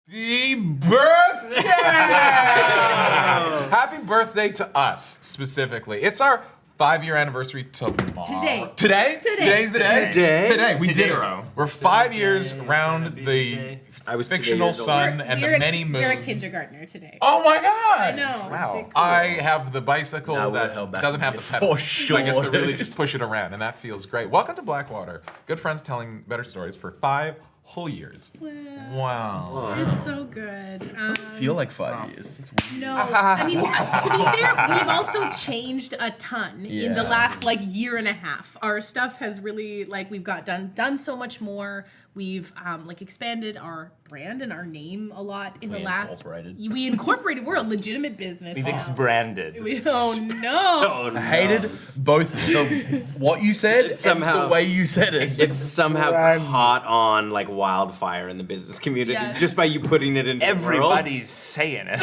Happy birthday! Happy birthday to us, specifically. It's our 5-year anniversary tomorrow. Today? Today's the day? Today. We did it. We're 5 years around the fictional sun and the many moons. You're a kindergartner today. Oh my god! I know. Wow. Cool. I have the bicycle that doesn't have the pedal. For sure. I get to really just push it around, and that feels great. Welcome to Blackwater. Good friends telling better stories for 5 whole years. Wow. It's so good. Feel like 5 years. It's weird. No, I mean, to be fair, we've also changed a ton in the last year and a half. Our stuff has really we've got done so much more. We've expanded our brand and our name a lot in the last. We incorporated. We're a legitimate business. We've exbranded. Oh no! I hated both what you said and the way you said it. It's somehow caught on like wildfire in the business community just by you putting it in. Everybody's saying it.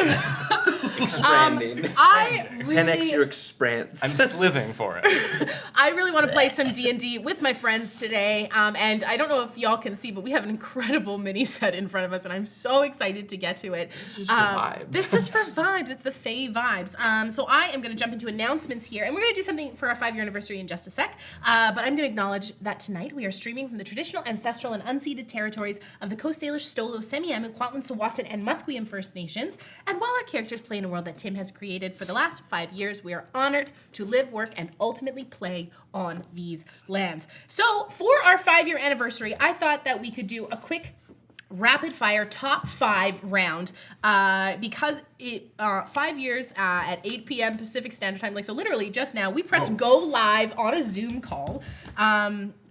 Expanding. I really, 10x your expanse. I'm just living for it. I really want to play some D&D with my friends today, and I don't know if y'all can see, but we have an incredible mini set in front of us, and I'm so excited to get to it. It's just for vibes. This is just for vibes. It's the Fey vibes. So I am going to jump into announcements here, and we're going to do something for our 5-year anniversary in just a sec. But I'm going to acknowledge that tonight we are streaming from the traditional, ancestral, and unceded territories of the Coast Salish, Stolo, Semiahmoo, Kwantlen, Tsawwassen, and Musqueam First Nations. And while our characters play in a world that Tim has created for the last 5 years, we are honored to live, work, and ultimately play on these lands. So for our 5-year anniversary, I thought that we could do a quick rapid fire top 5 round because it 5 years at 8 p.m. Pacific Standard Time. So literally just now we pressed go live on a Zoom call.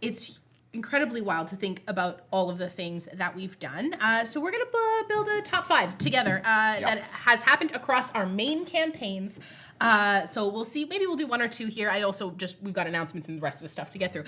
It's incredibly wild to think about all of the things that we've done. So we're gonna build a top 5 together that has happened across our main campaigns. So we'll see. Maybe we'll do 1 or 2 here. We've got announcements and the rest of the stuff to get through.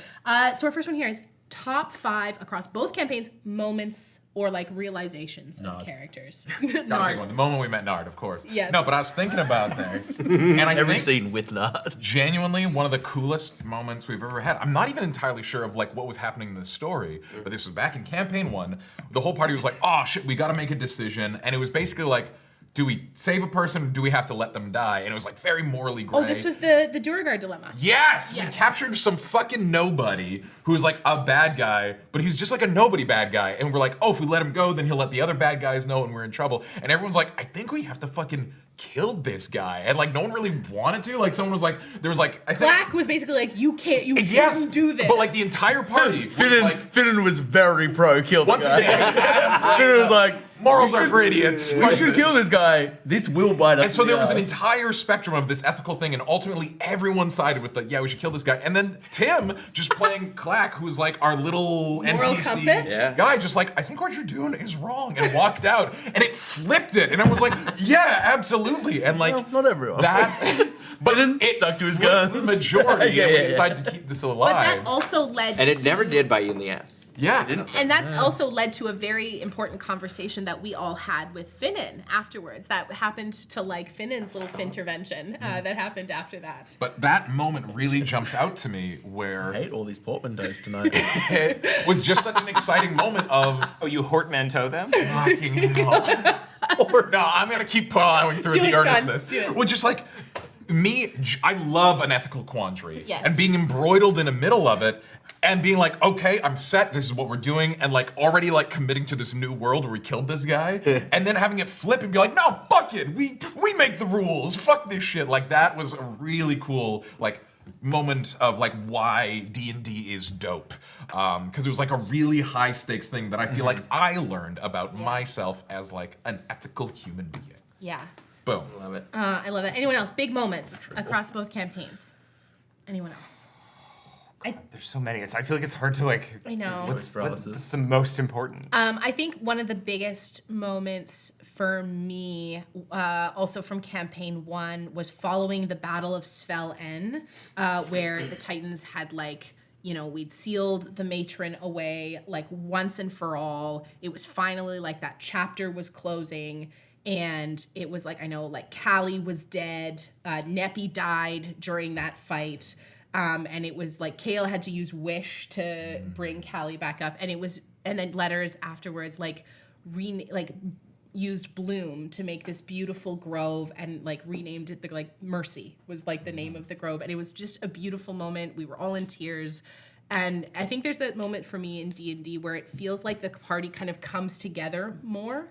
So our first one here is top 5 across both campaigns, moments or realizations of characters. Got a big one. The moment we met Nard, of course. Yes. No, but I was thinking about this, and I Every think scene with Nard. genuinely one of the coolest moments we've ever had. I'm not even entirely sure of what was happening in the story, but this was back in campaign 1. The whole party was like, "Oh shit, we got to make a decision," and it was basically like, do we save a person or do we have to let them die? And it was very morally gray. Oh, this was the Durgar dilemma. Yes! We captured some fucking nobody who was a bad guy, but he's just a nobody bad guy. And we're like, oh, if we let him go, then he'll let the other bad guys know and we're in trouble. And everyone's like, I think we have to fucking kill this guy. And no one really wanted to. Someone was there was I think Black was basically you shouldn't do this. But the entire party Finnan was very pro kill the once guy. again, Finnan was like, morals are for idiots. we should kill this guy. This will bite us. And so in the there was an ass. entire spectrum of this ethical thing, and ultimately everyone sided with we should kill this guy. And then Tim just playing Clack, who's our little Moral NPC compass? guy, just I think what you're doing is wrong, and walked out, and it flipped it, and everyone's like, yeah, absolutely, and No, not everyone. that. But it stuck to his flipped guns. the majority, Yeah, and we yeah. decided to keep this But alive. that also led And it to, never did bite you in the ass. Yeah. And that also led to a very important conversation that we all had with Finnan afterwards. That happened to Finnan's little fintervention that happened after that. But that moment really jumps out to me where I hate all these portmanteaus tonight. it was just such an exciting moment of Oh, you Hortmanteau them? fucking hell. Or no, I'm gonna keep plowing through Do the it, Sean. earnestness. Do it. Well, just I love an ethical quandary. Yes. And being embroiled in the middle of it and being okay, I'm set, this is what we're doing, and already committing to this new world where we killed this guy, and then having it flip and be no, fuck it, we make the rules, fuck this shit. That was a really cool, moment of why D&D is dope. Because it was a really high stakes thing that I feel I learned about myself as an ethical human being. Yeah. Boom. Love it. I love it. Anyone else? Big moments across both campaigns. Anyone else? There's so many. I feel it's hard to I know. What's Paralysis. the most important? I think one of the biggest moments for me, also from campaign 1, was following the Battle of Svel N, where the Titans had we'd sealed the matron away once and for all. It was finally that chapter was closing. And it was Callie was dead. Neppy died during that fight. And it was Kale had to use Wish to bring Callie back up. And then letters afterwards, used bloom to make this beautiful grove and like renamed it the Mercy was like the name of the grove, and it was just a beautiful moment. We were all in tears. And I think there's that moment for me in D&D where it feels like the party kind of comes together more,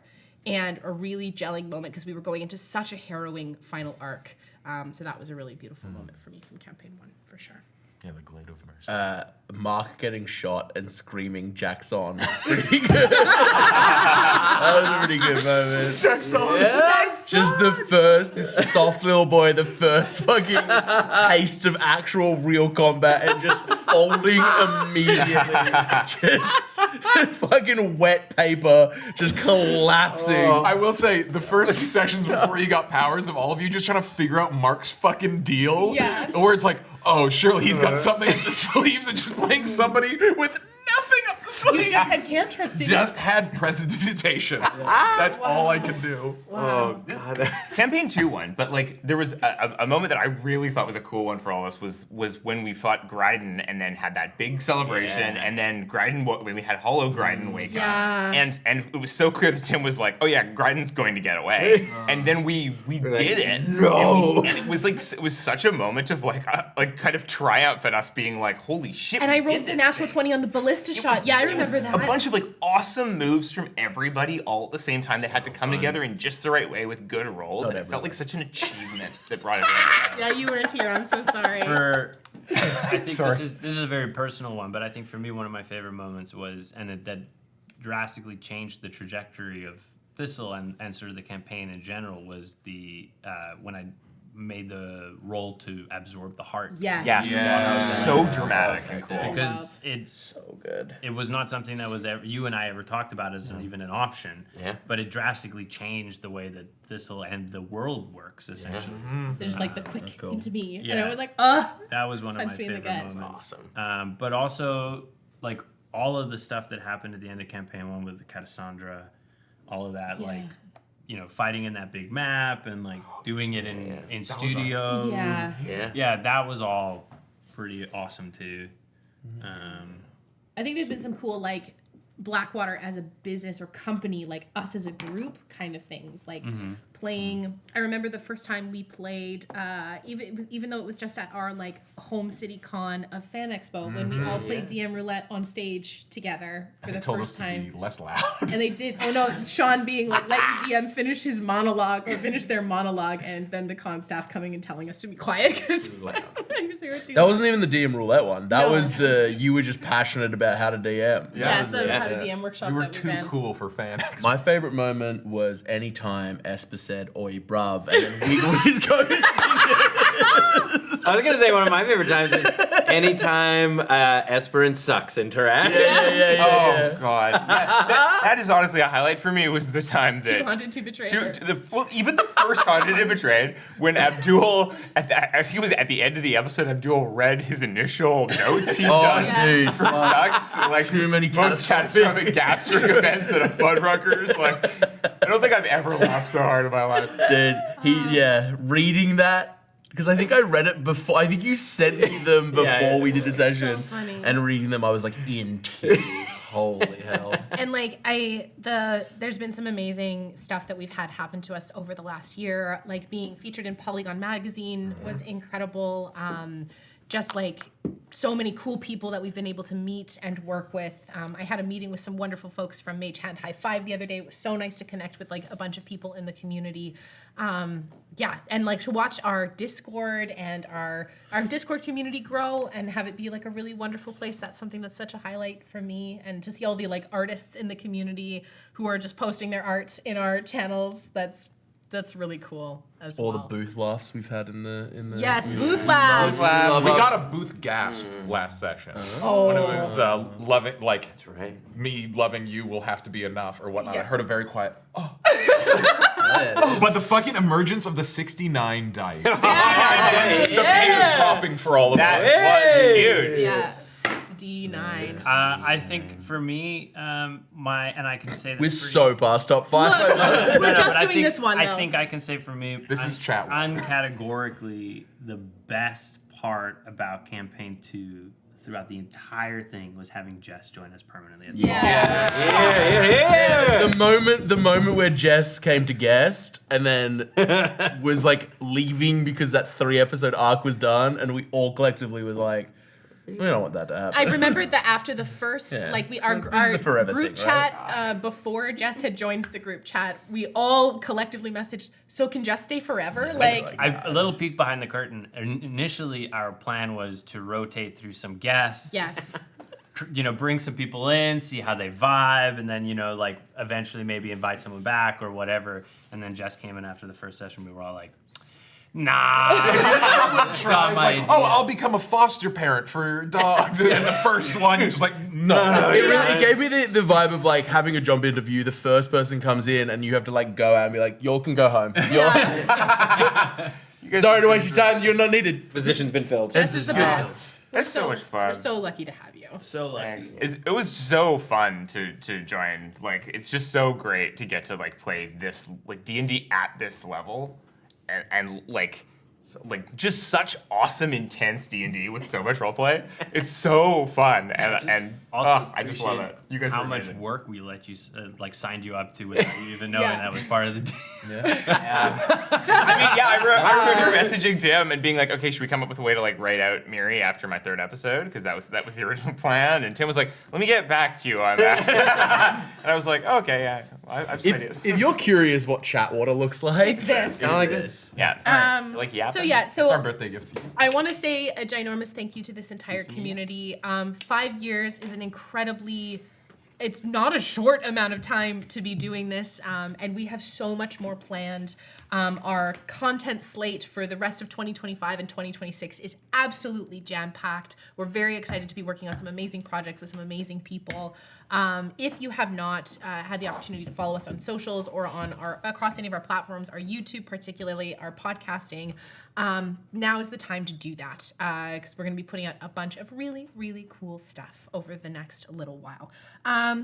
and a really gelling moment because we were going into such a harrowing final arc. So that was a really beautiful moment for me from campaign 1, for sure. Yeah, the Glade of Mercy. Mark getting shot and screaming Jackson. Pretty good. That was a pretty good moment. Jackson! Yes. Just this soft little boy, the first fucking taste of actual real combat, and just folding immediately. Just fucking wet paper, just collapsing. I will say, the first few sessions before you got powers of all of you just trying to figure out Mark's fucking deal. Yeah. Where it's like, oh, surely he's got something up the sleeves, and just playing somebody with nothing up the sleeves. You just had cantrips, didn't Just had prestidigitation. That's all I can do. Oh god. Campaign 2 won, but like there was a moment that I really thought was a cool one for all of us was when we fought Gryden and then had that big celebration, and then Gryden when we had Hollow Gryden wake up, and it was so clear that Tim was like, oh yeah, Gryden's going to get away, and then we did it. No. And it was like it was such a moment of like kind of triumph at us being like, holy shit. And we I did rolled the this natural thing. 20 on the ballista shot. Yeah, I remember that. A bunch of like awesome moves from everybody all at the same time that had to come together in just the right way with good rolls. And it felt like such an achievement that brought it in. Yeah, you weren't here. I'm so sorry. I think Sorry. this is a very personal one, but I think for me one of my favorite moments was, that drastically changed the trajectory of Thistle and sort of the campaign in general, was the when I made the roll to absorb the heart. Yeah. Yes. Yeah. So dramatic and cool. Because So good. it was not something that was you and I ever talked about as even an option. Yeah. But it drastically changed the way that Thistle and the world works, essentially. They're just like the quick cool. into me. And Yeah. I was like, That was one of my Punched me in the favorite gut. moments. Awesome. But also, like, all of the stuff that happened at the end of campaign 1 with the Cassandra, all of that, Yeah. like, fighting in that big map and like doing it in studios. Yeah. Yeah. Yeah, that was all pretty awesome too. I think there's been some cool like Blackwater as a business or company, like us as a group kind of things, like playing. I remember the first time we played, even though it was just at our like home city con of Fan Expo, when we all played DM roulette on stage together for the Told first us to time. be less loud. And they did. Oh no, Sean being like, let your DM finish his monologue or finish their monologue, and then the con staff coming and telling us to be quiet because we were too. That wasn't even the DM roulette one. That No. was you were just passionate about how to DM. Yeah, it's the how to DM workshop. We were that too ran. cool for fan. My favorite moment was anytime Esper said "Oi, bruv," and then wiggled his ghost. I was gonna say one of my favorite times is anytime Esper and Sucks interact. Oh god, that is honestly a highlight for me. Was the time that Too haunted to betray her. even the first haunted and betrayed when Abdul I think it was at the end of the episode, Abdul read his initial notes he'd done Yeah. dude. for Sucks, like Too many most catastrophic gastric events at a Fuddruckers. Like I don't think I've ever laughed so hard in my life. Dude, reading that. Because I think I read it before. I think you sent me them before we did the session. funny. And reading them, I was like in tears. Holy hell. And like there's been some amazing stuff that we've had happen to us over the last year. Like being featured in Polygon magazine was incredible. Just like so many cool people that we've been able to meet and work with. I had a meeting with some wonderful folks from Mage Hand High Five the other day. It was so nice to connect with like a bunch of people in the community. And like to watch our Discord and our Discord community grow and have it be like a really wonderful place. That's something that's such a highlight for me. And to see all the like artists in the community who are just posting their art in our channels. That's really cool as All well. the booth laughs we've had in the Yes, booth labs. We got a booth gasp last session. When it was the loving, like, That's right. me loving you will have to be enough or whatnot. Yeah. I heard a very quiet, but the fucking emergence of the 69 dice. The page dropping for all of us. That was huge. Yeah, 6D9. I think for me, and I can say this. We're pretty- so past top 5. Look, we're No, just but I doing think- this one though. I think I can say for me, This is chat one. uncategorically the best part about campaign 2 throughout the entire thing was having Jess join us permanently. At the Yeah. Yeah. the moment where Jess came to guest and then was like leaving because that 3-episode arc was done, and we all collectively was like, we don't want that to happen. I remembered that after the first, Yeah. like This our is a forever group thing, right? chat before Jess had joined the group chat, we all collectively messaged, "So can Jess stay forever?" Like, A little peek behind the curtain. Initially, our plan was to rotate through some guests. yes. Bring some people in, see how they vibe, and then, like, eventually maybe invite someone back or whatever. And then Jess came in after the first session. We were all like, nah. It's like, oh, I'll become a foster parent for dogs. And then the first one, you're just like, no. It gave me the vibe of like having a job interview. The first person comes in and you have to like go out and be like, y'all can go home. Sorry to waste your time. You're not needed. Position's been filled. Jess is the best. That's so much fun. We're so lucky to have you. So lucky. Thanks. It was so fun to join. Like, it's just so great to get to like play this like D&D at this level, and like just such awesome, intense D&D with so much roleplay. It's so fun, and Also, I just love it. You guys how are much amazing. work we let you signed you up to without you even knowing Yeah. that was part of the deal. I remember messaging Tim and being like, okay, should we come up with a way to like write out Miri after my 3rd episode? Because that was the original plan. And Tim was like, let me get back to you on that. And I was like, oh, okay, yeah, I have some ideas. If you're curious what Chatwater looks like, It's this. Kind of like this. Yeah. Like, yeah. So yeah, It's our so birthday gift to you. I want to say a ginormous thank you to this entire community. 5 years is an incredibly, it's not a short amount of time to be doing this, and we have so much more planned. Our content slate for the rest of 2025 and 2026 is absolutely jam-packed. We're very excited to be working on some amazing projects with some amazing people. If you have not had the opportunity to follow us on socials or on across any of our platforms, our YouTube particularly, our podcasting, now is the time to do that, because we're going to be putting out a bunch of really, really cool stuff over the next little while.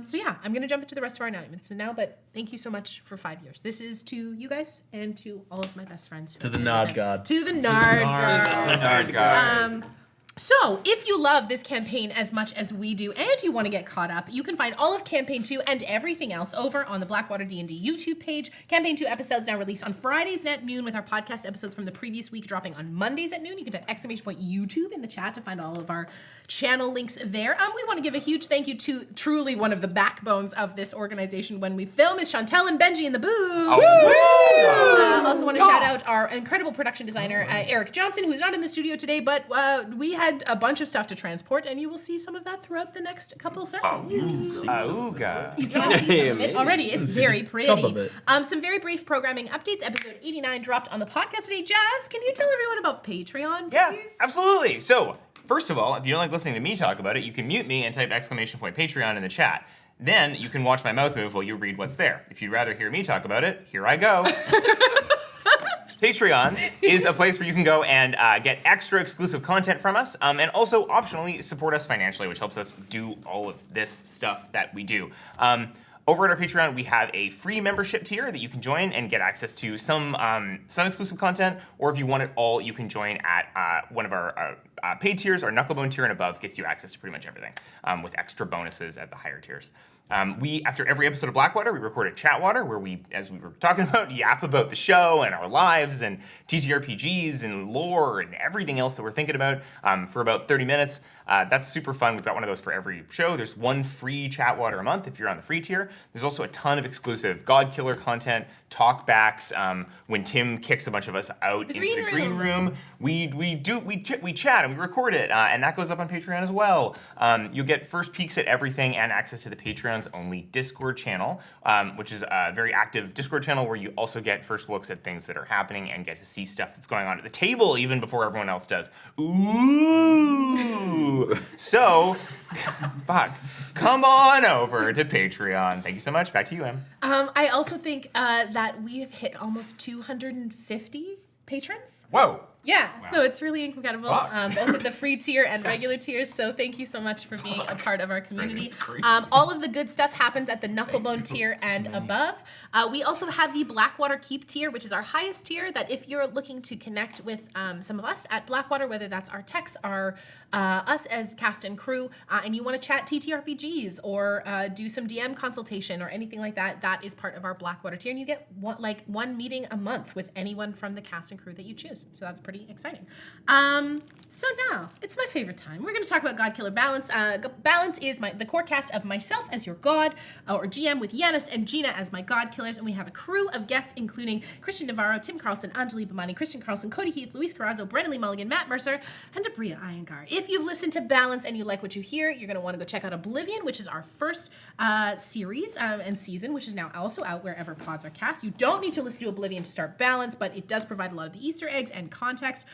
So yeah, I'm going to jump into the rest of our announcements now, but thank you so much for 5 years. This is to you guys and to all of my best friends. to the Nard Guard. To the Nard Guard. Nerd guy. So, if you love this campaign as much as we do and you want to get caught up, you can find all of Campaign 2 and everything else over on the BlackwaterDnD YouTube page. Campaign 2 episodes now released on Fridays at noon, with our podcast episodes from the previous week dropping on Mondays at noon. You can type !YouTube in the chat to find all of our channel links there. We want to give a huge thank you to truly one of the backbones of this organization when we film is Chantel and Benji in the booth. Also want to shout out our incredible production designer, Eric Johnson, who's not in the studio today, but we had a bunch of stuff to transport, and you will see some of that throughout the next couple sessions. Auga. You can see some of it already. It's very pretty. Top of it. Some very brief programming updates. Episode 89 dropped on the podcast today. Jess, can you tell everyone about Patreon, please? Yeah, absolutely. So, first of all, if you don't like listening to me talk about it, you can mute me and type !Patreon in the chat. Then you can watch my mouth move while you read what's there. If you'd rather hear me talk about it, here I go. Patreon is a place where you can go and get extra exclusive content from us, and also optionally support us financially, which helps us do all of this stuff that we do. Over at our Patreon, we have a free membership tier that you can join and get access to some exclusive content, or if you want it all, you can join at one of our paid tiers. Our Knucklebone tier and above gets you access to pretty much everything, with extra bonuses at the higher tiers. After every episode of Blackwater, we record a Chatwater where we, as we were talking about, yap about the show and our lives and TTRPGs and lore and everything else that we're thinking about for about 30 minutes. That's super fun. We've got one of those for every show. There's one free Chatwater a month if you're on the free tier. There's also a ton of exclusive God Killer content, talkbacks. When Tim kicks a bunch of us out into the green room, we chat and we record it, and that goes up on Patreon as well. You'll get first peeks at everything and access to the Patreon's only Discord channel, which is a very active Discord channel where you also get first looks at things that are happening and get to see stuff that's going on at the table even before everyone else does. Ooh. So, come on over to Patreon. Thank you so much. Back to you, Em. I also think that we have hit almost 250 patrons. Whoa. Yeah, so it's really incredible, Fuck. both with the free tier and regular tiers. So thank you so much for being a part of our community. It's crazy. All of the good stuff happens at the Knucklebone tier and above. We also have the Blackwater Keep tier, which is our highest tier. That if you're looking to connect with some of us at Blackwater, whether that's our techs, our us as the cast and crew, and you want to chat TTRPGs or do some DM consultation or anything like that, that is part of our Blackwater tier, and you get one meeting a month with anyone from the cast and crew that you choose. So that's pretty exciting. So now it's my favorite time. We're going to talk about Godkiller Balance. Balance is the core cast of myself as your god, or GM, with Yanis and Gina as my god killers, and we have a crew of guests including Christian Navarro, Tim Carlson, Anjali Bhamani, Christian Carlson, Cody Heath, Luis Carrazzo, Brennan Lee Mulligan, Matt Mercer, and Abria Iyengar. If you've listened to Balance and you like what you hear, you're going to want to go check out Oblivion, which is our first series and season, which is now also out wherever pods are cast. You don't need to listen to Oblivion to start Balance, but it does provide a lot of the Easter eggs and context.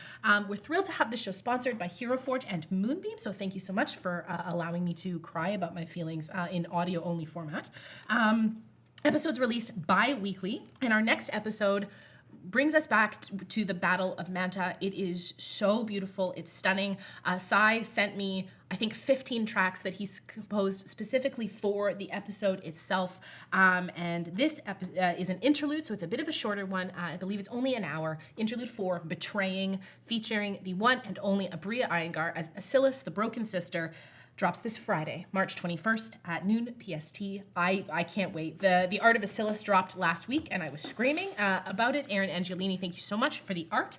We're thrilled to have this show sponsored by Hero Forge and Moonbeam, so thank you so much for allowing me to cry about my feelings in audio-only format. Episodes released bi-weekly, and our next episode brings us back to the Battle of Manta. It is so beautiful. It's stunning. Sai sent me, I think, 15 tracks that he's composed specifically for the episode itself. And this is an interlude, so it's a bit of a shorter one. I believe it's only an hour. Interlude 4, Betraying, featuring the one and only Abria Iyengar as Asilis, the Broken Sister. Drops this Friday, March 21st at noon PST. I can't wait. The art of Asilis dropped last week, and I was screaming about it. Aaron Angelini, thank you so much for the art.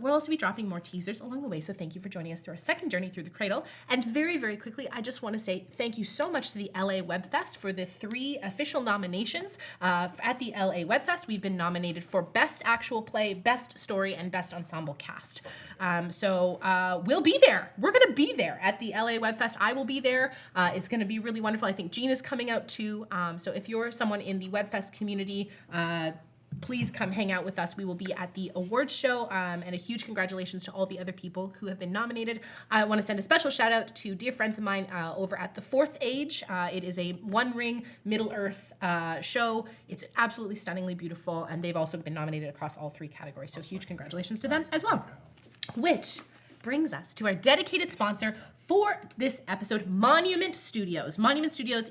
We'll also be dropping more teasers along the way, so thank you for joining us through our second journey through the Cradle. And very, very quickly, I just want to say thank you so much to the LA Webfest for the 3 official nominations. At the LA Webfest, we've been nominated for Best Actual Play, Best Story, and Best Ensemble Cast. So we'll be there. We're going to be there at the LA Webfest. I will be there. It's going to be really wonderful. I think Gina's coming out too. So if you're someone in the Webfest community, please come hang out with us. We will be at the awards show, and a huge congratulations to all the other people who have been nominated. I want to send a special shout out to dear friends of mine over at the Fourth Age. It is a One Ring Middle-earth show. It's absolutely stunningly beautiful, and they've also been nominated across all 3 categories. So huge congratulations to them as well. Which brings us to our dedicated sponsor for this episode, Monument Studios. Monument Studios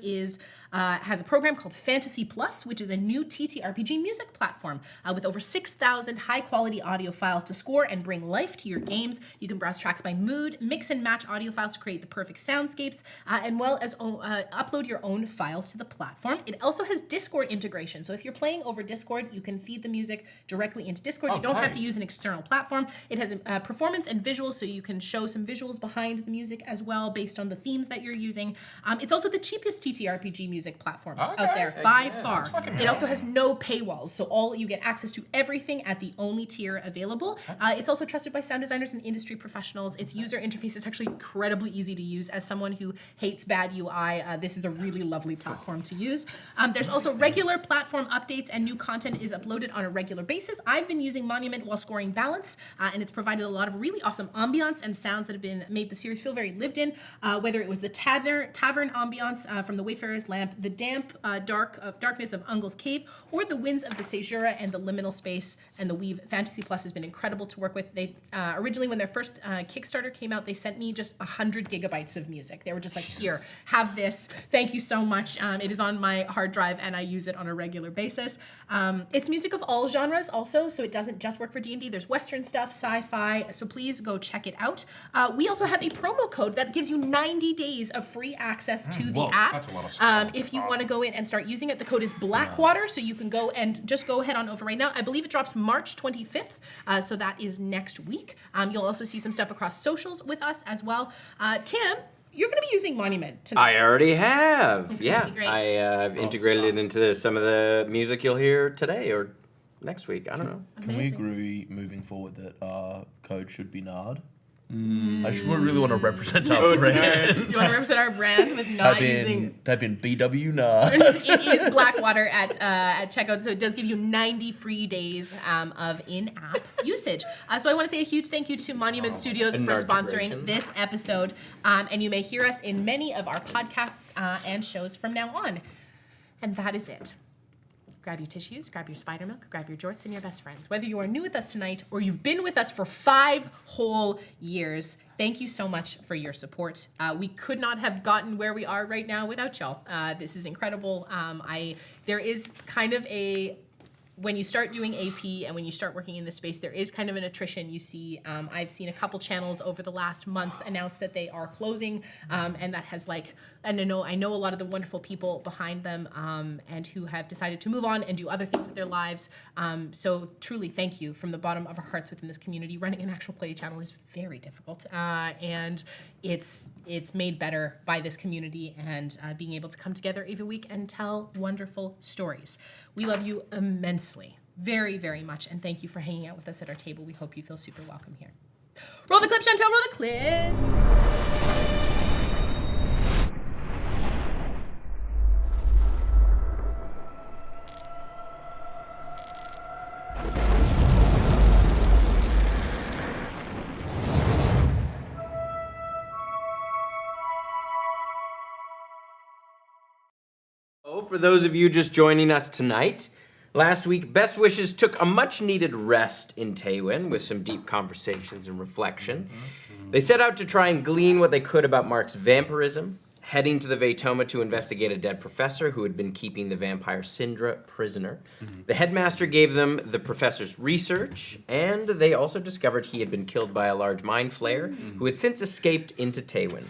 has a program called Fantasy Plus, which is a new TTRPG music platform with over 6,000 high-quality audio files to score and bring life to your games. You can browse tracks by mood, mix and match audio files to create the perfect soundscapes, and well as upload your own files to the platform. It also has Discord integration, so if you're playing over Discord, you can feed the music directly into Discord. You don't have to use an external platform. It has performance and visuals, so you can show some visuals behind the music as well based on the themes that you're using. It's also the cheapest TTRPG music platform out there by far. It also has no paywalls, so you get access to everything at the only tier available. It's also trusted by sound designers and industry professionals. Its user interface is actually incredibly easy to use. As someone who hates bad UI, this is a really lovely platform to use. There's also regular platform updates, and new content is uploaded on a regular basis. I've been using Monument while scoring Balance, and it's provided a lot of really awesome ambiance and sounds that have made the series feel very lived in, whether it was the tavern ambiance from the Wayfarer's Lamp, the damp darkness of Ungol's Cave, or the winds of the Sejura and the liminal space and the Weave. Fantasy Plus has been incredible to work with. They originally, when their first Kickstarter came out, they sent me just 100 gigabytes of music. They were just like, here, have this. Thank you so much. It is on my hard drive, and I use it on a regular basis. It's music of all genres also, so it doesn't just work for D&D. There's Western stuff, sci-fi, so please go check it out. We also have a promo code that gives you 90 days of free access to the app. That's a lot of stuff. If you want to go in and start using it, the code is Blackwater, so you can go and just go head on over right now. I believe it drops March 25th, so that is next week. You'll also see some stuff across socials with us as well. Tim, you're going to be using Monument tonight. I already have. It's Yeah, gonna be great. I've integrated it into some of the music you'll hear today or next week. I don't know. Can we agree moving forward that our code should be Nard? I just really want to represent our brand. You want to represent our brand with not using... Type in BW Nard. It is Blackwater at checkout, so it does give you 90 free days of in-app usage. So I want to say a huge thank you to Monument Studios for sponsoring this episode, and you may hear us in many of our podcasts and shows from now on. And that is it. grab your tissues, grab your spider milk, grab your jorts, and your best friends. Whether you are new with us tonight or you've been with us for 5 whole years, thank you so much for your support. We could not have gotten where we are right now without y'all. This is incredible. There is kind of when you start doing AP and when you start working in this space, there is kind of an attrition. You see, I've seen a couple channels over the last month announce that they are closing, and that has and I know a lot of the wonderful people behind them, and who have decided to move on and do other things with their lives. So truly, thank you from the bottom of our hearts within this community. Running an actual play channel is very difficult, and it's made better by this community and being able to come together every week and tell wonderful stories. We love you immensely, very, very much, and thank you for hanging out with us at our table. We hope you feel super welcome here. Roll the clip, Chantel, roll the clip. For those of you just joining us tonight, last week, Best Wishes took a much-needed rest in Taywin with some deep conversations and reflection. They set out to try and glean what they could about Mark's vampirism, heading to the Veytoma to investigate a dead professor who had been keeping the vampire Syndra prisoner. The headmaster gave them the professor's research, and they also discovered he had been killed by a large mind flayer who had since escaped into Taywin.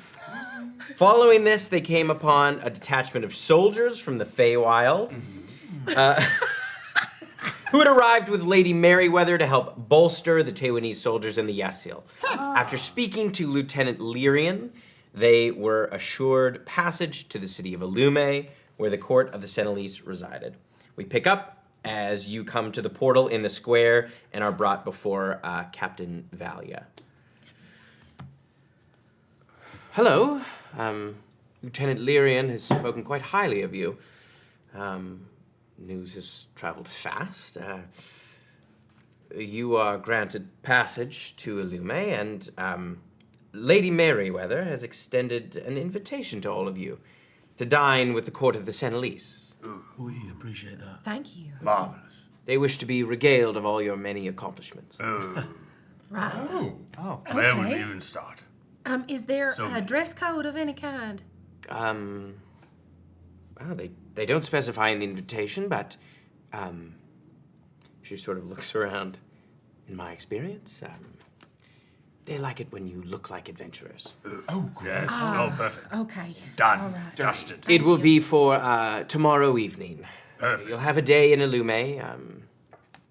Following this, they came upon a detachment of soldiers from the Feywild, who had arrived with Lady Merryweather to help bolster the Taywinese soldiers in the Yasil. After speaking to Lieutenant Lyrian, they were assured passage to the city of Elumé, where the court of the Senaliesse resided. We pick up as you come to the portal in the square and are brought before Captain Valia. Hello. Lieutenant Lyrian has spoken quite highly of you. News has traveled fast. You are granted passage to Elumé, and Lady Merryweather has extended an invitation to all of you to dine with the court of the Senaliesse. We appreciate that. Thank you. Marvelous. They wish to be regaled of all your many accomplishments. Right. Where would we even start? Is there So- a dress code of any kind? Well, they don't specify in the invitation, but she sort of looks around. In my experience, they like it when you look like adventurers. Oh, yes. Oh, perfect. Okay. Done. All right. Dusted. It will be for tomorrow evening. Perfect. You'll have a day in Elumé.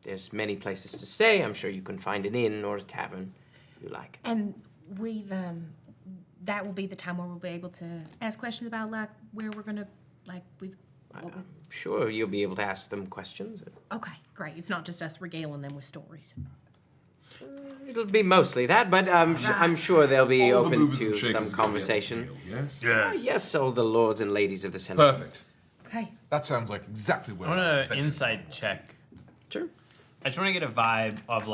There's many places to stay. I'm sure you can find an inn or a tavern you like. And we've that will be the time where we'll be able to ask questions about where we're gonna I'm sure you'll be able to ask them questions. Okay, great. It's not just us regaling them with stories. It'll be mostly that, but I'm sure they'll be All the open movers to and shakers some of the conversation. Yes. Yes. Yes, all the lords and ladies of the Senate. Perfect. Okay. That sounds like exactly what I want I to insight check. Sure. I just want to get a vibe of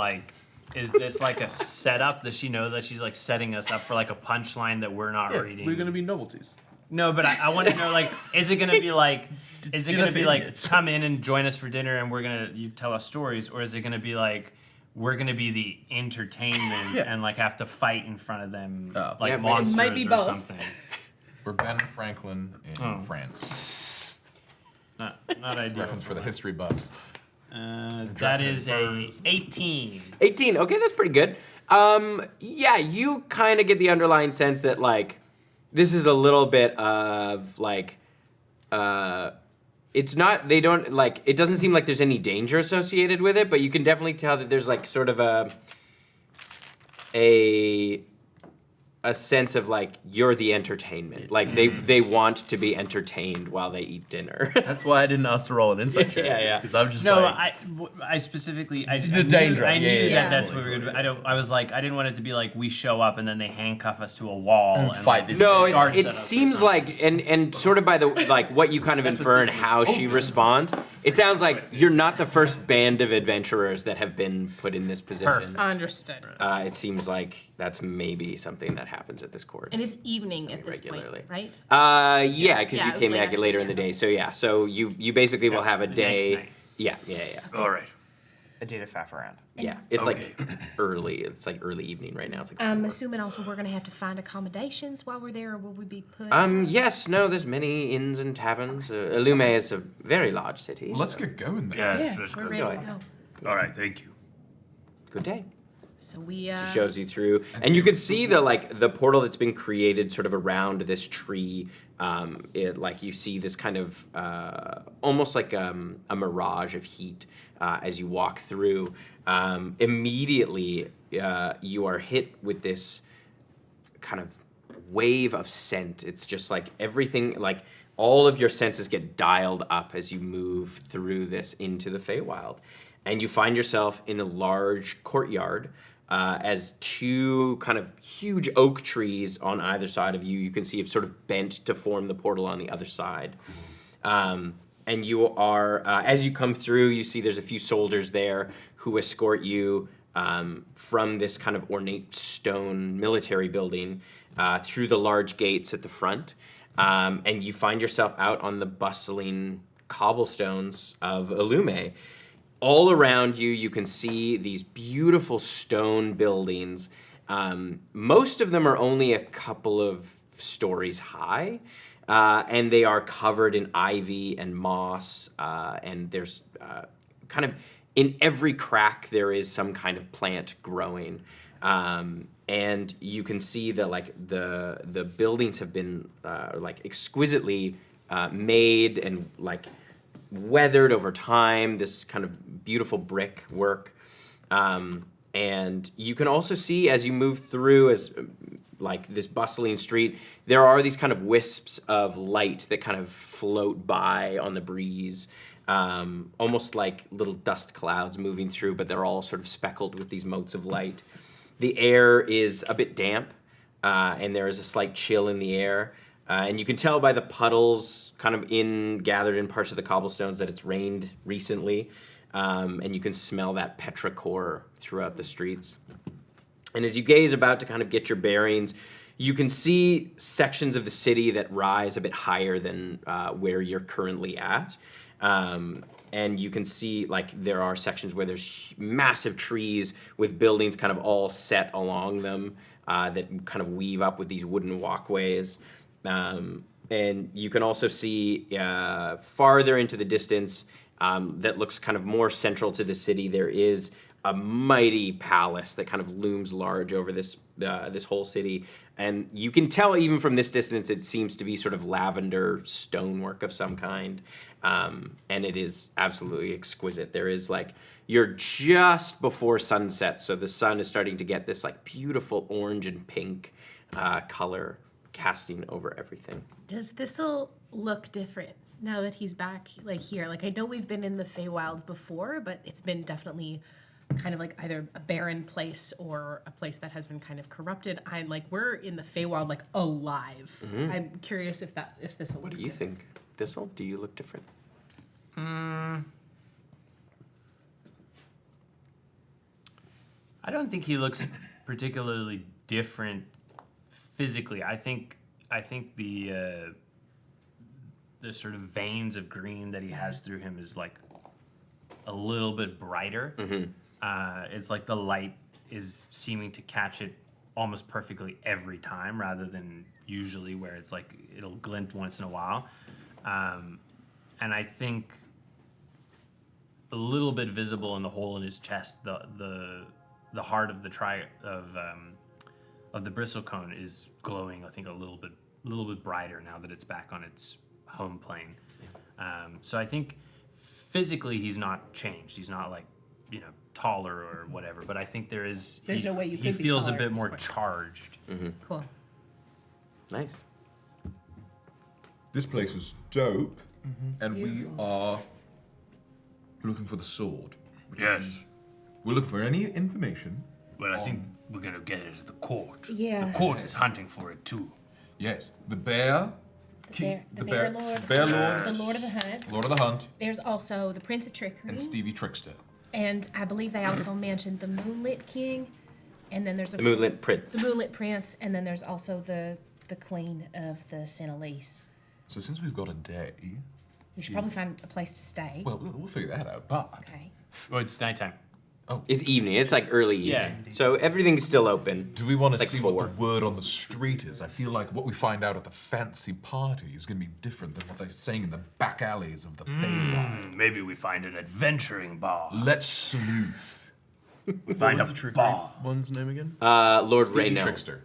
is this like a setup? Does she know that she's like setting us up for like a punchline that we're not reading? We're gonna be novelties. No, but I want to know is it gonna be is it dinner gonna be for like idiots. come in and join us for dinner and you tell us stories, or is it gonna be like we're gonna be the entertainment and have to fight in front of them like Yeah, monsters might be or both. something? We're Ben Franklin in France. Not ideal. Reference for the history buffs. That Dressing in is a furs. 18. 18. Okay, that's pretty good. Yeah, you kind of get the underlying sense that this is a little bit of it's not, they don't it doesn't seem like there's any danger associated with it, but you can definitely tell that there's sort of a sense of you're the entertainment. They want to be entertained while they eat dinner. That's why I didn't ask to roll an insight check. Yeah. Because I was just No, like, I specifically I The danger. I knew Yeah. that that's what we were gonna do. I was I didn't want it to be we show up and then they handcuff us to a wall and fight this No, guard it setup or seems something. and sort of by the what you kind of infer and how she responds, it sounds like you're not the first band of adventurers that have been put in this position. Perfect. Understood. It seems like that's maybe something that happens at this court. And it's evening at this regularly. point, right? Yeah, because Yeah, you it was came late back afternoon, later in the day. So yeah, so you basically will have a The day next night. Yeah. All right. A day to faff around. Yeah, it's Okay. like early. It's like early evening right now. It's like. I'm 4. assuming also we're gonna have to find accommodations while we're there, or will we be put? Yes, no, there's many inns and taverns. Elumé is a very large city. Let's get going then. Yes, yeah, let's we're go. ready to go. All right, thank you. Good day. So we Shows you through, and you can see the portal that's been created sort of around this tree. You see this kind of almost like a mirage of heat as you walk through. Immediately, you are hit with this kind of wave of scent. It's just like everything, like all of your senses get dialed up as you move through this into the Feywild. And you find yourself in a large courtyard as 2 kind of huge oak trees on either side of you can see have sort of bent to form the portal on the other side. And you are, as you come through, you see there's a few soldiers there who escort you from this kind of ornate stone military building through the large gates at the front. And you find yourself out on the bustling cobblestones of Elumé. All around you, you can see these beautiful stone buildings. Most of them are only a couple of stories high, and they are covered in ivy and moss, and there's kind of in every crack there is some kind of plant growing. And you can see that the buildings have been exquisitely made and weathered over time, this kind of beautiful brick work. And you can also see as you move through this bustling street, there are these kind of wisps of light that kind of float by on the breeze, almost like little dust clouds moving through, but they're all sort of speckled with these motes of light. The air is a bit damp, and there is a slight chill in the air. And you can tell by the puddles kind of gathered in parts of the cobblestones that it's rained recently. And you can smell that petrichor throughout the streets. And as you gaze about to kind of get your bearings, you can see sections of the city that rise a bit higher than where you're currently at. And you can see there are sections where there's massive trees with buildings kind of all set along them that kind of weave up with these wooden walkways. And you can also see farther into the distance that looks kind of more central to the city. There is a mighty palace that kind of looms large over this whole city. And you can tell even from this distance it seems to be sort of lavender stonework of some kind. And it is absolutely exquisite. There is you're just before sunset, so the sun is starting to get this beautiful orange and pink color casting over everything. Does Thistle look different now that he's back here? I know we've been in the Feywild before, but it's been definitely kind of either a barren place or a place that has been kind of corrupted. I'm we're in the Feywild alive. Mm-hmm. I'm curious if Thistle. What do you think, Thistle? Do you look different? I don't think he looks particularly different physically. I think the sort of veins of green that he has through him is a little bit brighter. Mm-hmm. It's the light is seeming to catch it almost perfectly every time, rather than usually where it's it'll glint once in a while. And I think a little bit visible in the hole in his chest, the heart of the bristlecone is glowing. I think a little bit brighter now that it's back on its home plane. So I think physically he's not changed. He's not taller or whatever. But I think there's no way you could be taller feels a at bit this more point. charged. Mm-hmm. Cool. Nice. This place is dope, and we are looking for the sword. which Yes. means we're looking for any information. Well, I think we're gonna get it at the court. Yeah. The court is hunting for it too. Yes, the bear. The Bear Lord. Bear Lord. The Lord of the Hunt. Lord of the Hunt. There's also the Prince of Trickery. And Stevie Trickster. And I believe they also mentioned the Moonlit King. And then there's The Moonlit Prince. The Moonlit Prince. And then there's also the Queen of the Senaliesse. So since we've got a day, We should probably find a place to stay. Well, we'll figure that out. But Okay. Oh, it's nighttime. It's evening. It's like early Yeah. evening. So everything's still open. do we want to Like see 4. what the word on the street is? I feel like what we find out at the fancy party is going to be different than what they're saying in the back alleys of the Feywild. Maybe we find an adventuring bar. Let's sleuth. Find What a was the trickery bar. one's name again? Lord Stevie Raynell. Trickster.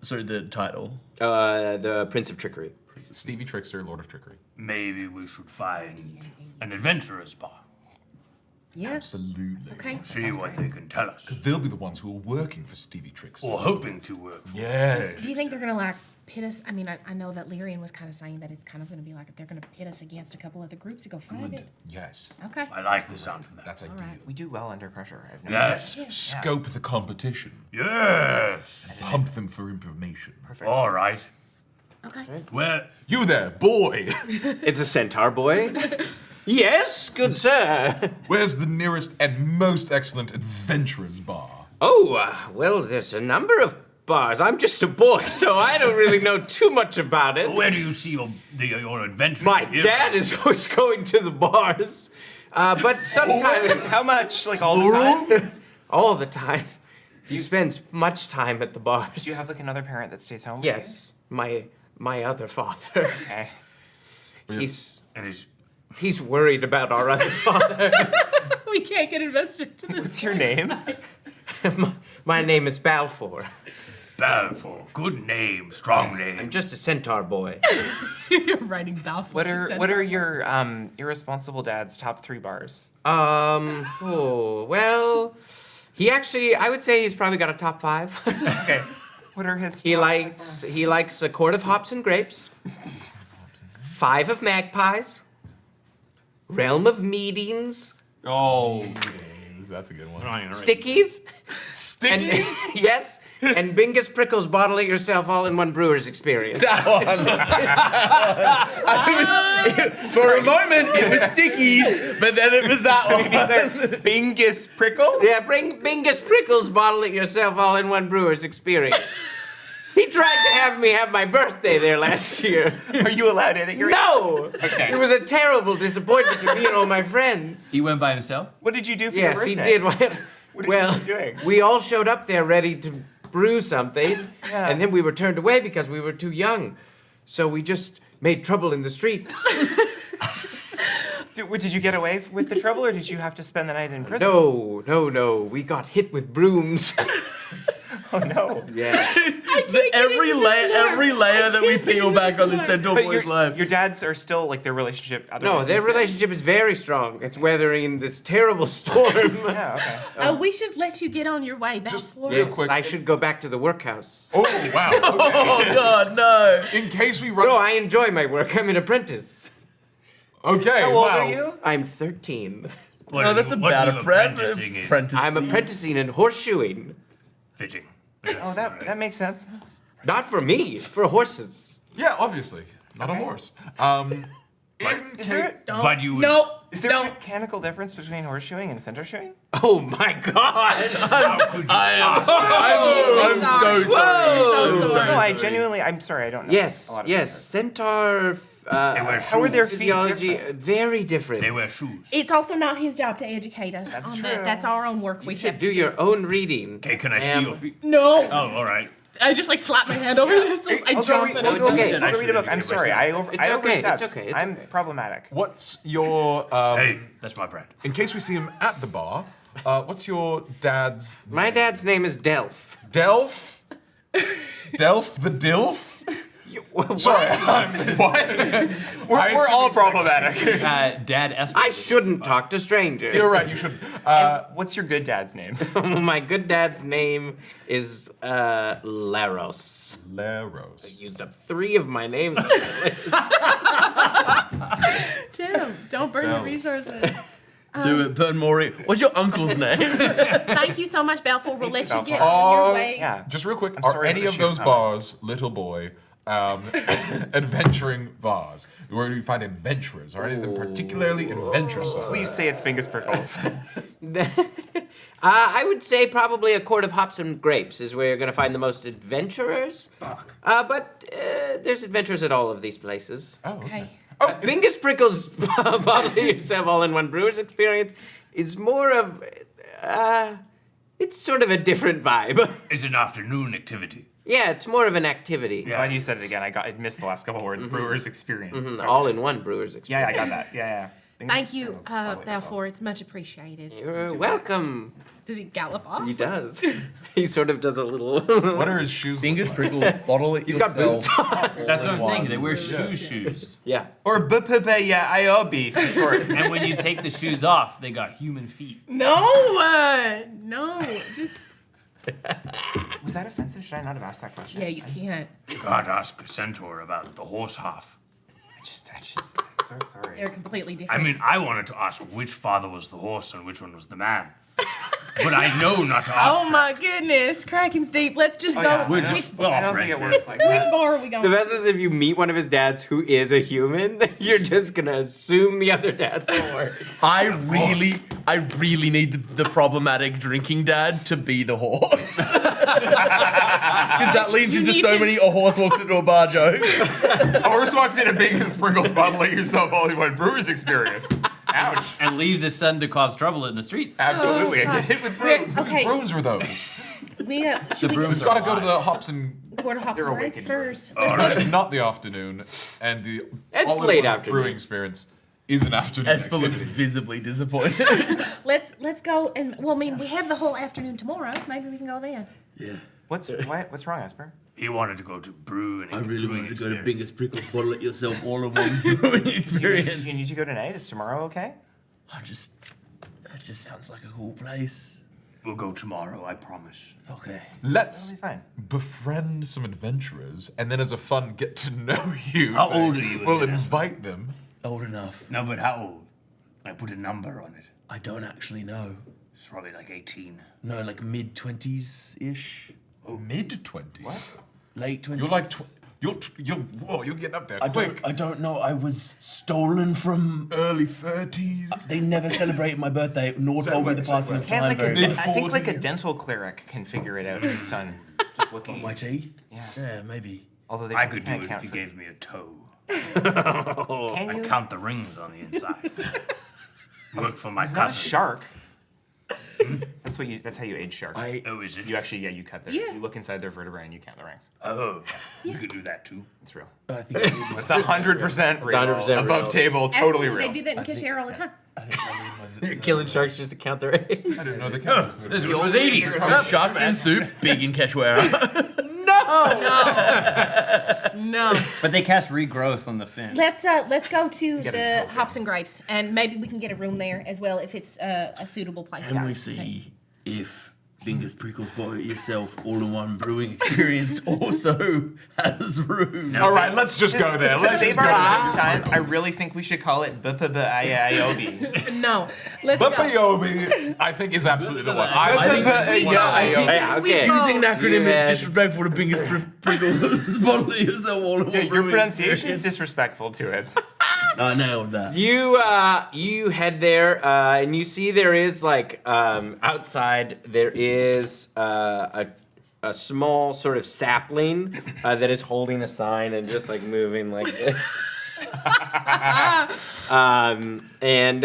So the title. The Prince of Trickery. Stevie Trickster, Lord of Trickery. Maybe we should find an adventurer's bar. Yeah. Absolutely. Okay. See what they can tell us. Because they'll be the ones who are working for Stevie Trickster. Or hoping to work for. Yeah. Do you think they're gonna like pit us? I mean, I know that Lyrian was kind of saying that it's kind of gonna be like they're gonna pit us against a couple other groups to go find Good. it. Yes. Okay. I like the sound of that. That's ideal. right. We do well under pressure. I've noticed. Yes. Scope the competition. Yes. Pump them for information. Perfect. All right. Okay. Where? You there, boy! It's a centaur boy. Yes, good sir. Where's the nearest and most excellent adventurer's bar? Oh, well, there's a number of bars. I'm just a boy, so I don't really know too much about it. Where do you see your adventure? My here? dad is always going to the bars, but sometimes How much? Like all the time? all the time. He spends much time at the bars. Do you have like another parent that stays home? with Yes, my other father. you? Okay. And it's He's worried about our other father. We can't get invested to this. What's your name? my name is Balfour. Balfour. Good name. Strong name. I'm just a centaur boy. You're writing Balfour. What are your irresponsible dad's top 3 bars? Oh, well, he actually, I would say he's probably got a top 5. Okay. What are his? He top likes a quart of hops and grapes, 5 of magpies, realm of meetings, Oh. That's a good one. stickies, and yes, and Bingus Prickles bottle it yourself all in one brewer's experience. For a moment, it was stickies, but then it was that one. Bingus Prickle? Yeah, bring Bingus Prickles bottle it yourself all in one brewer's experience. He tried to have me have my birthday there last year. Are you allowed in at your age? No! Okay. It was a terrible disappointment to me and all my friends. He went by himself? What did you do for Yes, your he birthday? did. What Well, are you doing? we all showed up there ready to brew something, Yeah. and then we were turned away because we were too young. So we just made trouble in the streets. Did you get away with the trouble, or did you have to spend the night in prison? No. We got hit with brooms. Oh no. Yes. Every layer that we peel back on the Centaur But Boy's life. your dads are still like their relationship. No, their relationship is very strong. It's weathering this terrible storm. Yeah. Okay. We should let you get on your way, Balfour. real Yes, quick. I should go back to the workhouse. Oh, wow. Okay. Oh God, no! In case we run. No, I enjoy my work. I'm an apprentice. Okay, How old wow. are you? I'm 13. What No, are that's you- what about are you apprenticing in? I'm apprenticing in horseshoing. Fitting. Oh, that makes sense. Not for me, for horses. Yeah, obviously. Not a Okay. horse. Is there But you would- No. is there a mechanical difference between horseshoeing and center shoeing? Oh my god! How could you I'm sorry. so sorry. So sorry. No, I'm sorry, I don't know. a Yes, lot of yes, centaurs. centaur. They wear How are their shoes. feet Physiology different? very different. They wear shoes. It's also not his job to educate us That's on true. that. That's our own work. You We should have do to your own reading. Okay, can I see your feet? No. Oh, all right. I just like slap my hand over this. I jump and I'll it's go okay. read- I'll go read a book. I I'm should sorry, educate It's I okay, overstepped. it's okay, it's I'm okay. problematic. What's your. Hey, that's my brand. In case we see him at the bar, what's your dad's. My dad's name is Delph. Delph? Delph the Dilf? What? Sorry. What? We're all problematic. Dad Esper. I shouldn't talk to strangers. You're right, you should. What's your good dad's name? My good dad's name is Laros. Leros. Used up 3 of my names. Tim, don't burn the resources. Do it, burn Maury. What's your uncle's name? Thank you so much, Balfour. We'll let you Balfour. get on your way. Yeah. Just real quick, I'm are sorry any for the of shoot those comment. bars, little boy, adventuring bars? Where do you find adventurers? Are any of them particularly adventuresome? Please say it's Bingus Prickles. I would say probably a quart of hops and grapes is where you're going to find the most adventurers. But there's adventurers at all of these places. Oh, okay. Okay. Bingus Prickles bottle yourself all-in-one brewer's experience is more of, it's sort of a different vibe. It's an afternoon activity. Yeah, it's more of an activity. Glad you said it again. I missed the last couple words. Brewer's experience. An all-in-one brewer's Yeah, experience. I got that. Yeah. Thank you, Balfour. It's much appreciated. You're welcome. Does he gallop off? He does. He sort of does a little. What are his shoes? Bingus Prickles, bottle it He's yourself. got boots on. That's what I'm saying. They wear shoes. Yeah. Or BPBIOB for short. And when you take the shoes off, they got human feet. No, no, just Was that offensive? Should I not have asked that question? yeah, you can't. You can't ask a centaur about the horse half. I'm so sorry. They're completely I different. mean, I wanted to ask which father was the horse and which one was the man. But I know not to ask. Oh my goodness, Kraken's deep. Let's just go. yeah. We're Which, just well, I don't think it friends works like which that. bar are we going? The best is if you meet one of his dads who is a human, you're just gonna assume the other dad's a horse. I really need the problematic drinking dad to be the horse. Because that leads You into need so him. many a horse walks into a bar jokes. A horse walks in a Bingus Prickles bottle at yourself all-in-one brewer's experience. Ouch. And leaves his son to cause trouble in the streets. Absolutely. Oh, I God. get hit with We're- brooms. okay, Brooms were those. we should we brooms We've are got to go to the hops and quarter hops They're and rights awakened first? Oh, Let's right. go. it's not the afternoon, and the It's all-in-one late afternoon. brewing experience is an afternoon. Esper looks activity. visibly disappointed. Let's go and well, I mean, we have the whole afternoon tomorrow. Maybe we can go then. Yeah. What's wrong, Esper? He wanted to go to brewing. brewing experience. Prickles, bottle it yourself, all in one brewing experience. You need to go tonight. Is tomorrow okay? That just sounds like a cool place. We'll go tomorrow, I promise. Okay. Let's That'll be fine. befriend some adventurers, and then as a fun get to know you. How old are you We'll again? invite them. Old enough. No, but how old? I put a number on it. I don't actually know. It's probably like 18. No, like mid-20s-ish. Mid-20s. What? Late 20s. You're like, you're getting up there I quick. don't know. I was stolen from. Early 30s. They never celebrated my birthday, nor told me the passing of Can't time like very a, much. I think like a Mid-40s. dental cleric can figure it out based on just looking. My teeth? Yeah. Yeah, maybe. Although they I could do can't it if count you for- gave me a toe. Can I you? count the rings on the inside. Look for my It's not a cousin. shark. That's how you age sharks. Oh, is it? You actually, you cut their. Yeah. You look inside their vertebrae and you count the rings. Oh, you could do that too. It's real. I think I need It's 100% real. 100% Above real. table, totally Absolutely, real. They do that in Kishare all the time. You're killing sharks just to count their age. I didn't know they Oh, counted. this one was 80. shark fin soup, big in Keshwara. No. But they cast regrowth on the fin. Let's go to gotta the tell Hops and Gripes, and maybe we can get a room there as well if it's a suitable place. Can for we us to stay. see if Bingus Prickles bottle it yourself, all-in-one brewing experience also has room? All right, let's just go there. To Let's save just go ourselves there. time, I really think we should call it BPBIOB. No, let's go. Babayobi, I think, is absolutely the one. I think Yeah, okay. using an acronym You had- is disrespectful to Bingus Prickles bottle it yourself, all-in-one Your brewing pronunciation is experience. disrespectful to it. I nailed that. You head there and you see there is like outside there is a small sort of sapling that is holding a sign and just like moving like this. And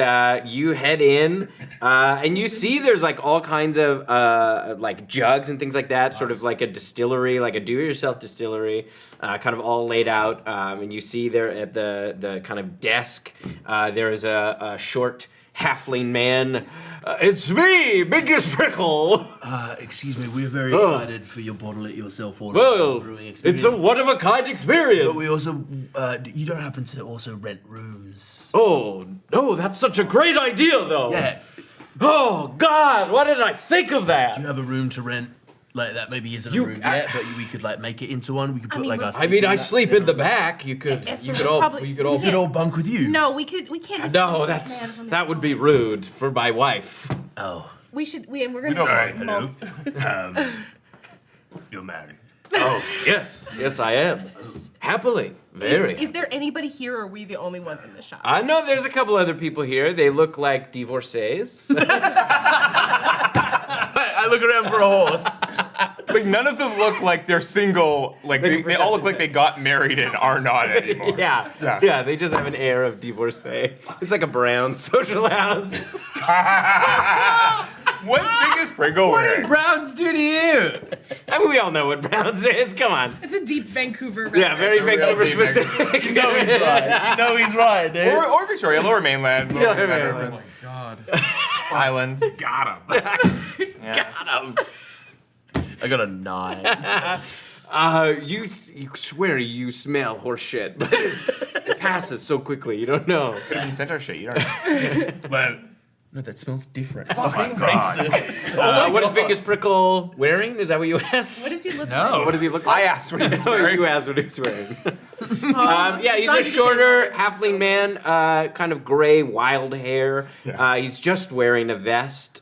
you head in and you see there's like all kinds of like jugs and things like that, sort of like a distillery, like a do-it-yourself distillery, kind of all laid out. And you see there at the kind of desk, there is a short halfling man. It's me, Biggest Prickle. Excuse me, we're very excited for your bottle it yourself all Well, brewing experience. it's a one-of-a-kind experience. But we also, you don't happen to also rent rooms? Oh, no, that's such a great idea, though. Yeah. Oh, God, why didn't I think of that? Do you have a room to rent? Like that maybe isn't a You- room yet, but we could like make it into one. We could put mean, like we- our. I mean, I sleep in the back. You could, Esper, you could we all, probably- you could all. We could all bunk with you. No, we can't. Just No, this that's man from the- that would be rude for my wife. Oh. We should. And we're gonna. don't All right, mind. hello. You're married. Oh, yes, I am. Happily, very. Is there anybody here, or are we the only ones in the shop? I know there's a couple other people here. They look like divorcees. I look around for a horse. Like none of them look like they're single. Like they all look like they got married and are not anymore. Yeah, they just have an air of divorcee. It's like a brown social house. What's biggest Pringle What wearing? did Browns do to you? I mean, we all know what Browns is. Come on. It's a deep Vancouver. Yeah, very Vancouver deep specific. You know he's right. You know he's right, dude. Or Victoria, Lower Mainland. Lower Lower Mainland Mainland. reference. God. Island. Got him. Yeah. Got him. I got a 9. You swear you smell horse shit, but it passes so quickly. You don't know. Could have been centaur shit. You don't know. Well, No, that smells different. oh my god. What is Biggest Prickle wearing? Is that what you asked? What does he look No. like? What does he look like? I asked what he was Oh, wearing. you asked what he was wearing. Yeah, he's a Don't shorter say halfling man, kind of gray, wild hair. He's just wearing a vest.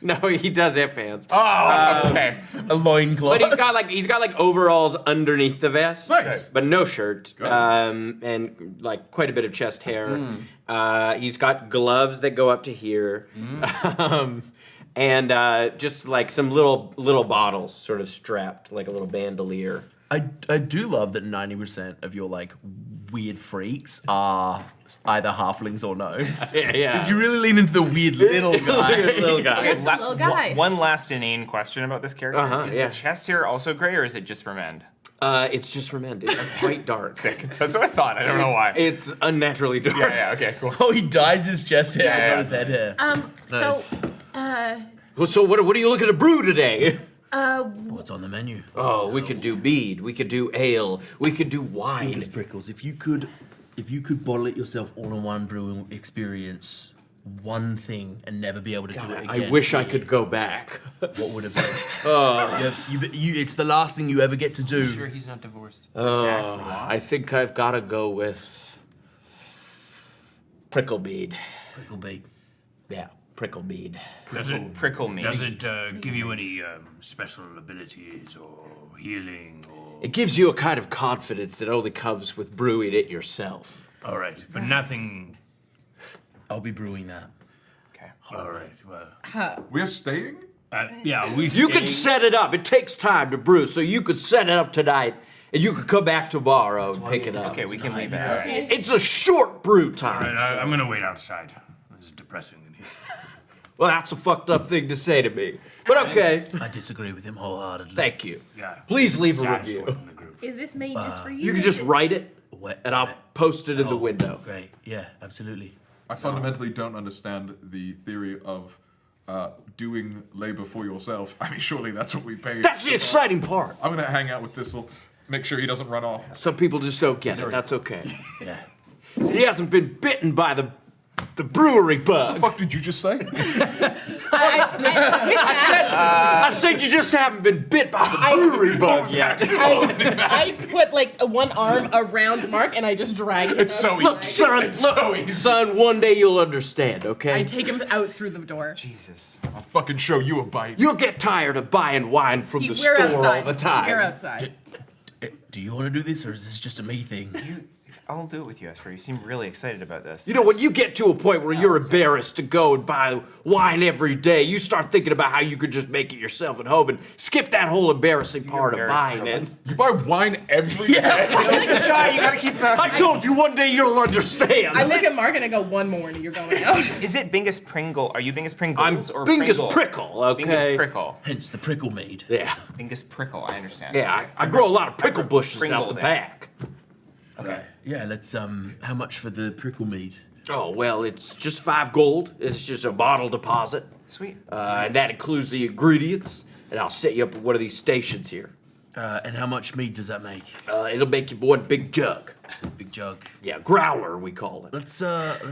No, he does have pants. Oh, okay. A loincloth. But he's got like overalls underneath the vest, Nice. but no shirt, and like quite a bit of chest hair. He's got gloves that go up to here, and just like some little bottles sort of strapped like a little bandolier. I do love that 90% of your like weird freaks are either halflings or gnomes. Yeah. Because you really lean into the weird little guy. Little guy. Just a little guy. One last inane question about this character. Is yeah. the chest hair also gray or is it just for men? It's just for men. It's quite dark. Sick. That's what I thought. I don't know why. It's unnaturally dark. Yeah, okay, cool. Oh, he dyes his chest hair, Yeah, not his head hair. So, So what are you looking to brew today? What's on the menu? Oh, we could do mead. We could do ale. We could do wine. Biggest Prickles, if you could bottle it yourself all in one brewing experience, one thing, and never be able to do it again. I wish I could go back. What would have been? It's the last thing you ever get to do. Sure, he's not divorced. I think I've got to go with prickle bead. Prickle bead. Yeah, prickle bead. Does it Prickle me. Does it give you any special abilities or healing or? It gives you a kind of confidence that only comes with brewing it yourself. All right, but nothing. I'll be brewing that. Okay. All right, well, We're staying? yeah, we. You could set it up. It takes time to brew, so you could set it up tonight, and you could come back tomorrow and pick it up. Okay, we can leave it. All right. It's a short brew All time. right, I'm gonna wait outside. This is depressing in here. Well, that's a fucked up thing to say to me. But okay. I disagree with him wholeheartedly. Thank you. Yeah. Please leave a Saddest review. one in the group. is this made just for you? You can just write it, Wet- and I'll post it in the window. Great. Yeah, absolutely. I fundamentally don't understand the theory of doing labor for yourself. I mean, surely that's what we pay. That's the exciting part. I'm gonna hang out with Thistle, make sure he doesn't run off. Some people just don't get it. That's okay. Yeah. He hasn't been bitten by the brewery bug. What the fuck did you just say? I said you just haven't been bit by the brewery bug yet. I put like one arm around Mark and I just drag him. It's so out. Look, easy. son, It's so easy. son, one day you'll understand, I okay? take him out through the door. Jesus. I'll fucking show you a bite. You'll get tired of buying wine from the We're store outside. all the time. We're outside. Do you want to do this, or is this just a me thing? I'll do it with you, Esper. You seem really excited about this. You know, when you get to a point where you're embarrassed to go and buy wine every day, you start thinking about how you could just make it yourself at home and skip that whole embarrassing part of buying it. You buy wine every day? Shy, you gotta keep him out. I told you one day you'll understand. I look at Mark and I go, one more and you're going out. Is it Bingus Pringle? Are you Bingus I'm Pringles or Bingus Pringle? Prickle, okay? Bingus Prickle. Hence the prickle mead. Yeah. Bingus Prickle, I understand. Yeah, I grow a lot of prickle bushes Pringle out the then. back. Okay. Yeah, let's, how much for the prickle mead? Oh, well, it's just 5 gold. It's just a bottle deposit. Sweet. And that includes the ingredients. And I'll set you up at one of these stations here. And how much mead does that make? It'll make you one big jug. Big jug. Yeah, growler, we call it. Let's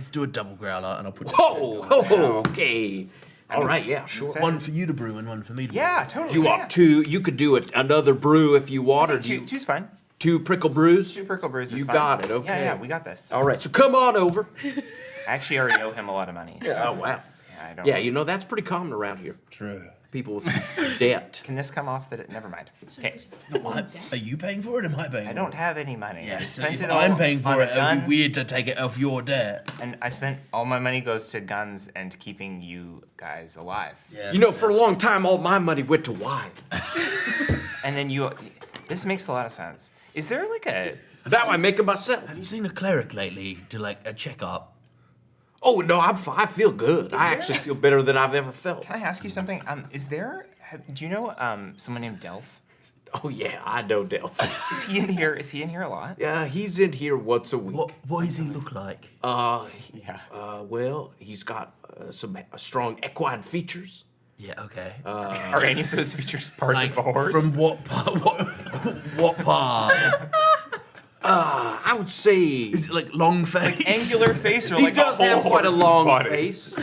do a double growler, and I'll put Whoa, okay. All right, yeah, sure. one for you to brew and one for me to brew. Yeah, totally. Do you want 2? You could do another brew if you want, or do you Two's fine. 2 prickle brews? 2 Prickle Brews is You fine. got it, okay. Yeah, we got this. All right, so come on over. I actually already owe him a lot of money. So. Oh, wow. Yeah, I don't. Yeah, you know, that's pretty common around here. True. people with debt. Can this come off? Never mind. Okay. Are you paying for it? Or am I paying? I don't have any money. Yeah, I so spent if it all I'm paying on for a it. It'd gun, be weird to take it off your debt. and I spent all my money goes to guns and keeping you guys alive. Yeah. You know, for a long time, all my money went to wine. And then this makes a lot of sense. Is there like a That I make it myself. Have you seen a cleric lately? Do like a checkup? Oh no, I feel good. I actually feel better than I've ever felt. Can I ask you something? Do you know someone named Delph? Oh yeah, I know Delph. Is he in here? Is he in here a lot? Yeah, he's in here once a week. What does he look like? Well, he's got some strong equine features. Yeah. Okay. Are any of those features part of a horse? From what part? What part? I would say Is it like long face? Angular face, or he like does a whole have quite a horse's long body? face.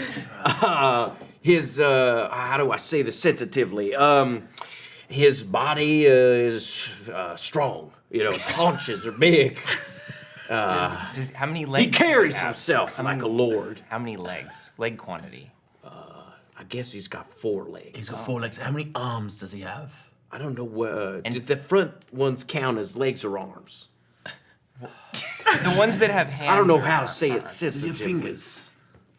His how do I say this sensitively? His body is strong. You know, his haunches are big. Does how many legs? He does carries have? himself How like many- a lord. How many legs? Leg quantity. I guess he's got 4 legs. He's got 4 legs. How many arms does he have? I don't know. Did the front ones count as legs or arms? The ones that have hands. I don't know are- how to say it Does he have sensitively. fingers?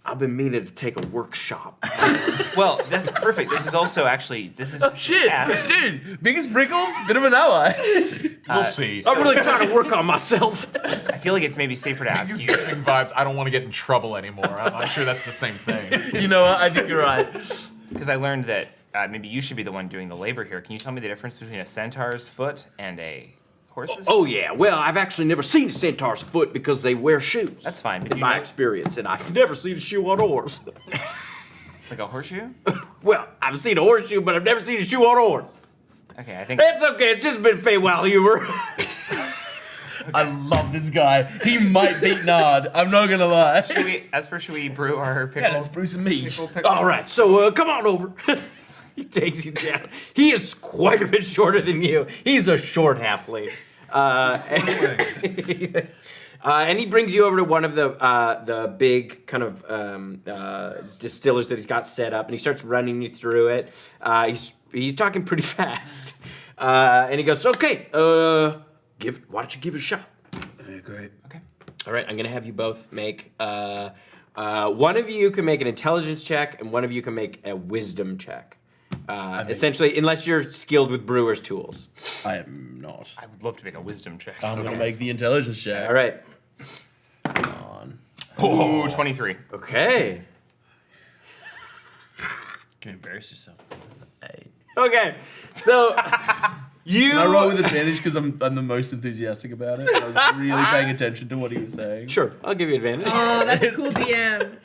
I've been meaning to take a workshop. Well, that's perfect. This is also actually Shit, Ask. dude. Biggest Prickles, bit of an ally. We'll see. I'm really trying to work on myself. I feel like it's maybe safer to ask Just you. giving vibes. I don't want to get in trouble anymore. I'm not sure that's the same thing. You know what? I think you're right. Because I learned that maybe you should be the one doing the labor here. Can you tell me the difference between a centaur's foot and a horse's? Oh yeah, well I've actually never seen a centaur's foot because they wear shoes. That's fine, but in you my know- experience, and I've never seen a shoe on a horse. Like a horseshoe? Well, I've seen a horseshoe, but I've never seen a shoe on a horse. Okay, I think. It's okay, it's just been Feywild humor. I love this guy. He might beat Nard. I'm not gonna lie. Should we brew our pickle? Yeah, let's brew some meat. pickle? All right, so come on over. He takes you down. He is quite a bit shorter than you. He's a short halfling. And he brings you over to one of the big kind of distillers that he's got set up, and he starts running you through it. He's talking pretty fast, and he goes, "Okay, why don't you give it a shot?" Yeah, great. Okay. All right, I'm gonna have you both make. One of you can make an intelligence check, and one of you can make a wisdom check. Essentially, unless you're skilled with brewer's tools. I am not. I would love to make a wisdom check. I'm gonna make the intelligence check. All right. Come on. Ooh, 23. Okay. You embarrass yourself. Hey. Okay. So you. Can I roll with advantage because I'm the most enthusiastic about it? I was really paying attention to what he was saying. Sure, I'll give you advantage. Oh, that's a cool DM.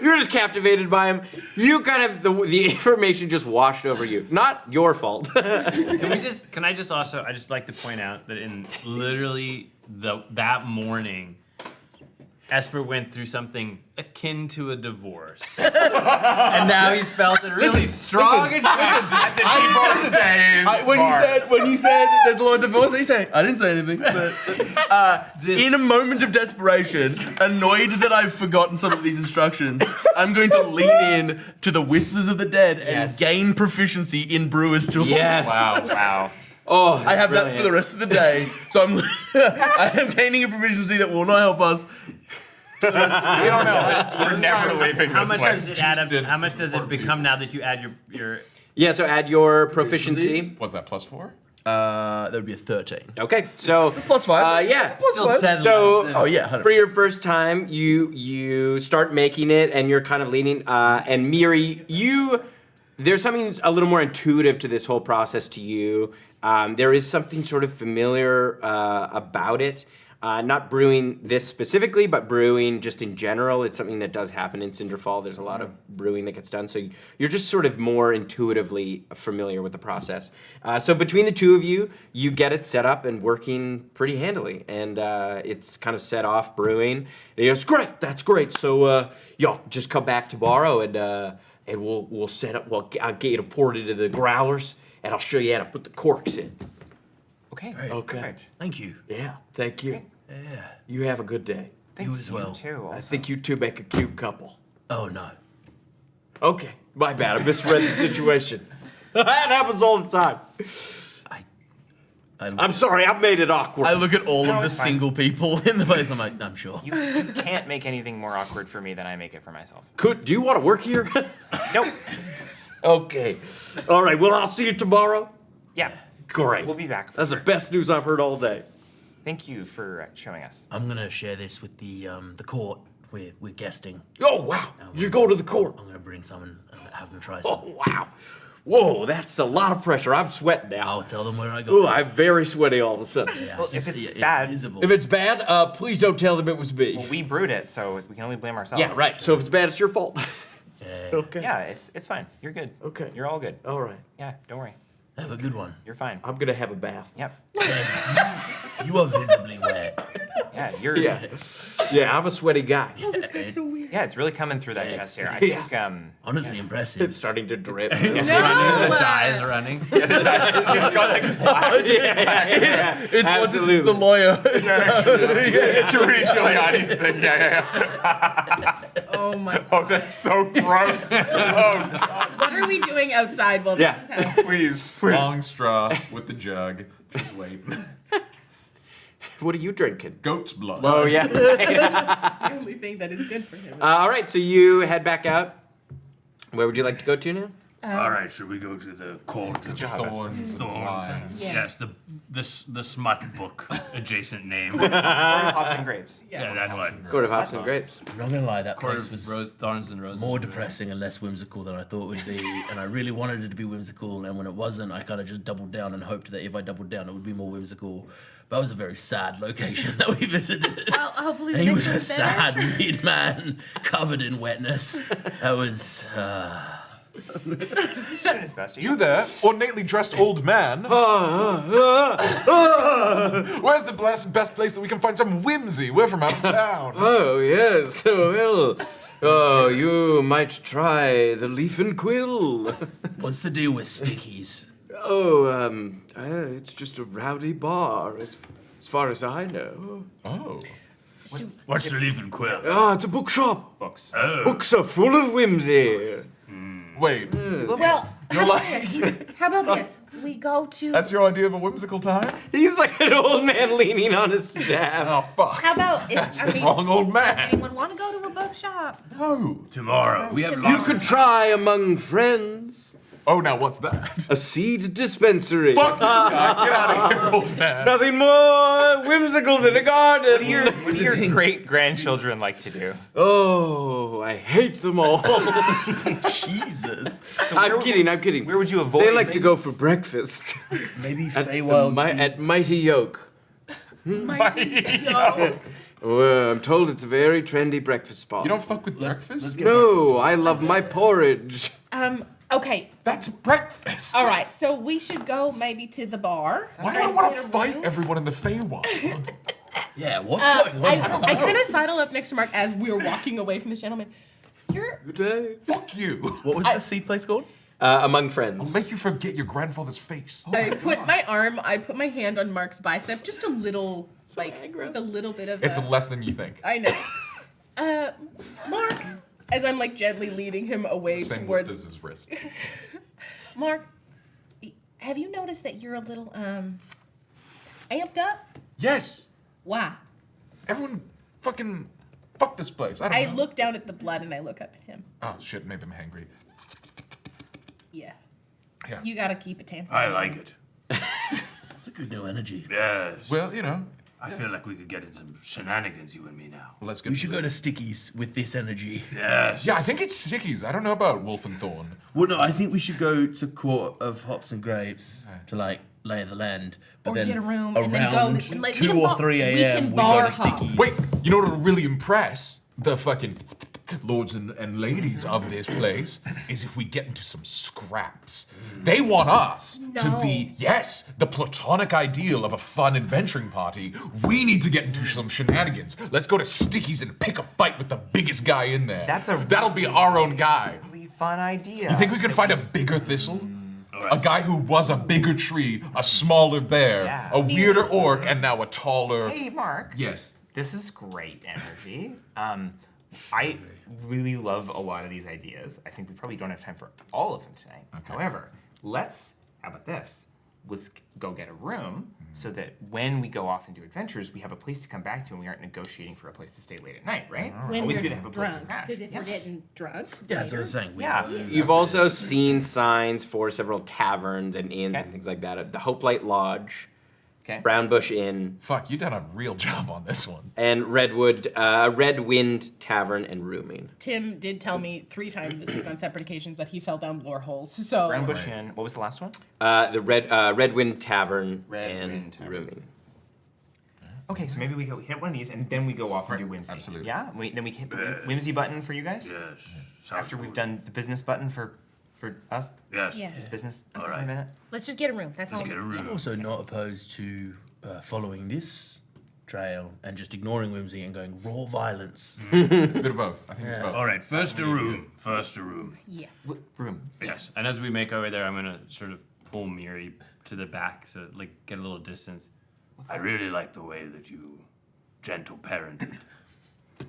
You're just captivated by him. You kind of the information just washed over you. Not your fault. Can I just also, I just like to point out that in literally that morning, Esper went through something akin to a divorce. And now he's felt a really strong attraction. When you said there's a lot of divorce, he said I didn't say anything. But in a moment of desperation, annoyed that I've forgotten some of these instructions, I'm going to lean in to the whispers of the dead and Yes. gain proficiency in brewer's tools. Yes. Wow. Oh, I have that for the rest of the day, so I am gaining a proficiency that will not help us. We don't know. We're never leaving How this much place. does it add up? How much does it become now that you add your Yeah. So add your proficiency. What's that, +4? That would be a 13. Okay. So +5. yeah. Plus 5. So Oh yeah, 100. for your first time, you start making it, and you're kind of leaning. And Miri, there's something a little more intuitive to this whole process to you. There is something sort of familiar about it. Not brewing this specifically, but brewing just in general. It's something that does happen in Cinderfall. There's a lot of brewing that gets done. So you're just sort of more intuitively familiar with the process. So between the two of you, you get it set up and working pretty handily. And it's kind of set off brewing. And he goes, great, that's great. So y'all just come back tomorrow and we'll set up, I'll get you to pour it into the growlers and I'll show you how to put the corks in. Okay. Okay. Perfect. Thank you. Yeah, thank you. Yeah. You have a good day. Thanks, as well. You too. I think you two make a cute couple. Oh no. Okay, my bad. I misread the situation. That happens all the time. I'm sorry, I've made it awkward. I look at all of the it's fine. single people in the place. I'm like, I'm sure. You can't make anything more awkward for me than I make it for myself. Do you want to work here? Nope. Okay. All right, well, I'll see you tomorrow. Yeah. Great. We'll be back. That's the best news I've heard all day. Thank you for showing us. I'm gonna share this with the court. We're guesting. Oh, wow. You go to the court. I'm gonna bring someone and have them try some. Oh, wow. Whoa, that's a lot of pressure. I'm sweating now. I'll tell them where I go. Ooh, I'm very sweaty all of a sudden. Yeah, Well, if it's bad- visible. If it's bad, please don't tell them it was me. Well, we brewed it, so we can only blame ourselves. Yeah, right. So if it's bad, it's your fault. Okay. Yeah, it's fine. You're good. Okay. You're all good. All right. Yeah, don't worry. Have a good one. You're fine. I'm gonna have a bath. Yep. You are visibly wet. Yeah, you're. Yeah. Yeah, I'm a sweaty guy. Oh, this guy's so weird. Yeah, it's really coming through that Yeah, chest it's- here. I think. Honestly, impressive. It's starting to drip. No. The dye is running. It's got like black. It's Absolutely. the lawyer. Rudy Giuliani's thing. Yeah. Oh my. Oh, that's so gross. Oh, God. What are we doing outside while Yeah. this is happening? Please. Long straw with the jug. Just wait. What are you drinking? Goat's blood. Oh, yeah. The only thing that is good for him. All right, so you head back out. Where would you like to go to now? All right, should we go to the court of Thorns. thorns? And, Yeah. Yes, the smut book adjacent name. Hops and grapes. Yeah, that one. Go to Hops and Grapes. I'm not gonna lie, that Court place of was thorns and roses. more depressing and less whimsical than I thought it would be, and I really wanted it to be whimsical, and when it wasn't, I kind of just doubled down and hoped that if I doubled down, it would be more whimsical. But that was a very sad location that we visited. Well, hopefully the And he next was a one's better. sad, weird man, covered in wetness. That was, He's doing his best. You there, ornately dressed old man? Where's the best place that we can find some whimsy? We're from out of town. Oh, yes. Well, you might try the Leaf and Quill. what's the deal with stickies? It's just a rowdy bar, as far as I know. Oh. What's the leaf and quill? Ah, it's a bookshop. Books. Oh, Books are full of whimsy. Wait, Well, how about this? How about this? We go to. that's your idea of a whimsical time? He's like an old man leaning on his staff. Oh, fuck. How about if That's I the mean, wrong old does man. anyone want to go to a bookshop? No. tomorrow we have You lots. could try among friends. Oh, now what's that? A seed dispensary. Fuck this guy. Get out of here, old man. Nothing more whimsical than a garden. What do your great grandchildren like to do? Oh, I hate them all. Jesus. I'm kidding. Where would you avoid? They like to go for breakfast Maybe at, Feywild. at Mighty Yoke. Well, I'm told it's a very trendy breakfast spot. You don't fuck with Let's breakfast? get No, I love my porridge. Okay. That's breakfast. All right. So we should go maybe to the bar. Why do I want to fight everyone in the Feywild? Yeah, what's going on? I kind of sidle up next to Mark as we're walking away from this gentleman. You're. Good day. Fuck you. What was the seed place called? Among friends. Make you forget your grandfather's face. I put my hand on Mark's bicep, just a little, with a little bit of. It's less than you think. I know. Mark, as I'm like gently leading him away Same with towards. his wrist. Mark, have you noticed that you're a little amped up? Yes. Why? Everyone fucking fuck this place. I don't I know. look down at the blood and I look up at him. Oh shit, maybe I'm hangry. Yeah. Yeah. You gotta keep it tampered. I like it. That's a good new energy. Yes. Well, you know, I feel like we could get in some shenanigans, you and me now. let's get We should go to Stickies with this energy. Yes. Yeah, I think it's Stickies. I don't know about Wolf and Thorn. Well, no, I think we should go to Court of Hops and Grapes to like lay the land. But Or then get a room around and then go to, like, we 2 can or bar- 3 we a.m. can we go bar to hop. Stickies. Wait, you know what'll really impress the fucking lords and ladies of this place is if we get into some scraps. They want us to be, yes, the platonic ideal of a fun adventuring party. We need to get into some shenanigans. Let's go to Stickies and pick a fight with the biggest guy in there. That'll be our own guy. Really fun idea. You think we could find a bigger Thistle? A guy who was a bigger tree, a smaller bear, Yeah. a weirder orc, and now a taller. Hey, Mark. Yes. This is great energy. I really love a lot of these ideas. I think we probably don't have time for all of them tonight. However, how about this? Let's go get a room so that when we go off and do adventures, we have a place to come back to and we aren't negotiating for a place to stay late at night, right? When Always we're good to have a place to drunk, crash. because if we're getting drunk, Yeah, that's what I was saying. You've also seen signs for several taverns and inns Okay. and things like that. The Hoplite Lodge, Okay. Brownbush Inn, Fuck, you done a real job on this one. and Red Wind Tavern and Rooming. Tim did tell me 3 times this week on separate occasions that he fell down lore holes. So Brown Bush Inn. What was the last one? The Red Wind Tavern Red and Wind Tavern. Rooming. Okay, so maybe we go hit one of these and then we go off and do Whimsy. absolutely. Yeah? Then we hit the Whimsy button for you guys? Yes. Sounds After we've good. done the business button for us? Yes. yeah, Business? All for right. a minute? let's just get a room. That's Let's all. get a I'm room. also not opposed to following this trail and just ignoring Whimsy and going raw violence. It's a bit of both. I think it's both. All right, first a room. First a room. Yeah. Room. Yes. And as we make our way there, I'm gonna sort of pull Miri to the back to like get a little distance. I really like the way that you gentle parented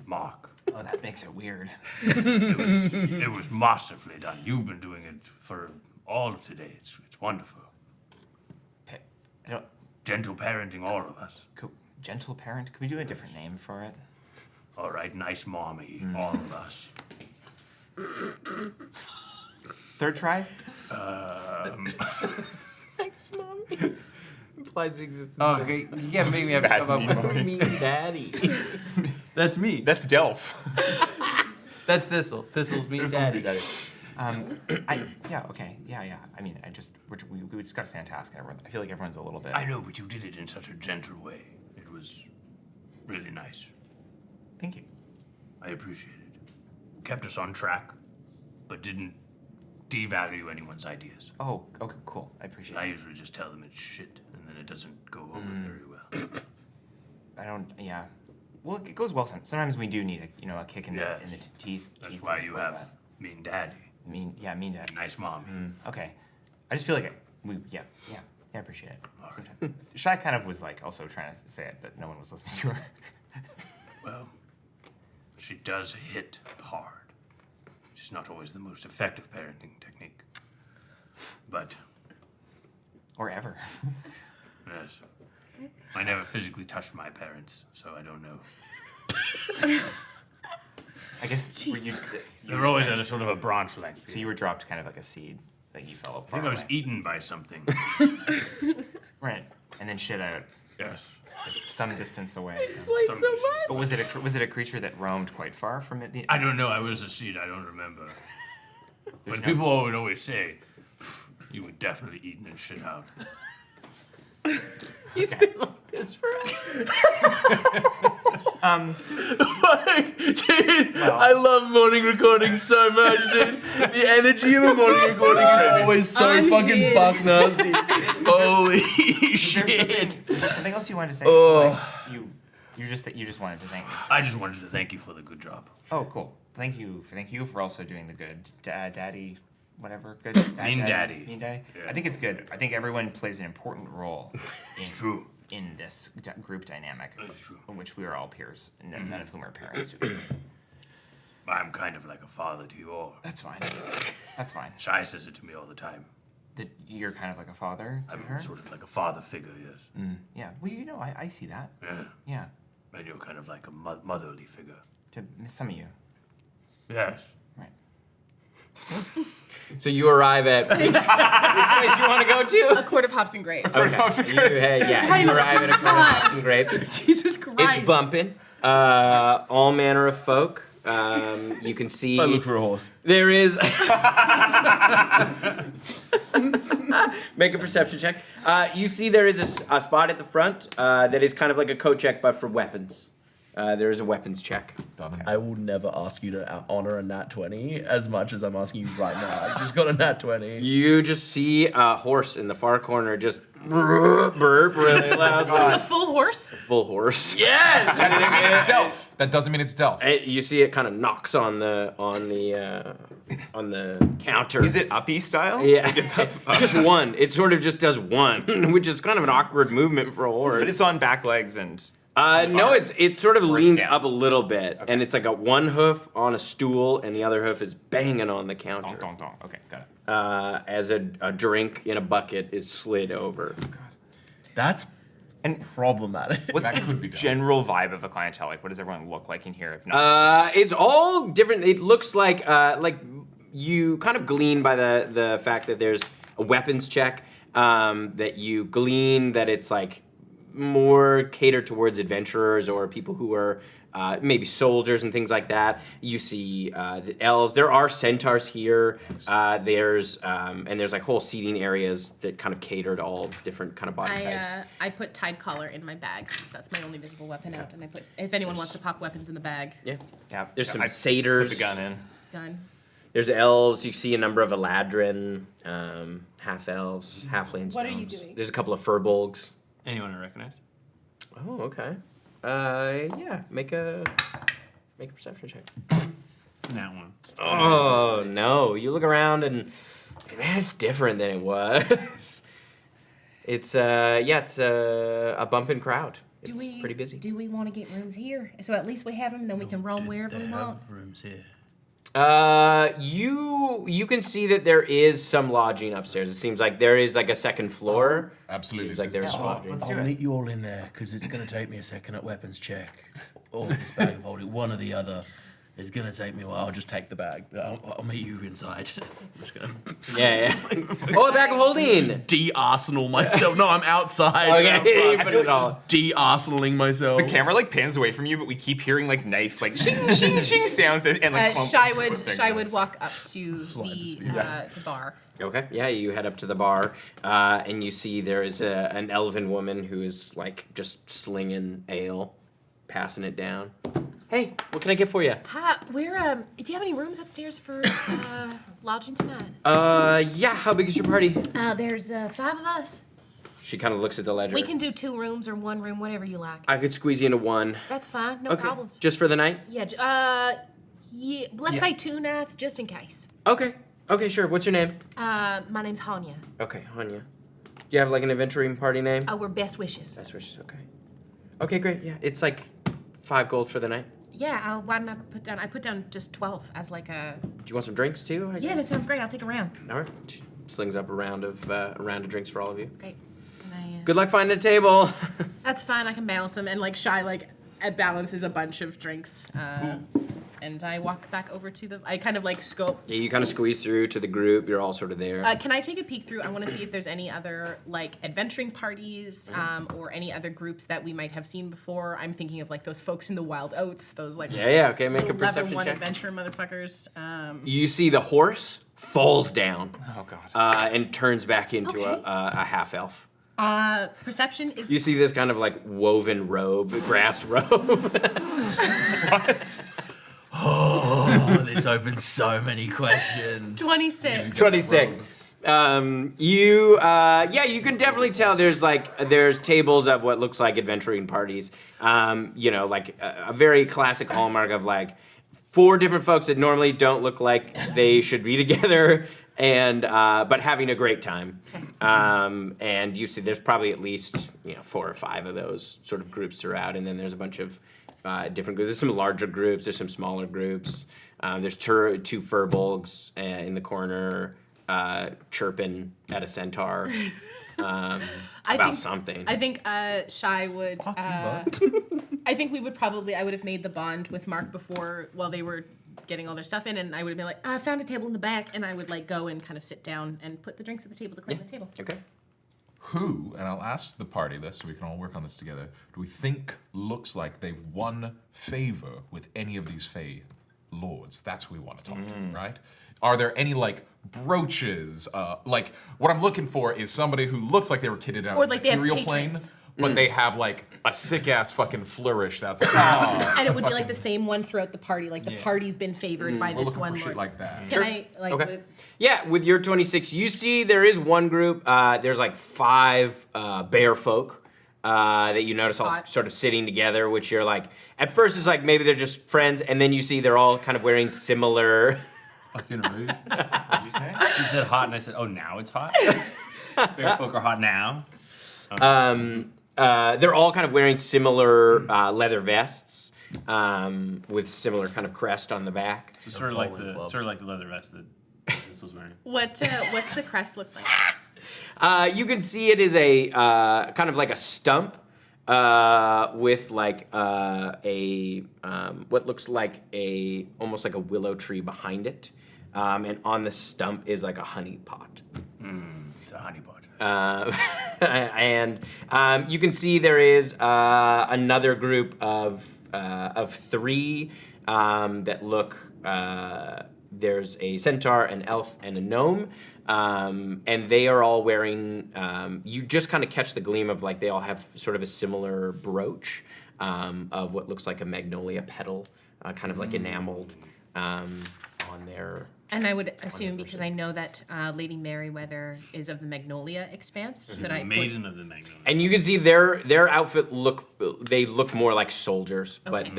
Mark. Oh, that makes it weird. It was masterfully done. You've been doing it for all of today. It's wonderful. I don't, Gentle parenting all of us. gentle parent? Can we do a different name for it? All right, nice mommy, all of us. Third try? Thanks, Mommy. Implies the existence Okay, yeah, maybe we have to come up with. of me daddy. That's me. That's Delph. That's Thistle. Thistle's me daddy. Okay. I mean, we just got to stay on task. And I feel like everyone's a little bit. I know, but you did it in such a gentle way. It was really nice. Thank you. I appreciate it. Kept us on track, but didn't devalue anyone's ideas. Oh, okay, cool. I appreciate I it. usually just tell them it's shit, and then it doesn't go over very well. I don't. Yeah. Well, it goes well. Sometimes we do need a kick in Yes. the teeth. That's teeth why and you all have that. mean daddy, Mean dad. nice mom. Okay. I just feel like I appreciate it. Sometimes. Shy kind of was like also trying to say it, but no one was listening to her. Well, she does hit hard. She's not always the most effective parenting technique. But, Or ever. yes, I never physically touched my parents, so I don't know. I guess They're always at a sort of a branch length. so you were dropped kind of like a seed, like you fell I think I was away. eaten by something. Right, and then shit out Yes. some distance away. Some dishes. But was it a creature that roamed quite far from it? I don't know. I was a seed. I don't remember. But no- people would always say, you were definitely eaten and shit out. He's been like this for Dude, I love morning recordings so much, dude. The energy of a morning recording is always so fucking buck nasty. Holy shit. Is there something else you wanted to say? Oh. Like, you just wanted to thank me. I just wanted to thank you for the good job. Oh, cool. Thank you for also doing the good daddy, whatever. Good. Mean daddy. Mean daddy. Yeah. I think it's good. I think everyone plays an important role. It's true. In this group dynamic, It's true. in which we are all peers, and none of whom are parents. To I'm kind of like a father to you all. That's fine. That's fine. Shai says it to me all the time. That you're kind of like a father to I'm her. sort of like a father figure, yes. Yeah. Well, I see that. Yeah. Yeah. And you're kind of like a motherly figure. To some of you. Yes. Right. So you arrive at which place you want to go to? A quart of hops and grapes. You arrive at a corner of Hops and Grapes. Jesus Christ. It's bumping. All manner of folk. You can see. I look for a horse. There is. Make a perception check. You see there is a spot at the front that is kind of like a coat check, but for weapons. There is a weapons check. I will never ask you to honor a nat 20 as much as I'm asking you right now. I just got a nat 20. You just see a horse in the far corner just burp really loud. A full horse? Full horse. Yes! Delph. That doesn't mean it's Delph. You see it kind of knocks on the counter. Is it uppy style? Yeah, just one. It sort of just does one, which is kind of an awkward movement for a horse. But it's on back legs and. No, it sort of Or it's leans down. up a little bit, and it's like a one hoof on a stool, and the other hoof is banging on the counter. Donk, donk, donk. Okay, got it. As a drink in a bucket is slid over. That's And problematic. what's That the could be done. general vibe of the clientele? Like, what does everyone look like in here? If not, It's all different. It looks like you kind of glean by the fact that there's a weapons check. That you glean that it's like more catered towards adventurers or people who are maybe soldiers and things like that. You see the elves. There are centaurs here. There's like whole seating areas that kind of cater to all different kind of body types. I put Tide Collar in my bag. That's my only visible weapon out, and I put if anyone wants to pop weapons in the bag. Yeah. yeah, There's some I satyrs. Put the gun in. Gun. There's elves. You see a number of Eladrin, half elves, halflings. What are you gnomes. doing? There's a couple of furbolgs. Anyone I recognize? Oh, okay. Yeah. Make a perception check. That one. Oh no! You look around and man, it's different than it was. It's a bumping crowd. It's pretty busy. Do we want to get rooms here? So at least we have them, and then we can roam wherever we want. Rooms here. You can see that there is some lodging upstairs. It seems like there is like a second floor. Absolutely. Seems like there's lodging. Let's do I'll it. meet you all in there because it's going to take me a second at weapons check. Or this bag of holding, one or the other. It's going to take me a while. I'll just take the bag. I'll meet you inside. I'm just going to Yeah. Oh, a bag of holding. de-arsenal myself. No, I'm outside. Okay, I'm put it all. de-arsenaling myself. The camera like pans away from you, but we keep hearing like knife, like shing, shing, shing sounds, and like clunk- Shy would walk up to the bar. Okay. Yeah, you head up to the bar, and you see there is an elven woman who is like just slinging ale, passing it down. Hey, what can I get for you? Hi, do you have any rooms upstairs for lodging tonight? Yeah. How big is your party? There's 5 of us. She kind of looks at the ledger. We can do 2 rooms or 1 room, whatever you like. I could squeeze you into one. That's fine, no Okay. problems. Just for the night? Yeah, yeah. Let's say 2 nights, just in case. Okay. Okay, sure. What's your name? My name's Honiah. Okay, Honiah. Do you have like an adventuring party name? We're best wishes. Best wishes. Okay. Okay, great. Yeah, it's like 5 gold for the night. Yeah, why didn't I put down just 12 as like a... Do you want some drinks too? I Yeah, guess? that sounds great. I'll take a round. All right. She slings up a round of drinks for all of you. Great. And Good luck finding a table. That's fine. I can balance them. And like Shy, like balances a bunch of drinks. And I walk back over to I kind of like scope. Yeah, you kind of squeeze through to the group. You're all sort of there. Can I take a peek through? I want to see if there's any other like adventuring parties or any other groups that we might have seen before. I'm thinking of like those folks in the Wild Oats, those like Yeah. Okay, make a level perception 1 check. adventure motherfuckers. You see the horse falls down Oh god. and turns back into Okay. a half elf. Perception is You see this kind of like woven robe, grass robe. Oh, this opens so many questions. 26. 26. You can definitely tell there's tables of what looks like adventuring parties. Like a very classic hallmark of like 4 different folks that normally don't look like they should be together and but having a great time. And you see there's probably at least 4 or 5 of those sort of groups throughout, and then there's a bunch of different groups. There's some larger groups. There's some smaller groups. There's 2 furbolgs in the corner chirping at a centaur about something. I think Shy would. I think we would probably. I would have made the bond with Mark before while they were getting all their stuff in, and I would have been like, I found a table in the back, and I would like go and kind of sit down and put the drinks at the table to clean the table. Okay. Who, and I'll ask the party this so we can all work on this together, do we think looks like they've won favor with any of these Fey lords? That's what we want to talk to, right? Are there any like brooches? Like what I'm looking for is somebody who looks like they were kitted out Or of the like they have material plane, patrons. but they have like a sick ass fucking flourish that's like, oh, And it would be like the same one throughout the party. Like the party's been favored by we're this looking one for shit lord. like that. Can I like? Okay. what if- Yeah, with your 26, you see there is one group. There's like 5 bear folk that you notice all Hot. sort of sitting together, which you're like, at first it's like maybe they're just friends, and then you see they're all kind of wearing similar. Fucking rude. She said hot, and I said, oh, now it's hot? Bear folk are hot now. they're all kind of wearing similar leather vests with similar kind of crest on the back. So sort of like the leather vest that Thistle's wearing. What's the crest look like? You can see it is a kind of like a stump with like what looks like almost like a willow tree behind it, and on the stump is like a honey pot. It's a honey pot. And you can see there is another group of 3 that look. There's a centaur, an elf, and a gnome, and they are all wearing. You just kind of catch the gleam of like they all have sort of a similar brooch of what looks like a magnolia petal, kind of like enameled on their. And I would assume, because I know that Lady Merryweather is of the Magnolia Expanse, She's could the I maiden of the Magnolia. And you can see their outfit look more like soldiers, but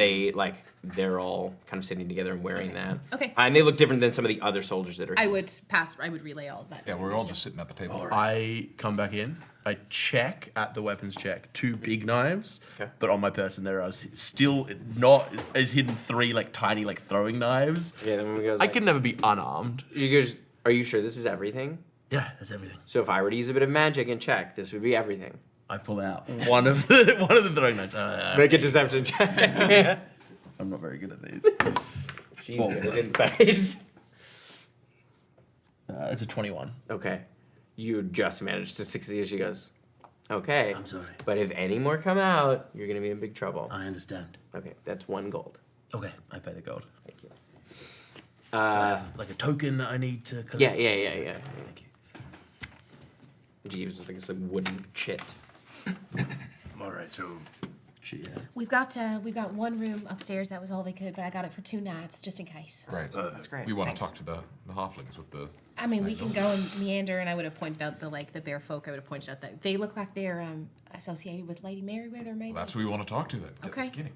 they're all kind of sitting together and wearing that. Okay. And they look different than some of the other soldiers that are I here. would relay all of that. Yeah, we're all just sitting at the table. I come back in. I check at the weapons check 2 big knives, Okay. but on my person there are still not is hidden 3 like tiny like throwing knives. Yeah, then we goes I like, can never be unarmed. you guys, are you sure this is everything? Yeah, that's everything. So if I were to use a bit of magic and check, this would be everything. I pull out one of the throwing knives. Make a deception check. I'm not very good at these. She's good at insight. It's a 21. Okay. You just managed to succeed. She goes, okay. I'm sorry. But if any more come out, you're going to be in big trouble. I understand. Okay, that's 1 gold. Okay, I pay the gold. Thank you. Like a token that I need to collect. Yeah. Thank you. Jeeves is like a wooden chit. All right, so Yeah. We've got 1 room upstairs. That was all they could, but I got it for 2 nights just in case. Right. That's great. We want Thanks. to talk to the halflings with the. I mean, we can go and meander, and I would have pointed out the bear folk. I would have pointed out that they look like they're associated with Lady Merryweather, maybe. That's who we want to talk to then. Get Okay. skinny.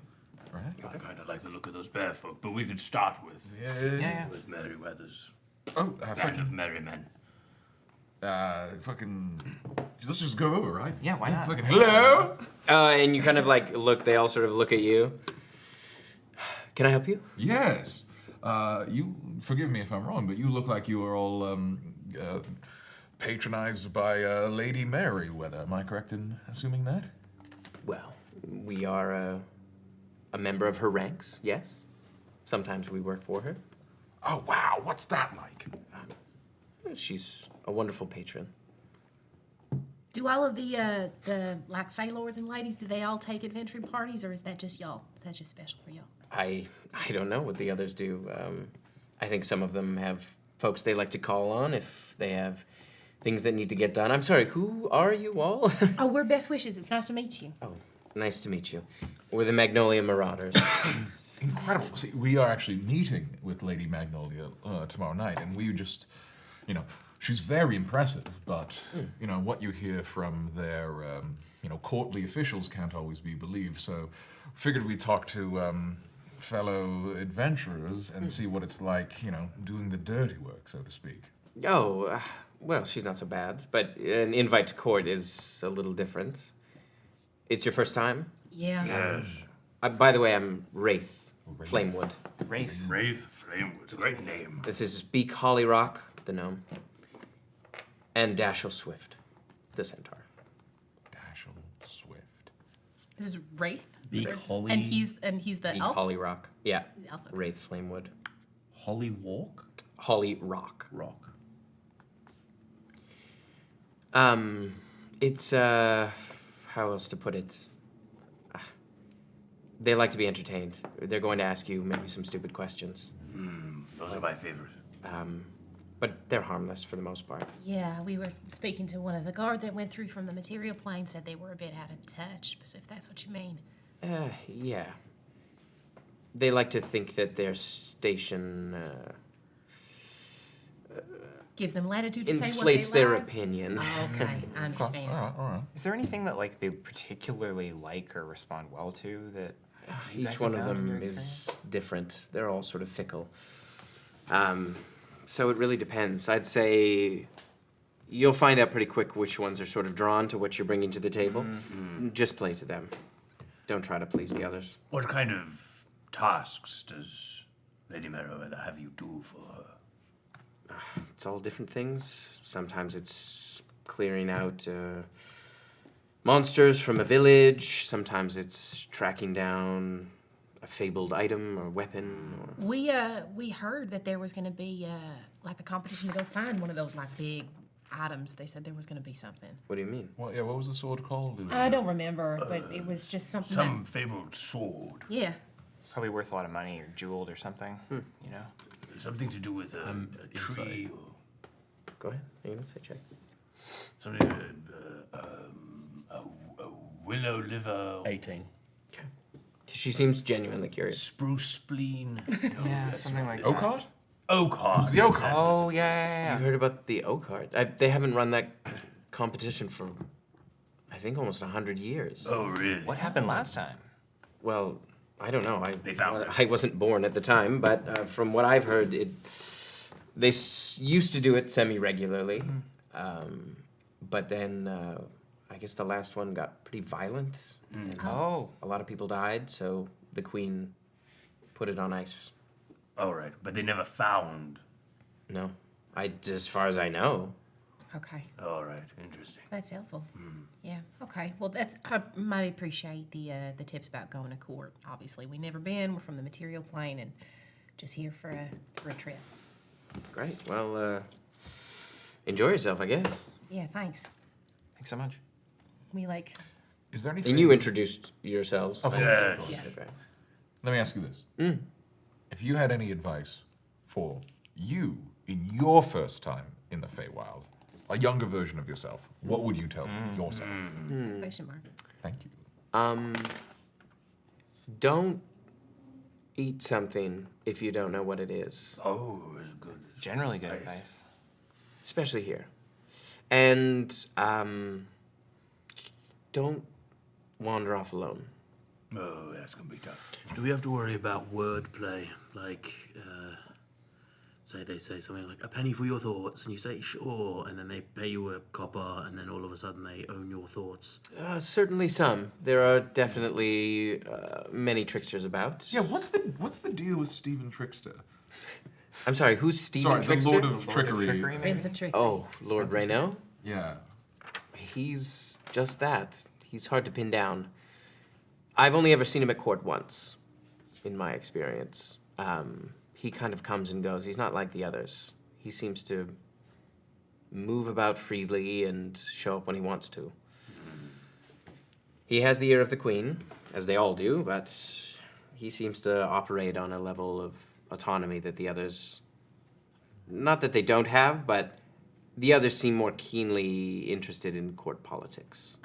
Right? I kind of like the look of those bear folk, but we could start with Yeah. with Merryweather's Oh, band fucking. of merry men. Fucking. Let's just go over, right? Yeah, why not? Fucking hello. And you kind of like look, they all sort of look at you. Can I help you? Yes. You forgive me if I'm wrong, but you look like you are all patronized by Lady Merryweather. Am I correct in assuming that? Well, we are a member of her ranks, yes. Sometimes we work for her. Oh wow, what's that like? She's a wonderful patron. Do all of the like Fey lords and ladies, do they all take adventuring parties, or is that just y'all? Is that just special for y'all? I don't know what the others do. I think some of them have folks they like to call on if they have things that need to get done. I'm sorry, who are you all? Oh, we're best wishes. It's nice to meet you. Oh, nice to meet you. We're the Magnolia Marauders. Incredible. See, we are actually meeting with Lady Magnolia tomorrow night, and we just, she's very impressive, but, what you hear from their, courtly officials can't always be believed, so figured we'd talk to fellow adventurers and see what it's like, doing the dirty work, so to speak. Oh, well, she's not so bad, but an invite to court is a little different. It's your first time? Yeah. Yes. By the way, I'm Wraith. Flamewood. Wraith. Wraith Flamewood's a great name. This is Beak Hollyrock, the gnome, and Dashel Swift, the centaur. Dashel Swift. This is Wraith. Beak Holly. And he's the Beak elf. Hollyrock. Yeah. The elf. Wraith Flamewood. Holly Walk? Holly Rock. Rock. It's how else to put it? They like to be entertained. They're going to ask you maybe some stupid questions. Those are my favorite. But they're harmless for the most part. Yeah, we were speaking to one of the guard that went through from the material plane, said they were a bit out of touch, but if that's what you mean. Yeah. They like to think that their station Gives them latitude to say what they inflates their like. opinion. Oh, okay, I understand. All right. Is there anything that like they particularly like or respond well to that you guys Each have one of found in your them is experience? different. They're all sort of fickle. So it really depends. I'd say You'll find out pretty quick which ones are sort of drawn to what you're bringing to the table. Just play to them. Don't try to please the others. What kind of tasks does Lady Meriwether have you do for her? It's all different things. Sometimes it's clearing out monsters from a village. Sometimes it's tracking down a fabled item or weapon. Or... We heard that there was going to be like a competition to go find one of those like big items. They said there was going to be something. What do you mean? What was the sword called? I don't remember, but it was just something. Some fabled sword. Yeah. Probably worth a lot of money or jeweled or something. You know. Something to do with a tree or Go ahead. You're going to say check. something. A willow liver. 18. She seems genuinely curious. Spruce spleen. Yeah, something like Oak that. heart? Oak heart. The oak heart. Oh yeah. You've heard about the oak heart? They haven't run that competition for, I think, almost 100 years. Oh really? What happened last time? Well, I don't know. They found it. I wasn't born at the time, but from what I've heard, they used to do it semi-regularly. But then I guess the last one got pretty violent. And Oh. a lot of people died, so the queen put it on ice. All right, but they never found. No, as far as I know. Okay. All right, interesting. That's helpful. Yeah. Okay. Well, I might appreciate the tips about going to court. Obviously, we've never been. We're from the material plane and just here for a trip. Great. Well, enjoy yourself, I guess. Yeah. Thanks. Thanks so much. We like. Is there anything? And you introduced yourselves. Of course. Yes. Yeah. Okay. Let me ask you this. If you had any advice for you in your first time in the Feywild, a younger version of yourself, what would you tell yourself? Question mark. Thank you. Don't eat something if you don't know what it is, Oh, it's good. Generally good advice. especially here. And don't wander off alone. Oh, that's gonna be tough. Do we have to worry about wordplay? Like, say they say something like, a penny for your thoughts, and you say, sure, and then they pay you a copper, and then all of a sudden they own your thoughts. Certainly some. There are definitely many tricksters about. Yeah, what's the deal with Stephen Trickster? I'm sorry, who's Stephen Sorry, Trickster? the Lord of Trickery. Trickery, maybe? Prince of Trick. Oh, Lord Reno? Yeah. He's just that. He's hard to pin down. I've only ever seen him at court once, in my experience. He kind of comes and goes. He's not like the others. He seems to move about freely and show up when he wants to. He has the ear of the queen, as they all do, but he seems to operate on a level of autonomy that the others... Not that they don't have, but the others seem more keenly interested in court politics.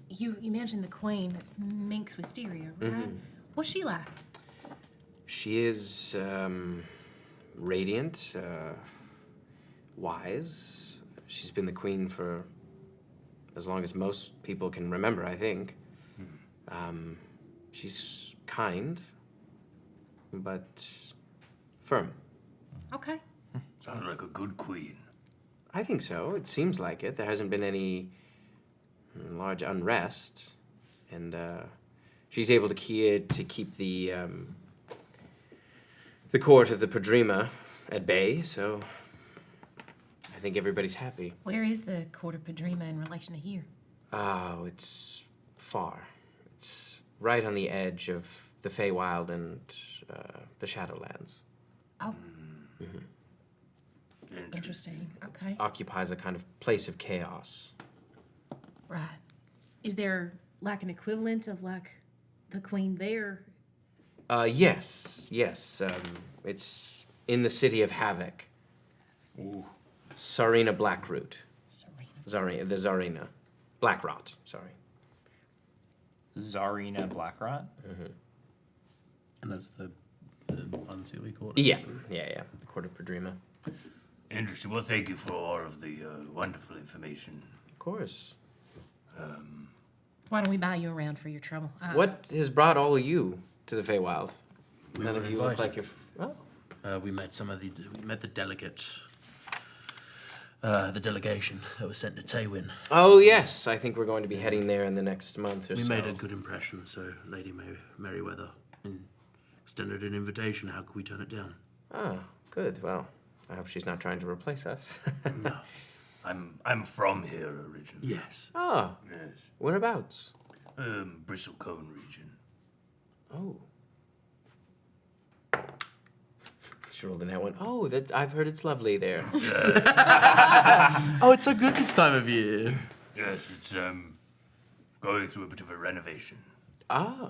You mentioned the queen. That's Minx Wisteria, right? What's she like? She is radiant, wise. She's been the queen for as long as most people can remember, I think. She's kind, but firm. Okay. Sounds like a good queen. I think so. It seems like it. There hasn't been any large unrest, and she's able to keep the court of the Padrima at bay. So I think everybody's happy. Where is the court of Padrima in relation to here? Oh, it's far. It's right on the edge of the Feywild and the Shadowlands. Oh. Interesting. Okay. Occupies a kind of place of chaos. Right. Is there like an equivalent of like the queen there? Yes. It's in the city of Havoc. Ooh. Sarina Blackroot. Sorry. The Zarina. Blackrot, sorry. Zarina Blackrot? And that's the unseelie court. Yeah. The Court of Padrima. Interesting. Well, thank you for all of the wonderful information. Of course. Why don't we buy you around for your trouble? What has brought all of you to the Feywild? We None were of you look invited. like you're... Oh. We met the delegate. The delegation that was sent to Tywin. Oh yes, I think we're going to be heading there in the next month or We so. made a good impression, so Lady Merryweather extended an invitation. How could we turn it down? Oh, good. Well, I hope she's not trying to replace us. No. I'm from here originally. Yes. Oh, Yes. whereabouts? Bristlecone region. Oh. She rolled in that one. Oh, I've heard it's lovely there. Oh, it's so good this time of year. Yes, it's going through a bit of a renovation. Ah.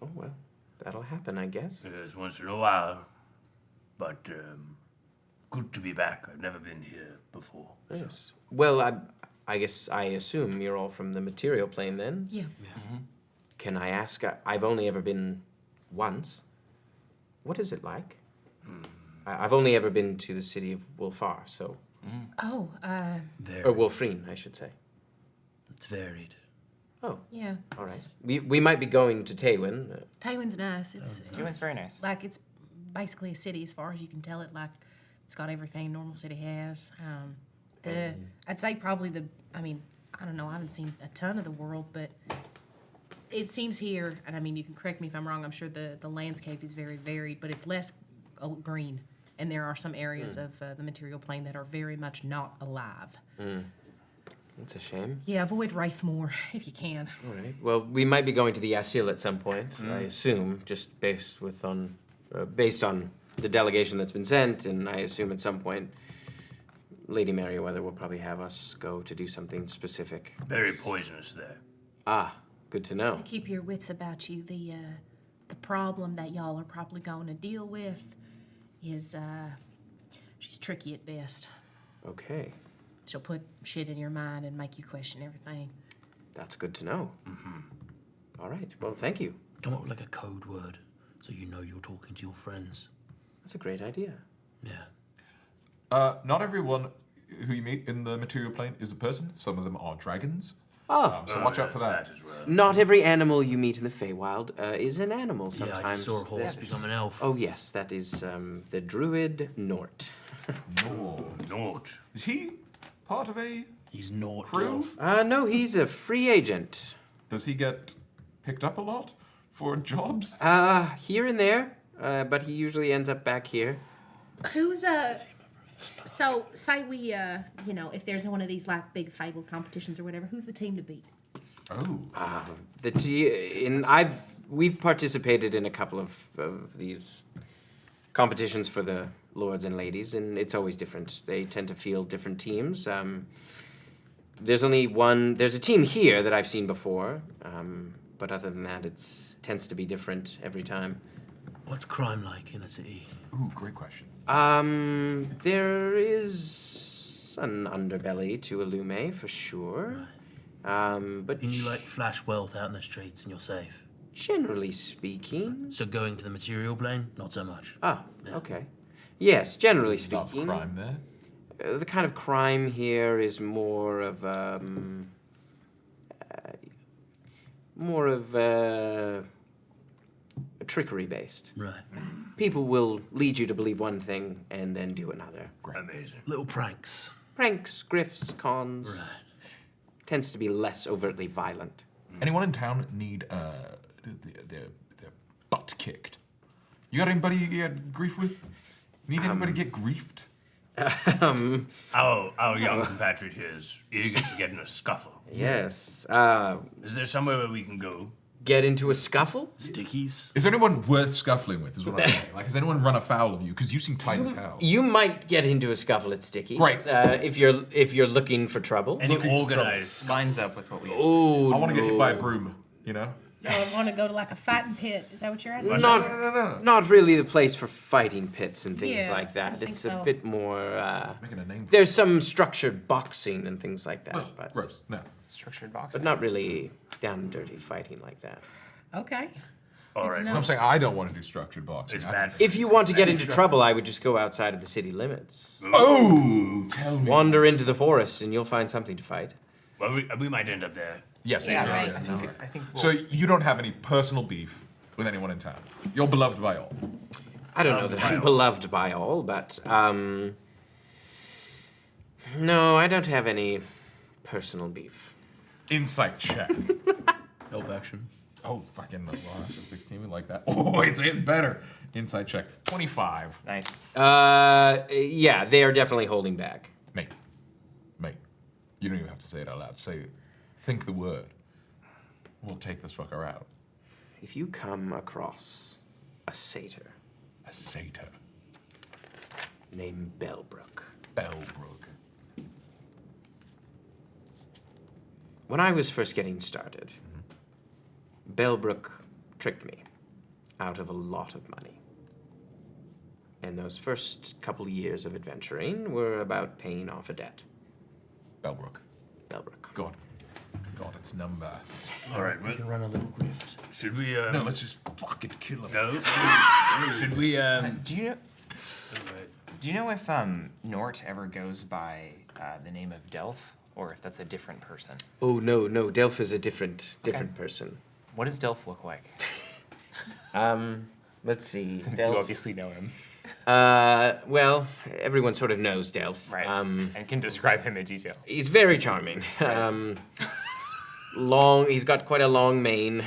Oh well, that'll happen, I guess. Yes, once in a while. But good to be back. I've never been here before. so- Yes. Well, I guess I assume you're all from the material plane then. Yeah. Can I ask? I've only ever been once. What is it like? I've only ever been to the city of Wolfar, so Oh, Very. or Wolfreen, I should say. It's varied. Oh, yeah. all right. We might be going to Tywin. Tywin's nice. It's very nice. like it's basically a city as far as you can tell it. Like it's got everything a normal city has. I'd say probably I don't know. I haven't seen a ton of the world, but it seems here, and I mean, you can correct me if I'm wrong. I'm sure the landscape is very varied, but it's less green, and there are some areas of the material plane that are very much not alive. That's a shame. Yeah, avoid Wraith more if you can. All right. Well, we might be going to the Asil at some point, I assume, just based on the delegation that's been sent, and I assume at some point Lady Merryweather will probably have us go to do something specific. Very poisonous there. Ah, good to know. Keep your wits about you. The problem that y'all are probably going to deal with is she's tricky at best. Okay, She'll put shit in your mind and make you question everything. that's good to know. All right. Well, thank you. Come up with like a code word so you know you're talking to your friends. That's a great idea. Yeah. Not everyone who you meet in the material plane is a person. Some of them are dragons. Oh, So watch out for that. as well. not every animal you meet in the Feywild is an animal. Yeah, Sometimes. I just saw a horse become an elf. Oh yes, that is the Druid Nort. Not. Is he part of a He's not. crew? No, he's a free agent. Does he get picked up a lot for jobs? Here and there, but he usually ends up back here. Who's so say we if there's one of these like big Feywild competitions or whatever, who's the team to beat? Oh. We've participated in a couple of these competitions for the lords and ladies, and it's always different. They tend to field different teams. There's a team here that I've seen before, but other than that, it tends to be different every time. What's crime like in the city? Ooh, great question. There is an underbelly to Elumé for sure. But Can you like flash wealth out in the streets and you're safe? generally speaking, So going to the material plane, not so much. okay. Yes, generally Not speaking. crime there. The kind of crime here is more of trickery based. Right. People will lead you to believe one thing and then do another. Amazing. Little pranks. Pranks, grifts, cons. Right. Tends to be less overtly violent. Anyone in town need their butt kicked? You got anybody you get grief with? Need anybody get griefed? Our young compatriot here is eager to get in a scuffle. Yes. Is there somewhere where we can go? Get into a scuffle? Stickies. Is there anyone worth scuffling with? Is what I'm saying. Like, has anyone run afoul of you? Because you seem tight as hell. You might get into a scuffle at Sticky. Great. If you're looking for trouble. Any organized Lines up with what we used to. Oh, I want to get hit by a broom. You know. Y'all want to go to like a fighting pit? Is that what you're asking? Not really the place for fighting pits and things Yeah, like I that. think It's so. a bit more. Making a name for There's some structured boxing and things like that, it. but Gross. No. Structured box. but not really down and dirty fighting like that. Okay. All Good to right. know. I'm saying I don't want to do structured boxing. It's I- bad for If you want to get into trouble, I would just go outside of the city limits. Oh, tell me. Wander into the forest and you'll find something to fight. Well, we might end up there. Yes. Yeah, right. I think So you don't have any personal beef with anyone in town. You're beloved by all. I don't know that I'm beloved by all, but No, I don't have any personal beef. Insight check. Help action. Oh, fucking after 16, we like that. Oh, it's even better. Insight check. 25. Nice. Yeah, they are definitely holding back. Mate. You don't even have to say it out loud. Think the word. We'll take this fucker out. If you come across a satyr A satyr. named Bellbrook. Bellbrook. When I was first getting started, Bellbrook tricked me out of a lot of money. And those first couple years of adventuring were about paying off a debt. Bellbrook. Bellbrook. God, its number. All right, well, Run a little grift. should we, No, let's just fucking kill him. no? Should we, Do you know if Nort ever goes by the name of Delph, or if that's a different person? Oh, no, Delph is a different person. What does Delph look like? Let's see. Since you obviously know him, Well, everyone sort of knows Delph. right? And can describe him in detail. He's very charming. He's got quite a long mane.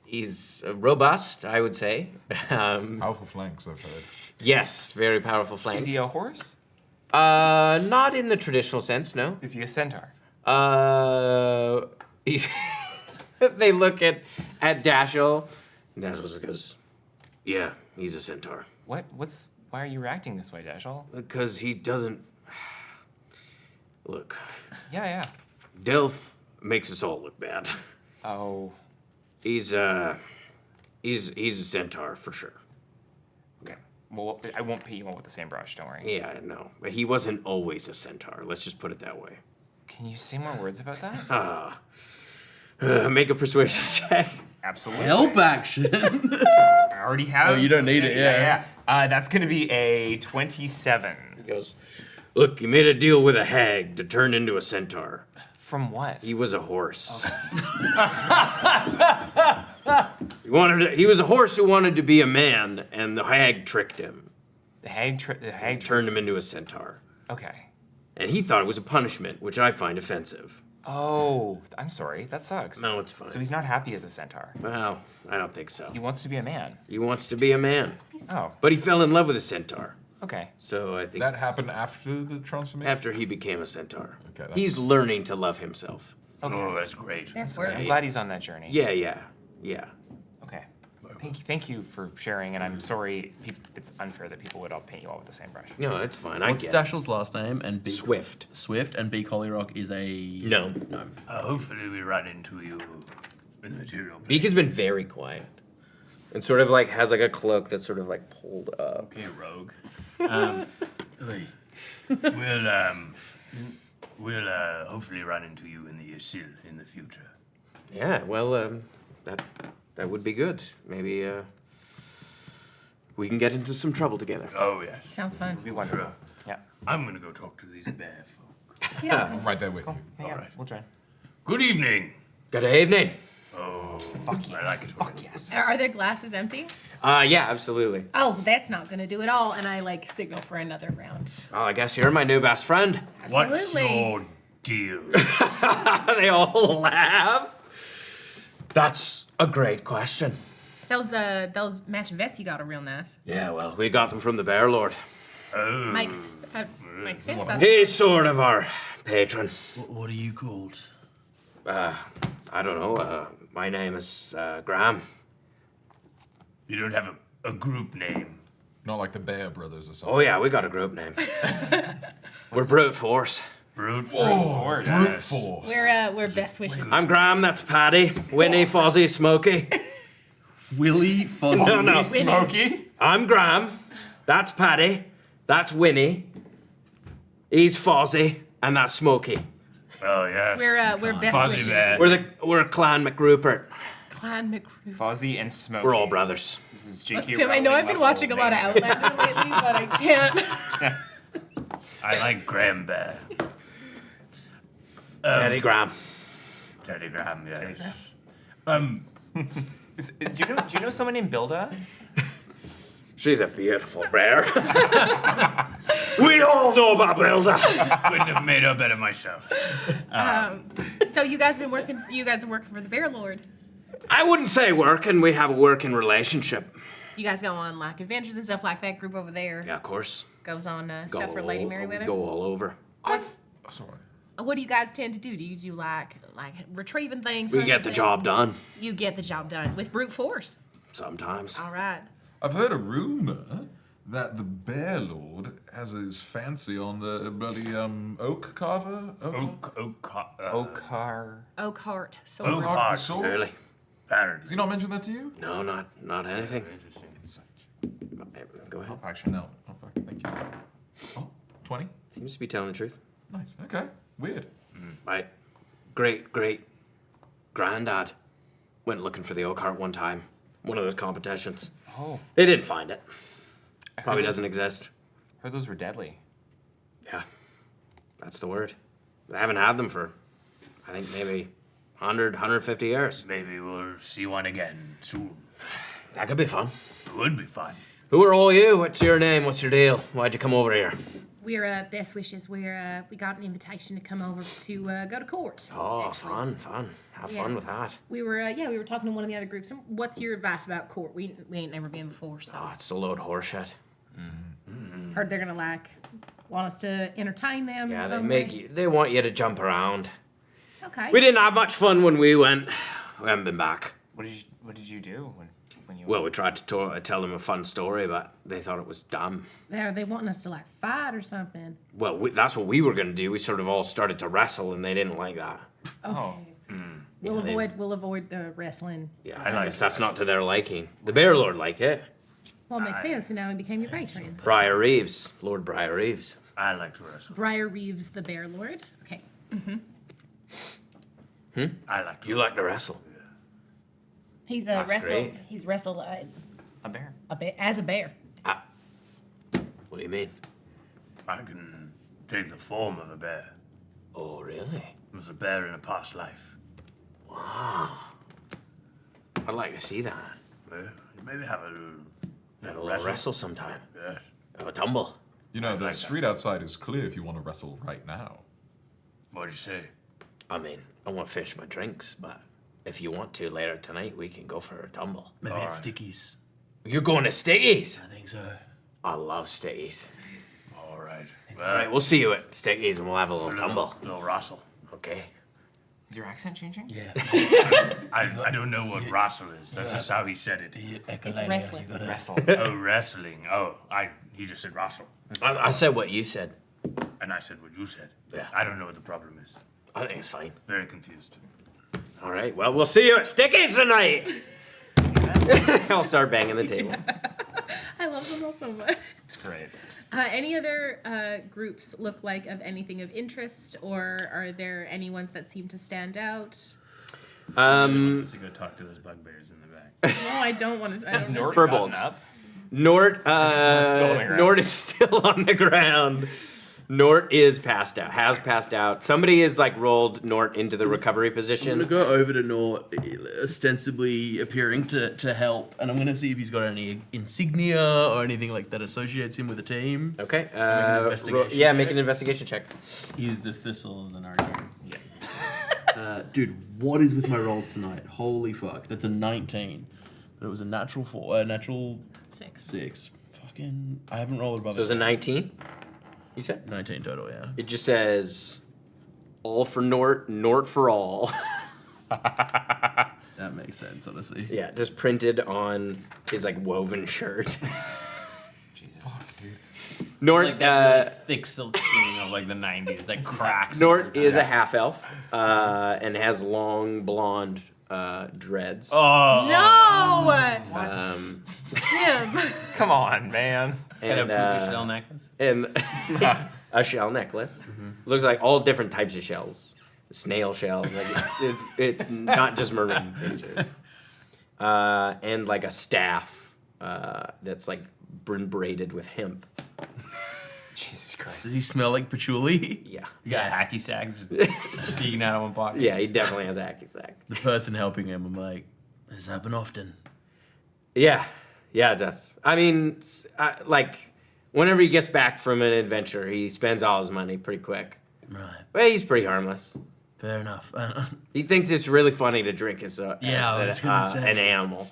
He's robust, I would say. Powerful flanks, I've heard. Yes, very powerful flanks. Is he a horse? Not in the traditional sense, no. Is he a centaur? He's. They look at Dashel. Dashel just goes, "Yeah, he's a centaur." Why are you reacting this way, Dashel? Because he doesn't. Look, Yeah. Delph makes us all look bad. Oh, He's a centaur for sure. okay. Well, I won't paint you all with the same brush. Don't worry. Yeah, no, but he wasn't always a centaur. Let's just put it that way. Can you say more words about that? Make a persuasion check. Absolutely. Help action. I already have. Oh, you don't need it, yeah. That's gonna be a 27. He goes, "Look, you made a deal with a hag to turn into a centaur. From what? He was a horse. He was a horse who wanted to be a man, and the hag tricked him. The hag Turned him into a centaur. Okay. And he thought it was a punishment, which I find offensive. Oh, I'm sorry. That sucks. No, it's fine. So he's not happy as a centaur. Well, I don't think so. He wants to be a man. He wants to be a man. Oh, But he fell in love with a centaur. okay. So I think That happened after the transformation? after he became a centaur. Okay, that's- He's learning to love himself. Oh, that's great. That's I'm word. glad he's on that journey. Yeah. Okay. Thank you for sharing, and I'm sorry. It's unfair that people would all paint you all with the same brush. No, it's fine. I What's get it. Dashel's last name? And Beak? Swift. Swift, and Beak Holyrock is a... No. No. Hopefully we run into you in the material. Beak has been very quiet. And sort of like has like a cloak that's sort of like pulled up. Okay, rogue. Oi. We'll hopefully run into you in the Isil in the future. Yeah, well, that would be good. Maybe we can get into some trouble together. Oh, yes. Sounds fun. Be wonderful. Yeah. I'm gonna go talk to these bear folk. I'm right there with you. Yeah, All right. we'll join. Good evening. Good evening. Oh, Fuck yeah. I like it. Fuck yes. Are their glasses empty? Yeah, absolutely. Oh, that's not gonna do it all. And I like signal for another round. Well, I guess you're my new best friend. What's Absolutely. your deal? They all laugh. That's a great question. Those matching vests you got are real nice. Yeah, well, we got them from the Bear Lord. Oh. Makes sense. He's sort of our patron. What are you called? I don't know. My name is Graham. You don't have a group name. Not like the Bear Brothers or something. Oh yeah, we got a group name. We're brute force. Brute Brute force. We're best wishes. I'm Graham. That's Paddy. Winnie, Fozzie, Smokey. Willie Fozzie. No. Smokey? I'm Graham. That's Paddy. That's Winnie. He's Fozzie, and that's Smokey. Oh, yeah. We're best Fuzzy wishes. man. We're Clan McRupert. Clan McRuth. Fozzie and Smokey. We're all brothers. This is J.K. Tim, I know Rowling I've been level watching a lot of name. Outlander lately, but I can't. I like Graham Bear. Teddy Graham. Teddy Graham, yes. Do you know someone named Bilda? She's a beautiful bear. We all know about Builder. Couldn't have made up better myself. So you guys are working for the Bear Lord. I wouldn't say working. We have a working relationship. You guys go on like adventures and stuff like that group over there. Yeah, of course. Goes on Go stuff for Lady all- Meriwether. we Go all over. Sorry. What do you guys tend to do? Do you do like retrieving things? We hunting get the things? job done. You get the job done with brute force. Sometimes. All right. I've heard a rumor that the Bear Lord has his fancy on the bloody oak carver. Oak heart. So Oak Heart heart. sword? Really? Has he not mentioned that to you? No, not anything. Go ahead. Actually, no. Oh, fuck. Thank you. Oh, 20? Seems to be telling the truth. Nice. Okay. Weird. My great granddad went looking for the oak heart one time. One of those competitions. Oh. They didn't find it. I Probably heard doesn't exist. Heard those were deadly. Yeah. That's the word. They haven't had them for, I think, maybe 100, 150 years. Maybe we'll see one again soon. That could be fun. It would be fun. Who are all you? What's your name? What's your deal? Why'd you come over here? we're best wishes. We got an invitation to come over to go to court. Oh, actually. fun. Have Yeah. fun with that. We were talking to one of the other groups. What's your advice about court? We ain't never been before, so Oh, it's a load of horseshit. heard they're gonna want us to entertain them. Yeah, in they some make way. you, they want you to jump around. Okay. We didn't have much fun when we went. We haven't been back. What did you do when you? Well, we tried to tell them a fun story, but they thought it was dumb. They wanting us to fight or something. Well, that's what we were going to do. We sort of all started to wrestle, and they didn't like that. Oh. We'll avoid the wrestling. Yeah, I I like guess that's not to their liking. The Bear Lord liked it. Well, it makes sense. And now he became your patron. Briar Reeves, Lord Briar Reeves. I like to wrestle. Briar Reeves, the Bear Lord. Okay. I like to. You like to wrestle. He's That's wrestled. great. He's wrestled A bear. as a bear. What do you mean? I can take the form of a bear. Oh, really? I was a bear in a past life. I'd like to see that. Well, maybe have a Have a little wrestle sometime. Yes. Have a tumble. You know, the like that. street outside is clear if you want to wrestle right now. What'd you say? I mean, I want to finish my drinks, but if you want to later tonight, we can go for a tumble. Maybe Alright. it's stickies. You're going to Stickies? I think so. I love Stickies. All right. All right, we'll see you at Stickies and we'll have a little tumble. Little wrestle. Okay. Is your accent changing? Yeah. I don't know what wrestle is. That's just how he said it. It's wrestling. Wrestle. Oh, wrestling. Oh, he just said wrestle. I said what you said. And I said what you said. Yeah. I don't know what the problem is. I think it's fine. Very confused. All right, well, we'll see you at Stickies tonight. I'll start banging the table. I love them all so much. It's great. Any other groups look like of anything of interest, or are there any ones that seem to stand out? Wants us to go talk to those bugbears in the back. No, I don't want to. Nort Furbolgs. gotten up? Nort, still on the ground. Nort is still on the ground. Nort is passed out, has passed out. Somebody has rolled Nort into the recovery I'm gonna position. go over to Nort, ostensibly appearing to help, and I'm gonna see if he's got any insignia or anything like that associates him with the team. Okay, investigation yeah, check. make an investigation check. He's the Thistle of the Nargan. Dude, what is with my rolls tonight? Holy fuck, that's a 19. But it was a natural 6. Fucking, I haven't rolled above So it was a 19, you said? 19 total, yeah. It just says, all for Nort, Nort for all. That makes sense, honestly. Yeah, just printed on his woven shirt. Jesus. Nort, Like that really thick silk screen of the 90s that cracks. Nort is a half elf and has long blonde dreads. Oh. No, Um, Tim. Come on, man. And a and, poopy shell necklace. and a shell necklace. Looks like all different types of shells. Snail shells. It's not just marine creatures. And a staff that's braided with hemp. Jesus Christ. Does he smell like patchouli? Yeah. Yeah, hacky sack just peeking out of one pocket. Yeah, he definitely has a hacky sack. The person helping him, I'm like, this happen often. Yeah, it does. I mean, Whenever he gets back from an adventure, he spends all his money pretty quick. Right. But he's pretty harmless. Fair enough. He thinks it's really funny to drink as, Yeah, I was gonna say. an animal.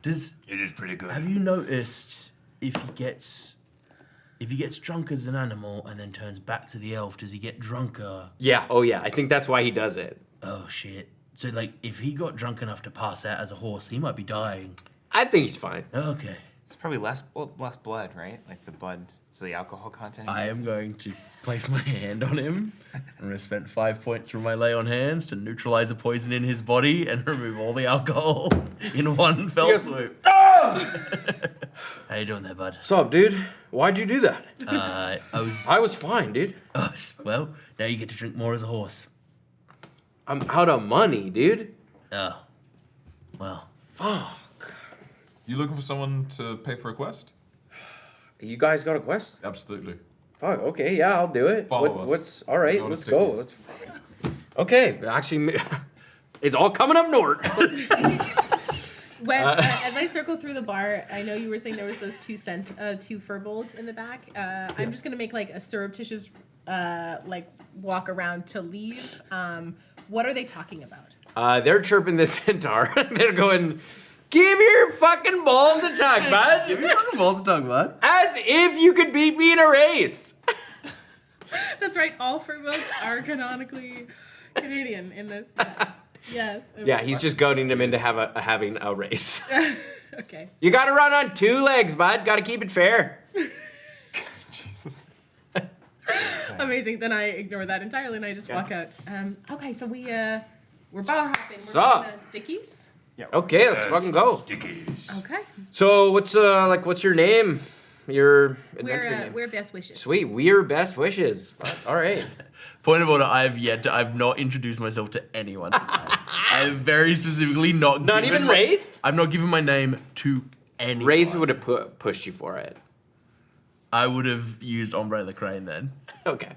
It is pretty good. Have you noticed if he gets drunk as an animal and then turns back to the elf, does he get drunker? Yeah, oh yeah, I think that's why he does it. Oh shit. So like if he got drunk enough to pass out as a horse, he might be dying. I think he's fine. Okay. It's probably less blood, right? Like the blood, so the alcohol content. I am going to place my hand on him. I'm going to spend 5 points from my lay on hands to neutralize a poison in his body and remove all the alcohol in one fell swoop. How you doing there, bud? What's up, dude? Why'd you do that? I was fine, dude. well, now you get to drink more as a horse. I'm out of money, dude. Oh. Well. Fuck. You looking for someone to pay for a quest? You guys got a quest? Absolutely. Fuck, okay, yeah, I'll do it. Follow us. What's all right, Go to let's go. Stickies. Okay, actually, it's all coming up north. As I circle through the bar, I know you were saying there was those two furbolgs in the back. I'm just gonna make like a surreptitious walk around to leave. What are they talking about? They're chirping the centaur. They're going, give your fucking balls a tug, bud. Give your fucking balls a tug, bud. As if you could beat me in a race. That's right. All furbolgs are canonically Canadian in this. Yes. Yeah, he's just goading them into having a race. Okay. You gotta run on 2 legs, bud. Gotta keep it fair. Jesus. Amazing. Then I ignore that entirely and I just walk out. Okay, so we're bar hopping. We're Sup? going to Stickies. Yeah. Okay, let's fucking go. Stickies. Okay. So what's your name? Your adventure name? We're best wishes. Sweet, we're best wishes. All right. Point of order, I've not introduced myself to anyone tonight. I have very specifically not even Wraith? I've not given my name to anyone. Wraith would have pushed you for it. I would have used Ombre the Crane then. Okay.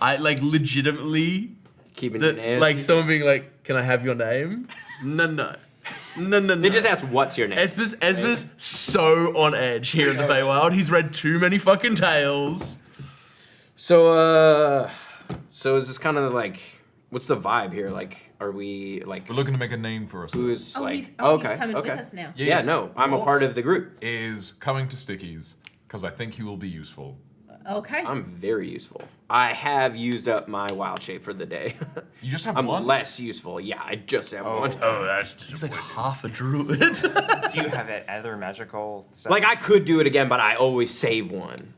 I legitimately Keeping your name. like someone being like, "Can I have your name?" No. They just asked, "What's your name?" Esper's so on edge here in the Feywild. He's read too many fucking tales. So is this kind of like, what's the vibe here? Like, are we like, We're looking to make a name for us. who's like, He's okay, coming okay. with us now. Yeah, no, I'm a part of the group. Is coming to Stickies because I think he will be useful. Okay. I'm very useful. I have used up my wild shape for the day. You just have I'm one? less useful. Yeah, I just have one. Oh, that's He's like disappointing. half a druid. Do you have other magical stuff? Like I could do it again, but I always save one.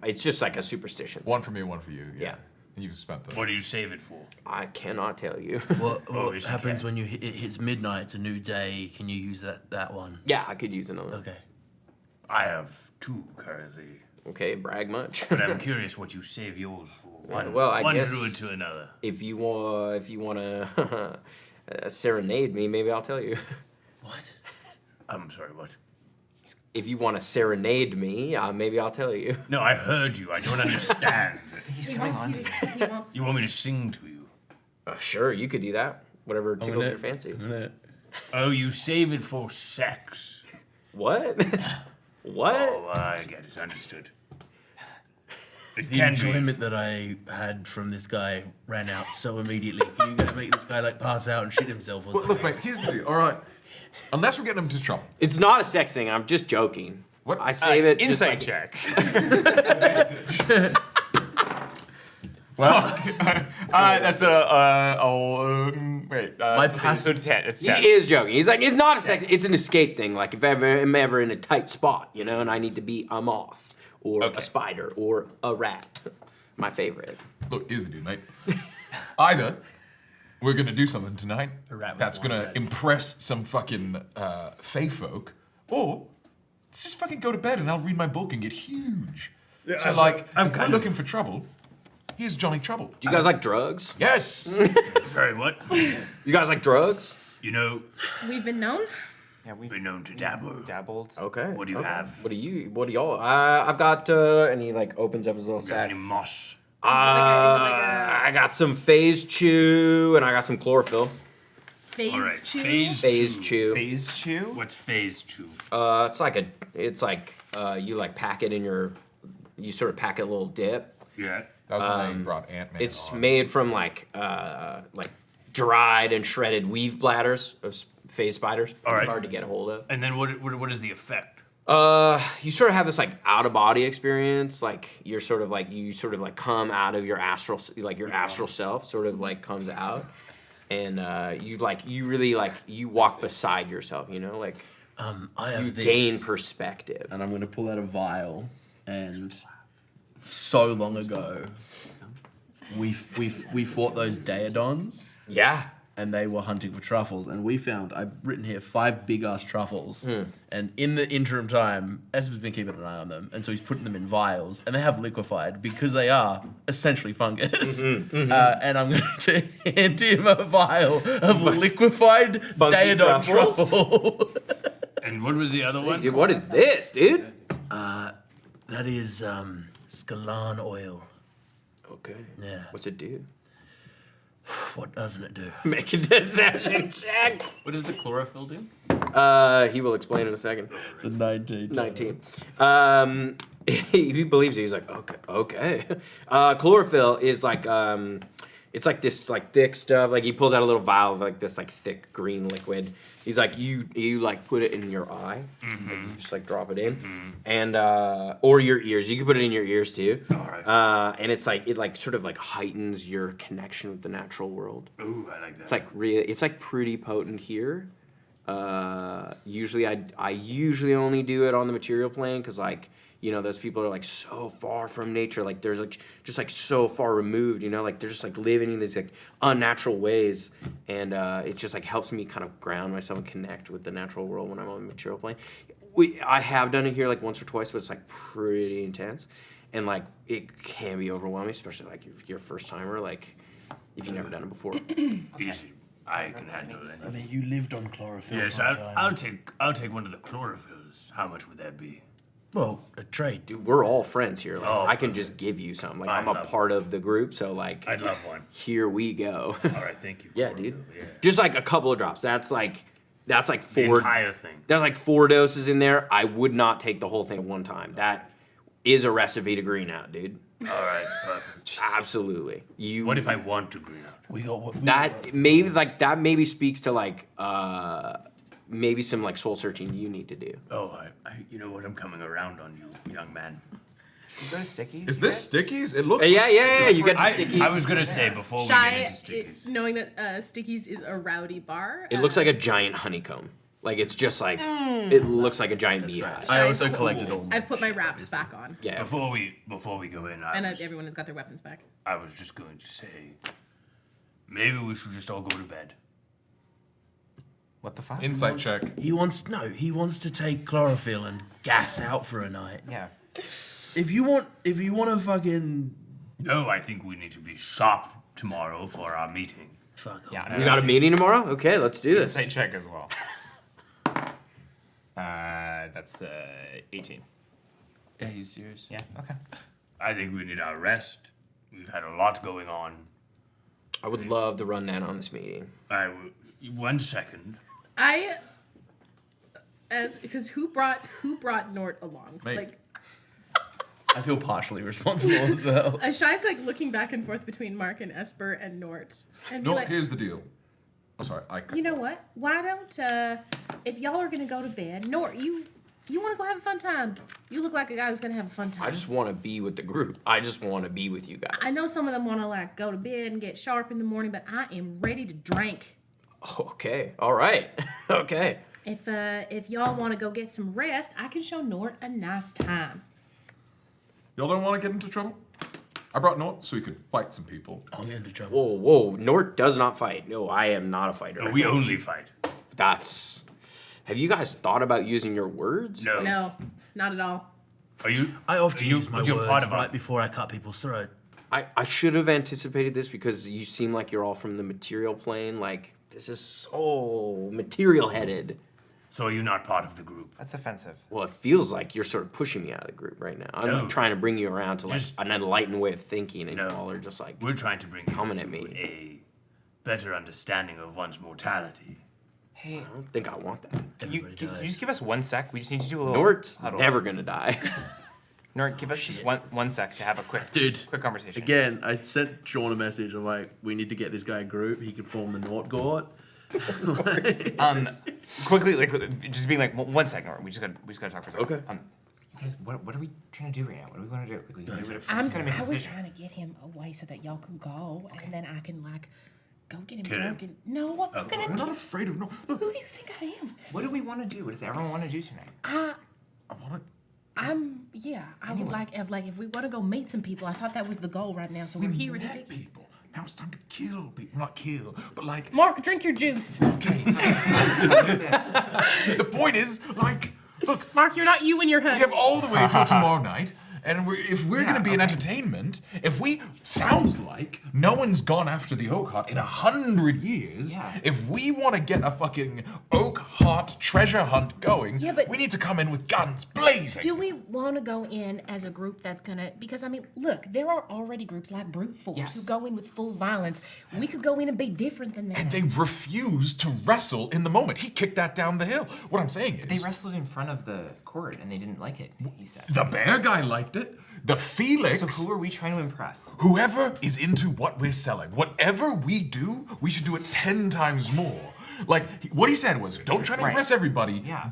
It's just like a superstition. One for me, one for you. Yeah. And you've spent them. What do you save it for? I cannot tell you. What yes, you happens can. when it hits midnight? It's a new day. Can you use that one? Yeah, I could use another. Okay. I have 2 currently, Okay, brag much. but I'm curious what you save yours for. One, well, I one guess- druid to another. if you want to serenade me, maybe I'll tell you. What? I'm sorry, what? If you want to serenade me, maybe I'll tell you. No, I heard you. I don't understand. He wants you to. He wants. You want me to sing to you? Sure, you could do that. Whatever tickles your fancy. Oh, you save it for sex. What? What? Oh, I get it. Understood. It The can be. enjoyment that I had from this guy ran out so immediately. Can you go make this guy pass out and shit himself or Look, something? mate, here's the deal. All right. Unless we're getting him to trouble. It's not a sex thing. I'm just joking. What? I save it. just Insight like- check. That's wait. My so it's 10. It's He 10. is joking. He's like, it's not a sex. It's an escape thing. Like if I'm ever in a tight spot, and I need to be a moth or a spider or a rat. My favorite. Look, here's the deal, mate. Either we're gonna do something tonight rat with that's one gonna leg. impress some fucking Fey folk, or let's just fucking go to bed and I'll read my book and get huge. So I'm if we're kind looking for trouble, here's Johnny Trouble. Do you guys like drugs? Yes. Sorry, what? You guys like drugs? You know, We've been known. Yeah, we've been known to dabble. dabbled. Okay. What do you okay. have? What do y'all? I've got, and he opens up his little Do you have sack. any moss? I got some phase chew and I got some chlorophyll. Phase All right, chew. Phase chew. Phase chew? What's phase chew? It's like you pack it in your You sort of pack a little dip. Yeah. That was when they brought Ant-Man It's on. made from like dried and shredded weave bladders of phase spiders. All right. Hard to get a hold of. And then what is the effect? You sort of have this like out of body experience. Like you sort of like come out of your astral, like your astral self sort of like comes out, and you walk beside yourself. You know, like I have you this, gain perspective. and I'm gonna pull out a vial. And so long ago, we fought those Daedons. Yeah. And they were hunting for truffles, and we found, I've written here, 5 big-ass truffles, and in the interim time, Esper's been keeping an eye on them, and so he's putting them in vials, and they have liquefied, because they are essentially fungus. And I'm going to hand him a vial of liquified Funky Daedon truffles? truffle. And what was the other one? Dude, what is this, dude? That is, Scalan oil. Okay. Yeah. What's it do? What doesn't it do? Make a deception check. What does the chlorophyll do? He will explain in a second. It's a 19. 19. He believes it. He's like, okay. Chlorophyll is like, it's like this like thick stuff. Like he pulls out a little vial of like this like thick green liquid. He's like, you like put it in your eye. Like, you just like drop it in, and or your ears. You can put it in your ears too. All right. And it's like it like sort of like heightens your connection with the natural world. Ooh, I like that. It's like it's like pretty potent here. Usually I usually only do it on the material plane because like, you know, those people are like so far from nature, like there's like just like so far removed, you know, like they're just like living in these like unnatural ways, and it just like helps me kind of ground myself and connect with the natural world when I'm on the material plane. I have done it here like once or twice, but it's like pretty intense, and like it can be overwhelming, especially like if you're a first timer, like if you've never done it before. Easy. I can handle it. I mean, you lived on chlorophyll Yes, for a time. I'll take one of the chlorophylls. How much would that be? Well, a trade. Dude, we're all friends here. Like Oh, I can just give you some. Like I'm a love part of the group, so like I'd love one. here we go. All right, thank you. Yeah, chlorophyll, dude. Yeah. Just like a couple of drops. That's like The 4. entire thing. There's like 4 doses in there. I would not take the whole thing at one time. That is a recipe to green out, dude. All right, perfect. Absolutely. You. What if I want to green out? We got that maybe like that maybe speaks to like maybe some like soul searching you need to do. Oh, you know what? I'm coming around on you, young man. You go to Stickies? Is this Stickies? It looks. Yeah. You got the stickies. I was gonna say before we get Shy, into Stickies. knowing that Stickies is a rowdy bar. It looks like a giant honeycomb. Like it's just like it looks like a giant beehive. I also collected all. I've put my wraps back on, Yeah. Before we go in, and everyone has got their weapons back. I was just going to say, maybe we should just all go to bed. What the fuck? Insight check. He wants to take chlorophyll and gas out for a night. Yeah. If you want to fucking No, I think we need to be sharp tomorrow for our meeting. fuck off. Yeah. We got a meeting tomorrow? Okay, let's do this. Insight check as well. That's 18. Yeah, he's serious. Yeah. Okay. I think we need our rest. We've had a lot going on. I would love the rundown on this meeting. 1 second. Because who brought Nort along? Me. Like I feel partially responsible as well. Shy's like looking back and forth between Mark and Esper and Nort, and be No, like, here's the deal. I'm sorry. you know what? Why don't if y'all are gonna go to bed, Nort, you want to go have a fun time? You look like a guy who's gonna have a fun time. I just want to be with the group. I just want to be with you guys. I know some of them want to like go to bed and get sharp in the morning, but I am ready to drink. Okay. All right. Okay. If y'all want to go get some rest, I can show Nort a nice time. Y'all don't want to get into trouble? I brought Nort so he could fight some people. I'll get into trouble. Whoa. Nort does not fight. No, I am not a fighter. No, we only fight. That's. Have you guys thought about using your words? No. No, not at all. Are you? I often are you, use my you're words part of right before I cut people's throat. I should have anticipated this because you seem like you're all from the material plane. Like, this is so material headed. So are you not part of the group? That's offensive. Well, it feels like you're sort of pushing me out of the group right now. I'm No. trying to bring you around to like Just- an enlightened way of thinking, and No. you all are just like, We're trying to bring you Coming at to me. a better understanding of one's mortality. Hey, I don't think I want that. can you Everybody just dies. give us 1 sec? We just need to do a little Nort's huddle. never gonna die. Nort, give us just one sec to have a quick conversation. Again, I sent Sean a message. I'm like, we need to get this guy a group. He can form the Nort Gort. Quickly, like, just being like, 1 second, Nort. We just gotta talk for a second. Okay. You guys, what are we trying to do right now? What do we want to do? Like, we just I gotta make a was decision. trying to get him away so that y'all could go, and then I can like go get him drunk. And no, I'm not gonna. I'm not afraid of no. Look, Who do you think I am? What do we want to do? What does everyone want to do tonight? I want I would like if we want to go meet some people. I thought that was the goal right now. So we're here at met Sticky. people. Now it's time to kill people. Not kill, but like. Mark, drink your juice. Okay. The point is, like, look, Mark, you're not you and your we husband. have all the way till tomorrow night. And if we're going to be an entertainment, sounds like no one's gone after the Oak Heart in 100 years. Yeah. If we want to get a fucking Oak Heart treasure hunt going, Yeah, but- we need to come in with guns blazing. Do we want to go in as a group that's gonna? Because I mean, look, there are already groups like Brute Force who go in with full violence. We could go in and be different than that. And they refused to wrestle in the moment. He kicked that down the hill. What I'm saying is, They wrestled in front of the court and they didn't like it, he said. the bear guy liked it. The Felix. So who are we trying to impress? Whoever is into what we're selling, whatever we do, we should do it 10 times more. Like, what he said was, don't try to impress everybody. Yeah.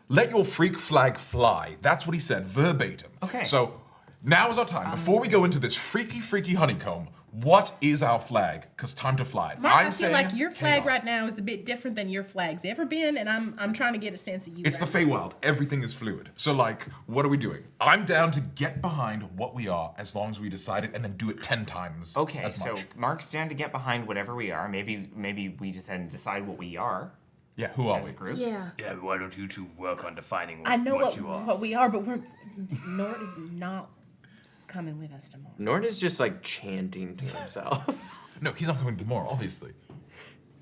Let your freak flag fly. That's what he said, verbatim. Okay. So, now is our time. Before we go into this freaky honeycomb, what is our flag? Because time to fly. Mark, I'm I feel saying like your flag chaos. right now is a bit different than your flag's ever been, and I'm trying to get a sense of you. It's the right now. Feywild. Everything is fluid. So, like, what are we doing? I'm down to get behind what we are as long as we decide it and then do it 10 times Okay, as so much. Mark's down to get behind whatever we are. Maybe we just then decide what we are Yeah, who are as we? a group. Yeah. Yeah, but why don't you two work on defining I know what you are? what we are, but Nord is not coming with us tomorrow. Nord is just like chanting to himself. No, he's not coming tomorrow, obviously.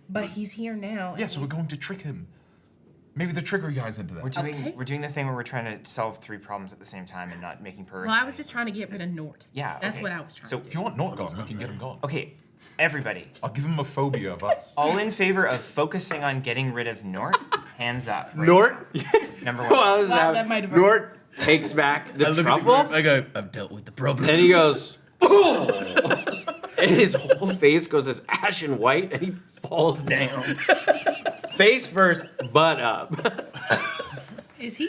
But he's here now. Yeah, so we're going to trick him. Maybe the trickery guy's into that. We're doing the thing where we're trying to solve 3 problems at the same time and not making progress. Well, I was just trying to get rid of Nort. Yeah, That's okay. what I was trying So to do. If you want Nort gone, we can get him gone. Okay, everybody, I'll give him a phobia of us. all in favor of focusing on getting rid of Nort? Hands up. Right Nort? now. Number 1. Well, that might have worked. Nort takes back the I look at the truffle, group, I go, I've dealt with the problem. and he goes, "Oh!" And his whole face goes as ashen white, and he falls down. Face first, butt up. Is he?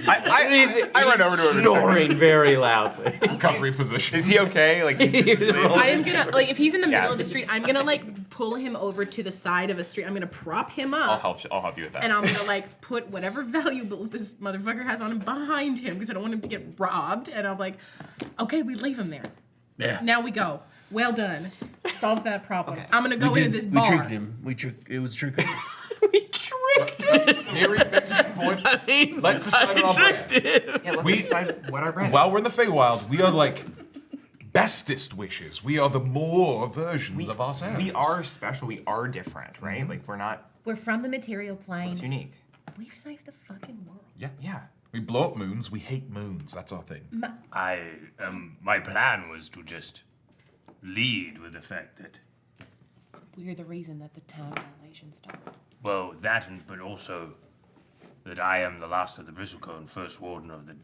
I run over to him. snoring very loudly. Recovery position. Is he okay? Like, he's He's just I am gonna like if he's in the middle of the this street, I'm gonna like pull him over to the side of a street. I'm gonna prop him up. I'll help you with that. And I'm gonna like put whatever valuables this motherfucker has on him behind him because I don't want him to get robbed. And I'm like, okay, we leave him there. Yeah. Now we go. Well done. Solves that problem. Okay. I'm gonna go into this We bar. tricked him. It was trickery. We tricked him. Here he makes a good point. I mean, Let's decide on our brand. Yeah, let's decide what our brand While is. we're in the Feywild, we are like bestest wishes. We are the more versions of ourselves. We are special. We are different, right? Like, we're not. We're from the material plane. It's unique. We've saved the fucking world. Yeah. Yeah. We blow up moons. We hate moons. That's our thing. My plan was to just lead with the fact that, We're the reason that the time dilation started. well, but also that I am the last of the Bristlecone, first warden of the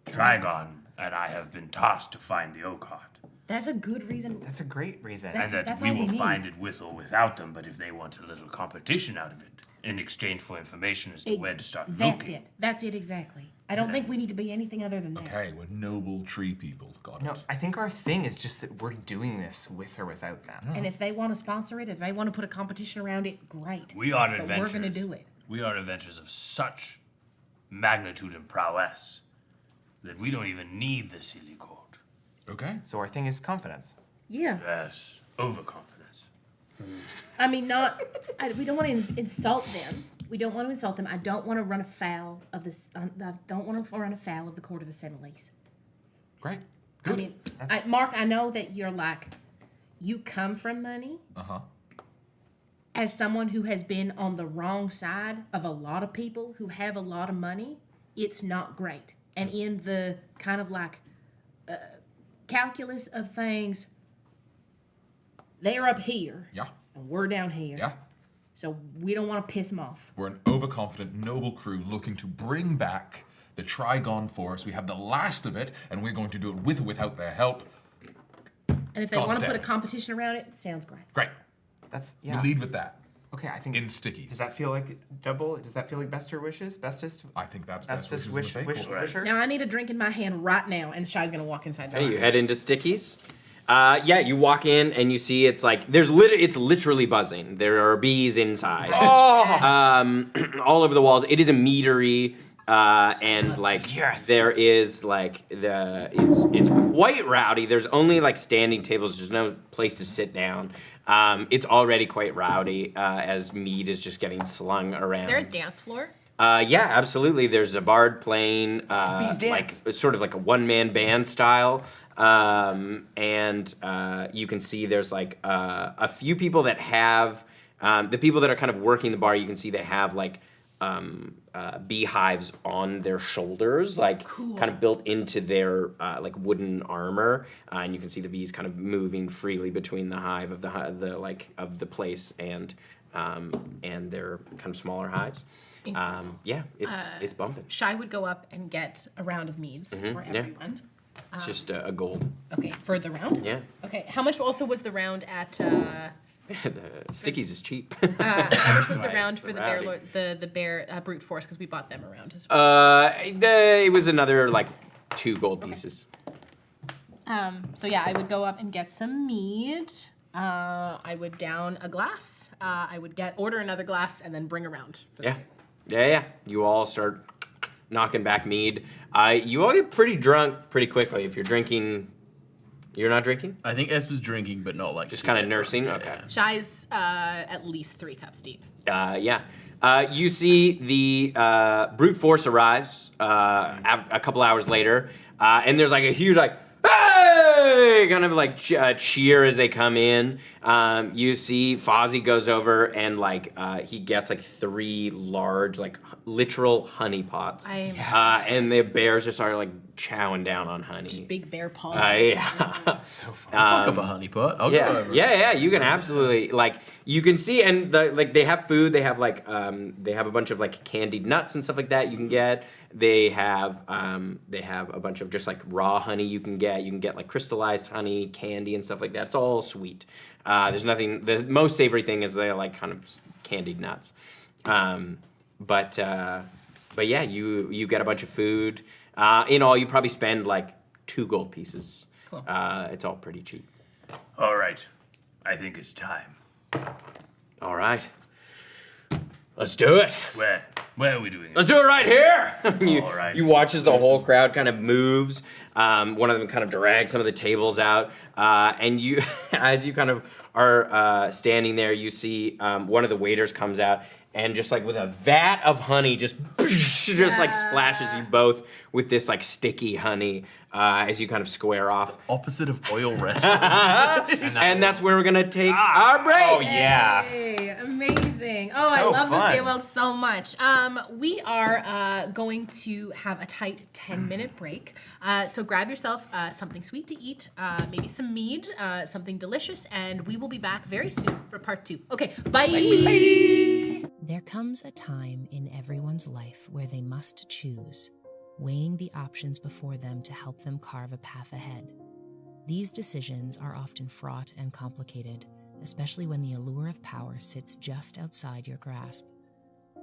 Trigon, and I have been tasked to find the Oak Heart. That's a good reason. That's a great reason. That's- And that we all we will need. find it with or without them, but if they want a little competition out of it, in exchange for information as to where to start That's looking. it. That's it exactly. I don't think we need to be anything other than that. Okay, we're noble tree people. Got No, it. I think our thing is just that we're doing this with or without them. And if they want to sponsor it, if they want to put a competition around it, great. We are But adventurers. we're going to do it. We are adventurers of such magnitude and prowess that we don't even need the silly court. Okay. So our thing is confidence. Yeah. Yes, overconfidence. I mean, we don't want to insult them. We don't want to insult them. I don't want to run afoul of this. I don't want to run afoul of the court of the Senaliesse. Great. I Good. mean, Mark, I know that you're like, you come from money. Uh-huh. As someone who has been on the wrong side of a lot of people who have a lot of money, it's not great. And in the kind of like calculus of things, they're up here Yeah. and we're down here. Yeah. So we don't want to piss them off. We're an overconfident, noble crew looking to bring back the Trigon Force. We have the last of it, and we're going to do it with or without their help. And if they God want to damn put a it. competition around it, sounds great. Great. That's We lead with that. Okay, I think In stickies. Does that feel like double? Does that feel like best or wishes? Bestest? I think that's best Bestest wishes in the Fey Court. wisher? Now I need a drink in my hand right now, and Shy's gonna walk inside. Hey, you head into Stickies. Yeah, you walk in and you see it's like it's literally buzzing. There are bees inside. All over the walls. It is a meadery, and like there is like it's quite rowdy. There's only like standing tables. There's no place to sit down. It's already quite rowdy as mead is just getting slung around. Is there a dance floor? Yeah, absolutely. There's a bard playing, Bees like dance. sort of like a one-man band style, and you can see there's like a few people that have the people that are kind of working the bar. You can see they have like beehives on their shoulders, like kind of built into their like wooden armor, and you can see the bees kind of moving freely between the hive of the place and their kind of smaller hives. Yeah, it's bumping. Shy would go up and get a round of meads for yeah. everyone. It's just a gold. Okay, for the round? Yeah. Okay, how much also was the round at, The Stickies is cheap. how much was the round for the bear, rowdy. the bear brute force? Because we bought them around as well. It was another like 2 gold pieces. So yeah, I would go up and get some mead. I would down a glass. I would order another glass and then bring around. For Yeah. Yeah. You all start knocking back mead. You all get pretty drunk pretty quickly. If you're drinking, you're not drinking? I think Esper's drinking, but not like Just kind of nursing? Okay. Shy's at least 3 cups deep. Yeah. You see the brute force arrives a couple hours later, and there's like a huge like, hey! Kind of like cheer as they come in. You see Fozzie goes over and like he gets like 3 large like literal honey pots. And the bears just are like chowing down on honey. Just big bear paw. Yeah. So fun. fuck up a honey pot. I'll go over. Yeah. You can absolutely like you can see, and like they have food. They have like they have a bunch of like candied nuts and stuff like that you can get. They have a bunch of just like raw honey you can get. You can get like crystallized honey, candy, and stuff like that. It's all sweet. There's nothing. The most savory thing is they like kind of candied nuts. But yeah, you get a bunch of food. In all, you probably spend like 2 gold pieces. Cool. It's all pretty cheap. All right. I think it's time. All right. Let's do it. Where are we doing it? Let's do it right here. All right. You watch as the whole crowd kind of moves. One of them kind of drags some of the tables out, and you, as you kind of are standing there, you see one of the waiters comes out and just like with a vat of honey, just like splashes you both with this like sticky honey as you kind of square off. Opposite of oil wrestling. And that's where we're gonna take our break. Oh yeah. Hey, amazing. Oh, I So love fun. the Feywild so much. We are going to have a tight 10-minute break. So grab yourself something sweet to eat, maybe some mead, something delicious, and we will be back very soon for part 2. Okay, bye. There comes a time in everyone's life where they must choose, weighing the options before them to help them carve a path ahead. These decisions are often fraught and complicated, especially when the allure of power sits just outside your grasp.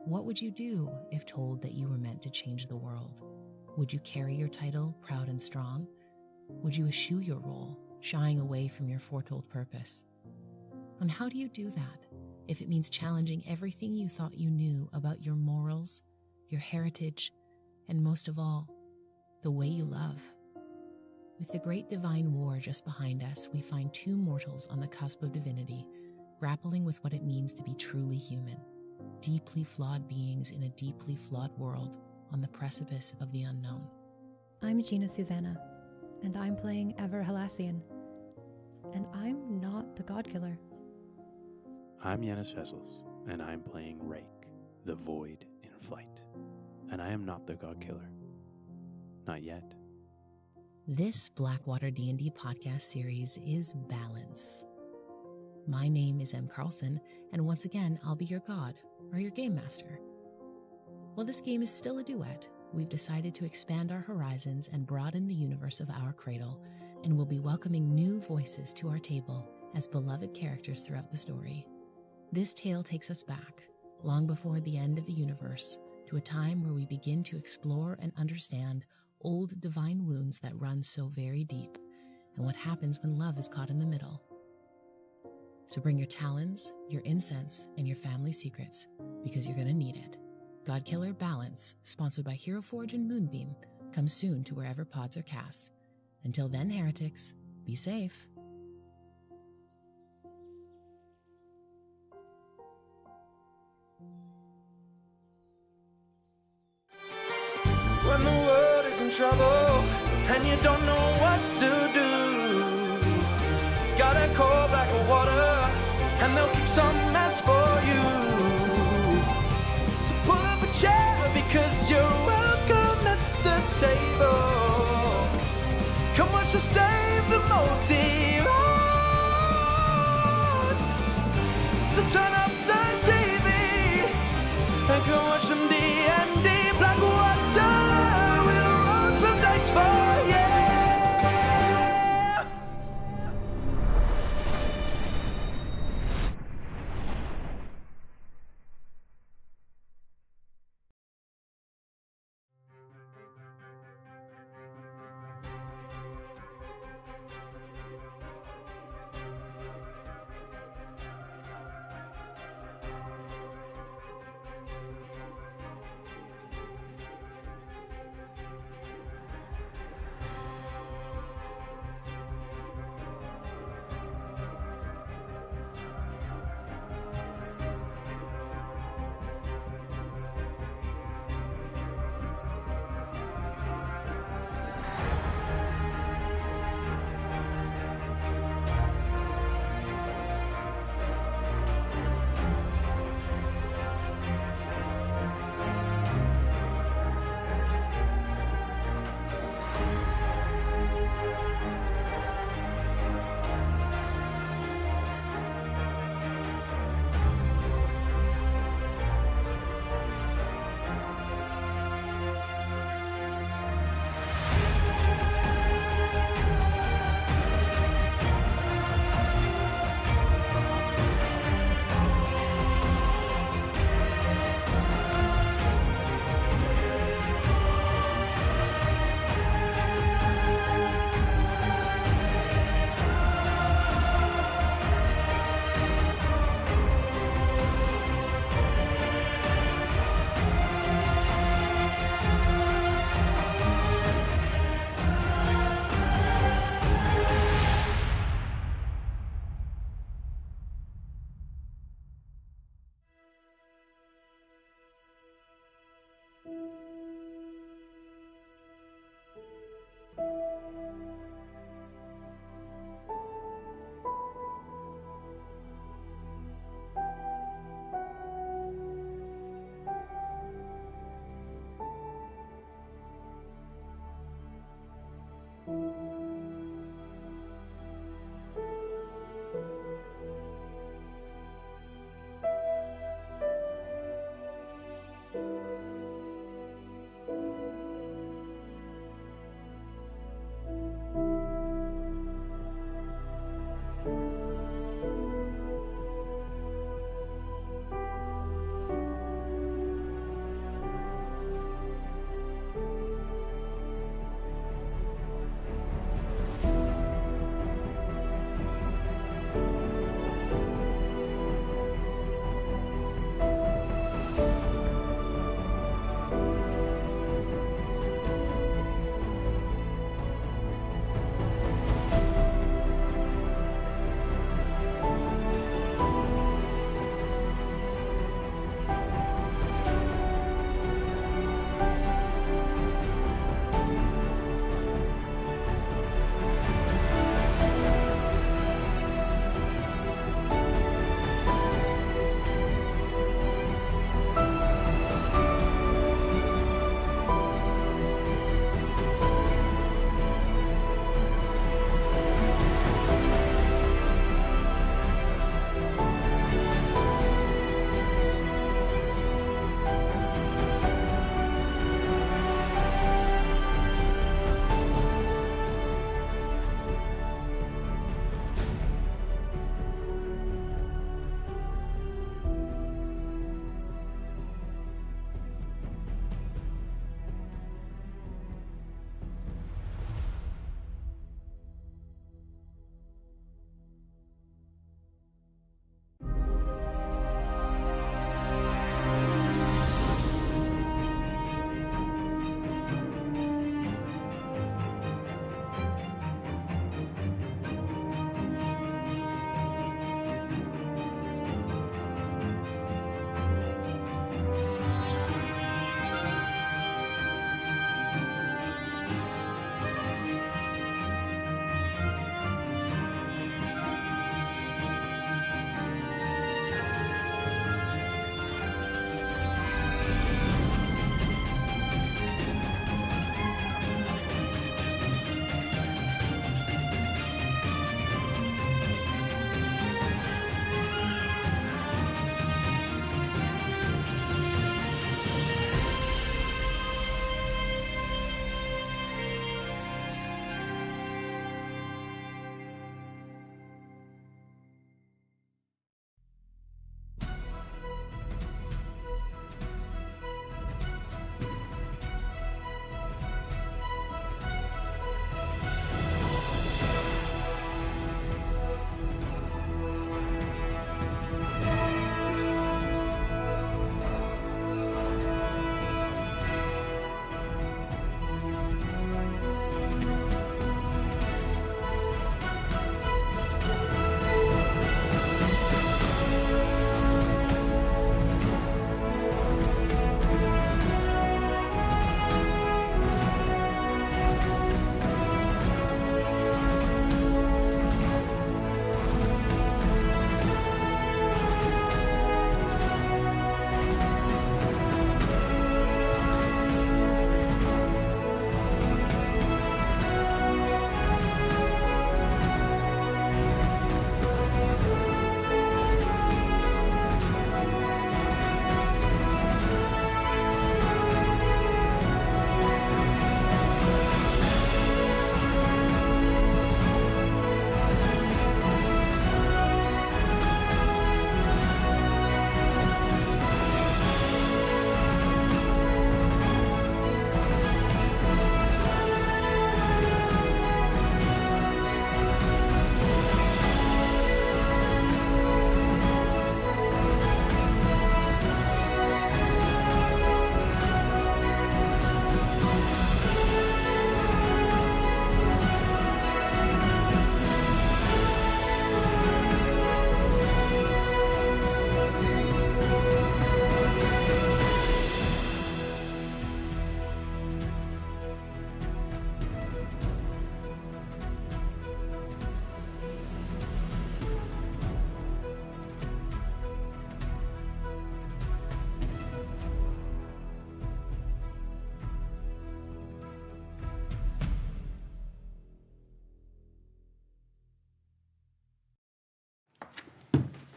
What would you do if told that you were meant to change the world? Would you carry your title proud and strong? Would you eschew your role, shying away from your foretold purpose? And how do you do that if it means challenging everything you thought you knew about your morals, your heritage, and most of all, the way you love? With the great divine war just behind us, we find 2 mortals on the cusp of divinity, grappling with what it means to be truly human, deeply flawed beings in a deeply flawed world on the precipice of the unknown. I'm Gina Susanna, and I'm playing Ever Halassian, and I'm not the God Killer. I'm Yanis Vessels, and I'm playing Rake, the Void in Flight. And I am not the God Killer. Not yet. This BlackwaterDnD podcast series is Balance. My name is M. Carlson, and once again, I'll be your god, or your game master. While this game is still a duet, we've decided to expand our horizons and broaden the universe of our cradle, and we'll be welcoming new voices to our table as beloved characters throughout the story. This tale takes us back, long before the end of the universe, to a time where we begin to explore and understand old divine wounds that run so very deep, and what happens when love is caught in the middle. So bring your talons, your incense, and your family secrets, because you're going to need it. Godkiller Balance, sponsored by Hero Forge and Moonbeam, comes soon to wherever pods are cast. Until then, heretics, be safe. When the world is in trouble and you don't know what to do, gotta call Blackwater and they'll kick some ass for you. So pull up a chair because you're welcome at the table. Come watch us save the multiverse. So turn up the TV and come watch some D&D. Blackwater will roll some dice for you.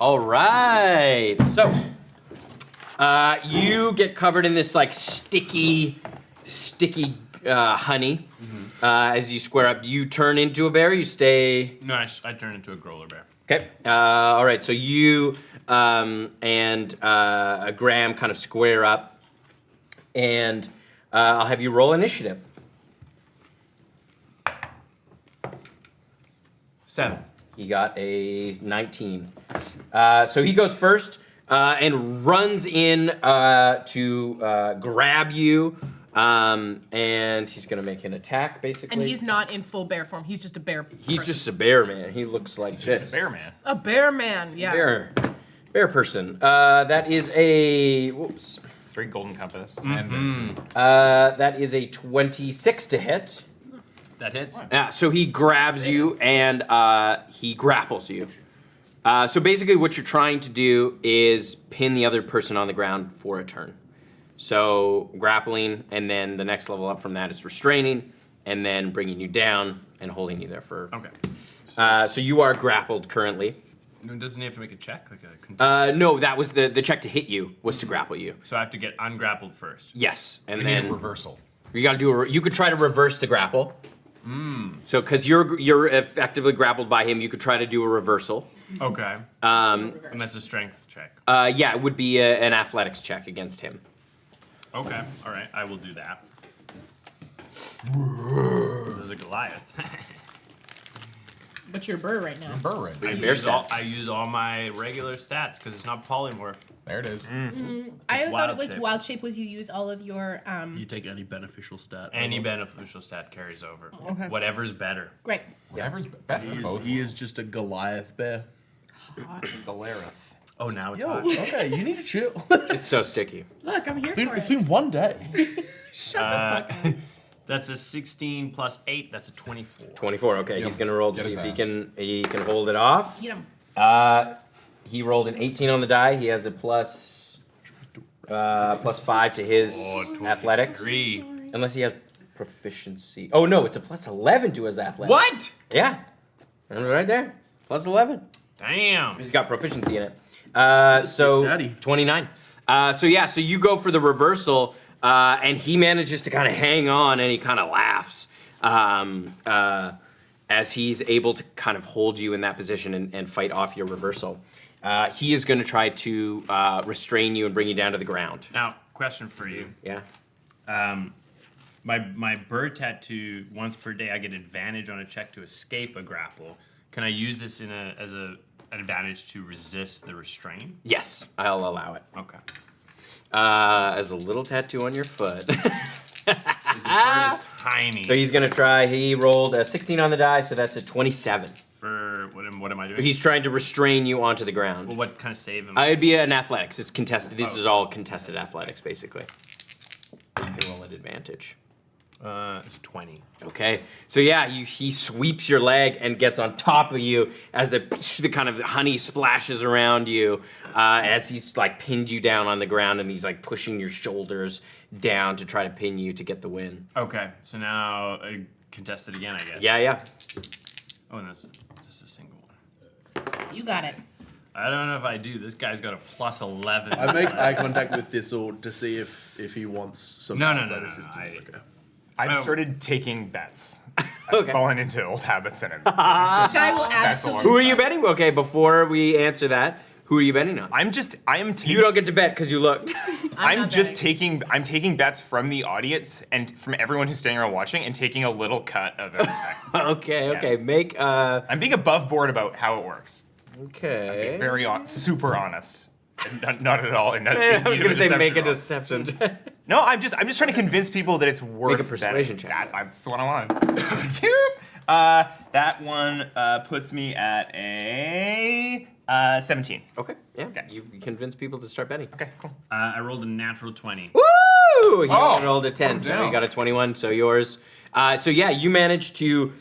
All right. So, you get covered in this like sticky honey. As you square up, do you turn into a bear? You stay. No, I turn into a growler bear. Okay. All right. So you and Graham kind of square up, and I'll have you roll initiative. 7. He got a 19. So he goes first and runs in to grab you. And he's gonna make an attack, basically. And he's not in full bear form. He's just a bear. He's person. just a bear man. He looks like this. Bear man. A bear man. Yeah. Bear person. That is a whoops. It's very Golden Compass. That is a 26 to hit. That hits. So he grabs you and he grapples you. So basically, what you're trying to do is pin the other person on the ground for a turn. So grappling, and then the next level up from that is restraining, and then bringing you down and holding you there for. Okay. So you are grappled currently. Doesn't he have to make a check? Like a No, that was the check to hit you was to grapple you. So I have to get ungrappled first. Yes, and We then need a reversal. you got to do you could try to reverse the grapple. So because you're effectively grappled by him, you could try to do a reversal. Okay. And that's a strength check. Yeah, it would be an athletics check against him. Okay. All right. I will do that. This is a Goliath. But you're a burr right now. Burr right. I use all my regular stats because it's not polymorph. There it is. I thought it was shape. wild shape was you use all of your You take any beneficial stat. Any beneficial stat carries over. Okay. Whatever's better. Great. Whatever's best of both. He is just a Goliath bear. Galareth. Oh, now it's Yo, hot. okay, you need to chill. It's so sticky. Look, I'm here for It's it. been one day. Shut the fuck up. That's a 16 plus 8. That's a 24. 24. Okay, he's gonna roll to Get see his if ass. he can hold it off. Eat 'em. He rolled an 18 on the die. He has a plus 5 to his athletics. 3. Unless he has proficiency. Oh no, it's a plus 11 to his athletics. What? Yeah, right there. Plus 11. Damn. He's got proficiency in it. So Daddy. 29. So you go for the reversal, and he manages to kind of hang on, and he kind of laughs as he's able to kind of hold you in that position and fight off your reversal. He is going to try to restrain you and bring you down to the ground. Now, question for you. Yeah. My bird tattoo, once per day, I get advantage on a check to escape a grapple. Can I use this as an advantage to resist the restraint? Yes, I'll allow it. Okay. As a little tattoo on your foot. The bird is tiny. So he's going to try. He rolled a 16 on the die, so that's a 27. For what am I doing? He's trying to restrain you onto the ground. Well, what kind of save am It'd be an athletics. It's contested. This is all contested athletics, basically. You can roll at advantage. It's 20. Okay. So yeah, he sweeps your leg and gets on top of you as the kind of honey splashes around you as he's like pinned you down on the ground, and he's like pushing your shoulders down to try to pin you to get the win. Okay, so now contested again, I guess. Yeah. Oh, and that's just a single one. You got it. I don't know if I do. This guy's got a plus 11. I make eye contact with Thistle to see if he wants some No, outside no. assistance. Okay. I've started taking bets. I've Okay. fallen into old habits in it. Shai will That's absolutely. Who are you betting? Okay, before we answer that, who are you betting on? I am taking. You don't get to bet because you looked. I'm taking bets from the audience and from everyone who's staying around watching and taking a little cut of everything. Okay. Make I'm being above board about how it works. Okay. Being very super honest. And not at all. I was gonna say make a deception. No, I'm just trying to convince people that it's worth Make a persuasion betting. check. That's the one I wanted. That one puts me at a 17. Okay. Yeah. You convince people to start betting. Okay, cool. I rolled a natural 20. Woo! He Oh, rolled a 10, so down. you got a 21, so yours. So yeah, you managed to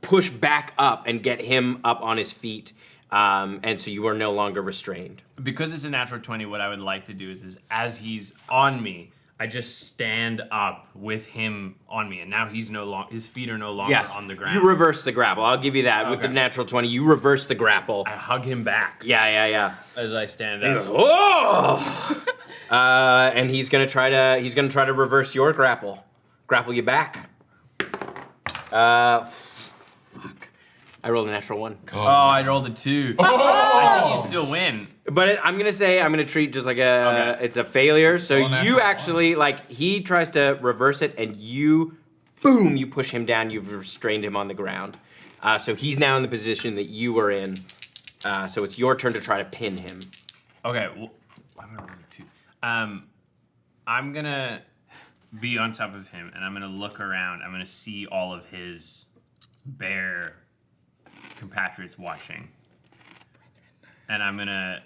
push back up and get him up on his feet, and so you are no longer restrained. Because it's a natural 20, what I would like to do is as he's on me, I just stand up with him on me, and now his feet are no longer on the ground. You reverse the grapple. I'll give you that. With the natural 20, you reverse the grapple. I hug him back. Yeah. As I stand He up. goes, "Whoa!" And he's gonna try to reverse your grapple you back. Fuck. I rolled a natural 1. Oh, I rolled a 2. I think you still win. But I'm gonna treat just like it's a failure. So you actually he tries to reverse it, and you push him down. You've restrained him on the ground. So he's now in the position that you were in. So it's your turn to try to pin him. Okay, well, I'm gonna roll a 2. I'm gonna be on top of him, and I'm gonna look around. I'm gonna see all of his bear compatriots watching, and I'm gonna.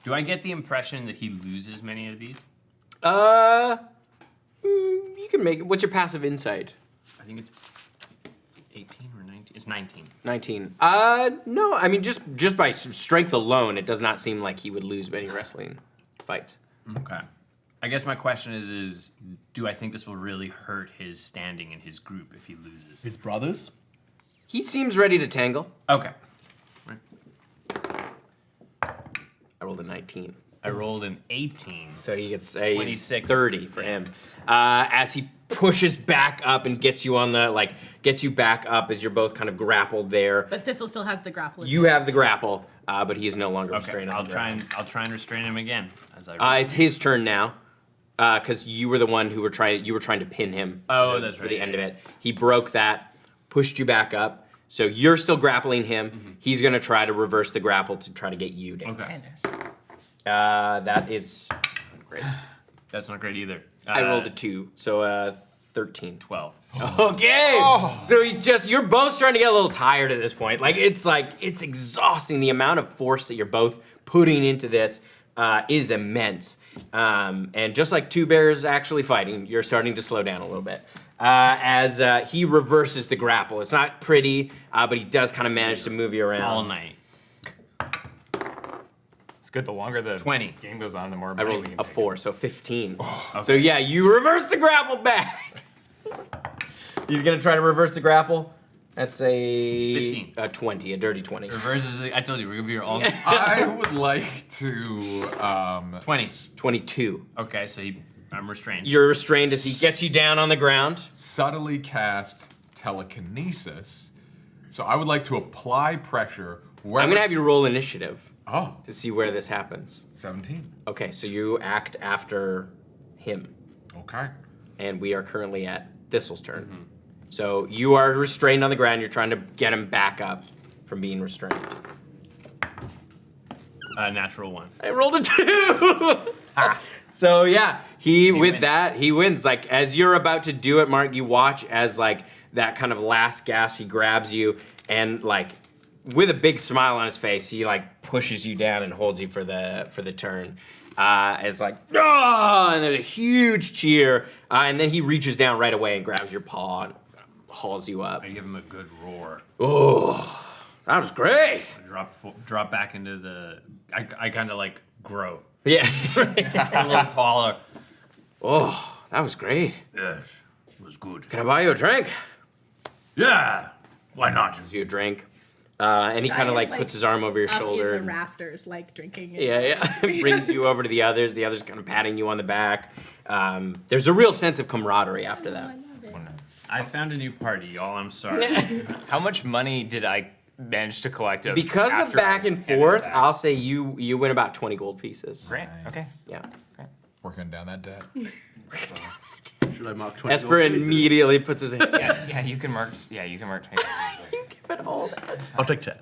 Do I get the impression that he loses many of these? You can make it. What's your passive insight? I think it's 18 or 19. It's 19. 19. No. I mean, just by strength alone, it does not seem like he would lose many wrestling fights. Okay. I guess my question is do I think this will really hurt his standing in his group if he loses? His brothers? He seems ready to tangle. Okay. I rolled a 19. I rolled an 18. So he gets a 26. 30 for him. As he pushes back up and gets you on the, gets you back up as you're both kind of grappled there. But Thistle still has the grapple. You have the grapple, but he is no longer restrained. I'll try and restrain him again. As I it's his turn now, because you were the one who were trying to pin him. Oh, that's for the end of it. He broke that, pushed you back up. So you're still grappling him. Mm-hmm. He's gonna try to reverse the grapple to try to get you down. Okay. That is great. That's not great either. I rolled a 2, so 13. 12. Okay. Oh. So you're both starting to get a little tired at this point. It's exhausting. The amount of force that you're both putting into this is immense. And just like two bears actually fighting, you're starting to slow down a little bit. As he reverses the grapple. It's not pretty, but he does kind of manage to move you around. All night. It's good. The longer the 20 game goes on, the more I money rolled we can a make. 4, so 15. Okay. So yeah, you reverse the grapple back. He's gonna try to reverse the grapple. That's a 15. A 20, a dirty 20. Reverses. I told you we're gonna be here all night. I would like to 20. 22. Okay, so I'm restrained. You're restrained as he gets you down on the ground. subtly cast telekinesis. So I would like to apply pressure. I'm gonna have you roll initiative. Oh. To see where this happens. 17. Okay, so you act after him. Okay. And we are currently at Thistle's turn. Mm-hmm. So you are restrained on the ground. You're trying to get him back up from being restrained. Natural 1. I rolled a 2. So yeah, he wins. Like as you're about to do it, Mark, you watch as that kind of last gasp, he grabs you and with a big smile on his face, he pushes you down and holds you for the turn. As oh, and there's a huge cheer, and then he reaches down right away and grabs your paw and hauls you up. I give him a good roar. Oh, that was great. I drop back into the. I kind of grow. Yeah, a little taller. Oh, that was great. Yes, it was good. Can I buy you a drink? Yeah, why not? Gives you a drink. And he kind of puts his arm over your shoulder. In the rafters, drinking. Yeah. Brings you over to the others. The others kind of patting you on the back. There's a real sense of camaraderie after that. I found a new party, y'all. I'm sorry. How much money did I manage to collect? Because of back and forth, I'll say you win about 20 gold pieces. Great. Okay. Yeah. Great. Working down that debt. Should I mark 20? Esper immediately puts his hand. Yeah, you can mark. Yeah, you can mark 20. You give it all that. I'll take 10.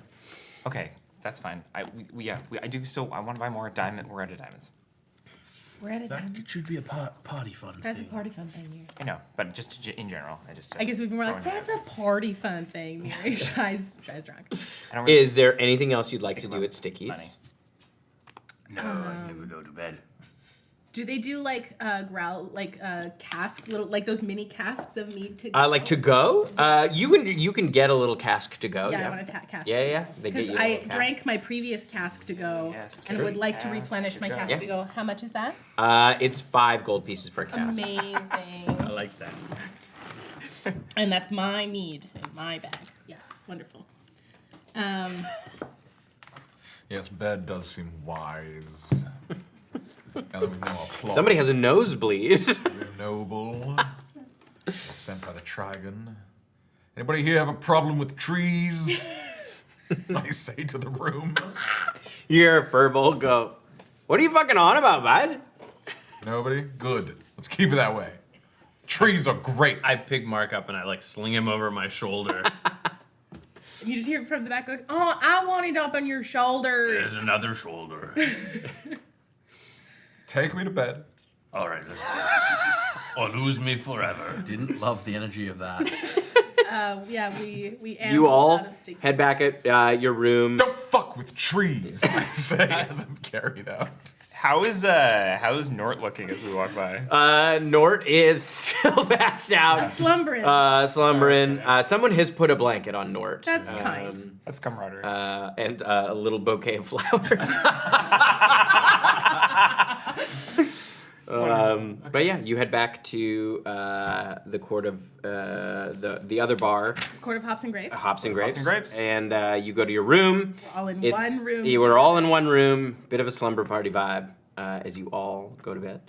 Okay, that's fine. I do still. I want to buy more diamond. We're out of diamonds. We're at a time. It should be a party fun That's thing. a party fun thing here. I know, but just in general, I guess we've been more that's a party fun thing. Shy's drunk. Is there anything else you'd like to do at Stickies? No, I never go to bed. Do they do like casks, little like those mini casks of mead to Like to go? You can get a little cask to go. Yeah, I want a cask. Yeah. They get Because you a I little cask. drank my previous cask to go and would like to replenish my cask to go. How much is that? It's 5 gold pieces for a cask. Amazing. I like that. And that's my mead in my bag. Yes, wonderful. Yes, bed does seem wise. Now that we know our plot. Somebody has a nosebleed. We're noble. We're sent by the Trigon. Anybody here have a problem with trees? I say to the room. You hear a Furbolg go, "What are you fucking on about, bud?" Nobody? Good. Let's keep it that way. Trees are great. I pick Mark up and I like sling him over my shoulder. You just hear it from the back, like, oh, I want it up on your shoulder. There's another shoulder. Take me to bed. All right, let's go. Or lose me forever. Didn't love the energy of that. Yeah, we You ambled all out of state. head back at your room. Don't fuck with trees, I say as I'm carried out. How is Nort looking as we walk by? Nort is still passed out. Slumbering. Slumbering. Someone has put a blanket on Nort. That's kind. That's camaraderie. And a little bouquet of flowers. But yeah, you head back to the court of the other bar, Court of Hops and Grapes. Hops and Grapes. and Grapes. And you go to your room. We're all in one room. You were all in one room. Bit of a slumber party vibe as you all go to bed.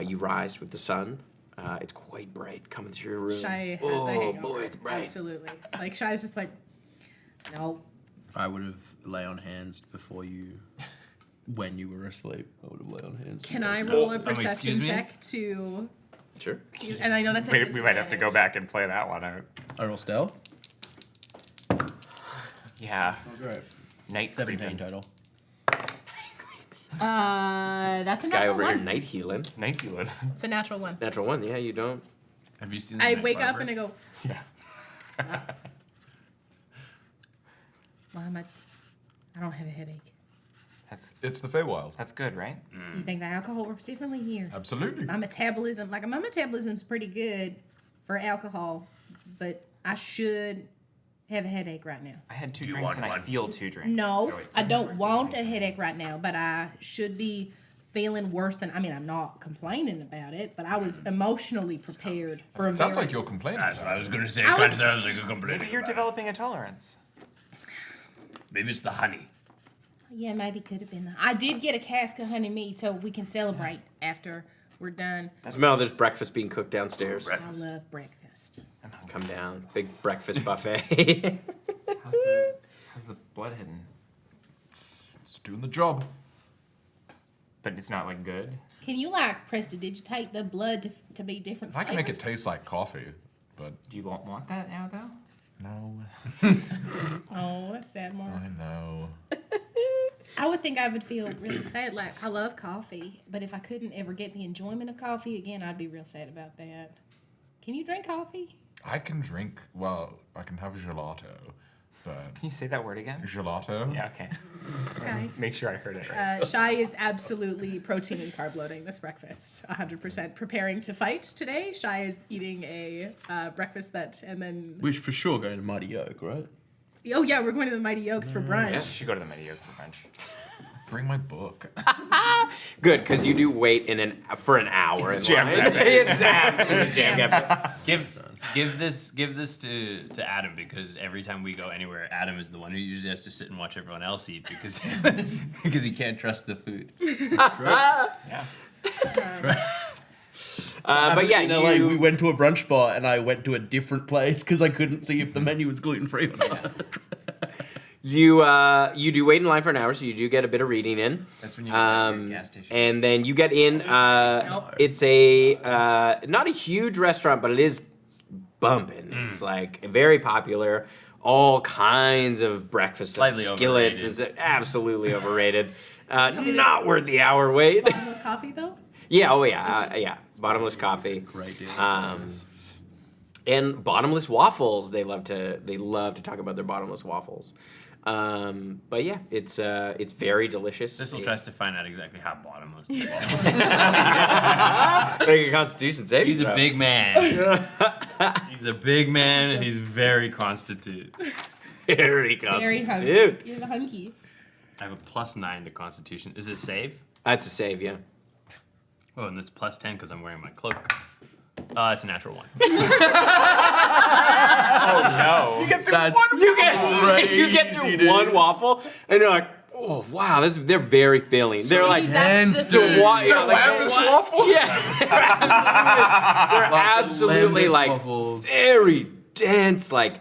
You rise with the sun. It's quite bright coming through your room. Shy has a hangover. Boy, it's bright. Absolutely. Like, Shy's just like, no. I would have lay on hands before you, when you were asleep. I would have lay on hands. Can I roll a excuse perception me? check to... Sure. And I know that's a We might have to go back and play that one out. I roll stealth. Yeah. Great. Night 17 creeping. total. That's a Guy natural over here one. night healing. Night healing. It's a natural one. Natural one. Yeah, you don't. Have you seen? The I Night wake up Barber? and I go, Yeah. Mom, I don't have a headache. It's the Feywild. That's good, right? You think the alcohol works differently here? Absolutely. My metabolism's pretty good for alcohol, but I should have a headache right now. I had 2 Do you drinks want and I one? feel 2 drinks. No, so it I didn't don't work. want a headache right now, but I should be feeling worse than, I'm not complaining about it, but I was emotionally prepared for a Sounds very... like you're complaining. That's what I was gonna say. I It kind was- of sounds like a complaint. Maybe you're developing a tolerance. Maybe it's the honey. Yeah, maybe could have been that. I did get a cask of honey mead, so we can celebrate after we're done. Smell, there's breakfast being cooked downstairs. I love breakfast. Come down. Big breakfast buffet. How's the blood hidden? It's doing the job. But it's not like good. Can you prestidigitate the blood to be different I can make it flavors? taste like coffee, but Do you want that now, though? no. Oh, that's sad, Mark. I know. I would think I would feel really sad. Like, I love coffee, but if I couldn't ever get the enjoyment of coffee again, I'd be real sad about that. Can you drink coffee? I can drink, I can have gelato, but... Can you say that word again? Gelato? Yeah, okay. Okay. Make sure I heard it right. Shy is absolutely protein and carb loading this breakfast. 100% preparing to fight today. Shy is eating a breakfast and then... We should for sure go to Mighty Oak, right? Oh, yeah, we're going to the Mighty Oaks for brunch. You should go to the Medi for brunch. Bring my book. Good, because you do wait for an hour. It's in line. jam-packed. It's absolutely jam-packed. Give this to Adam, because every time we go anywhere, Adam is the one who usually has to sit and watch everyone else eat because because he can't trust the food. Yeah. But yeah, in LA, we went to a brunch spot and I went to a different place because I couldn't see if the menu was gluten free or not. You do wait in line for an hour, so you do get a bit of reading in. That's when you go to your gas station. And then you get in. It's a not a huge restaurant, but it is bumping. It's like very popular. All kinds of breakfast Slightly skillets overrated. is absolutely overrated. Not worth the hour wait. Bottomless coffee, though? Yeah. Oh yeah. Yeah. Bottomless coffee. Great deal. And bottomless waffles. They love to talk about their bottomless waffles. But yeah, it's very delicious. Thistle tries to find out exactly how bottomless the waffle is. Make a Constitution save. He's a big man. He's a big man, and he's very constitute. Very Very constitute. hunky. You're the hunky. I have a +9 to Constitution. Is it save? That's a save, yeah. Oh, and it's +10 because I'm wearing my cloak. It's a natural 1. Oh no. You get through one waffle, and you're like, oh wow, they're very filling. They're like That's the the wa- Got like, Lambus waffles? Yeah, they're absolutely like waffles. very dense, like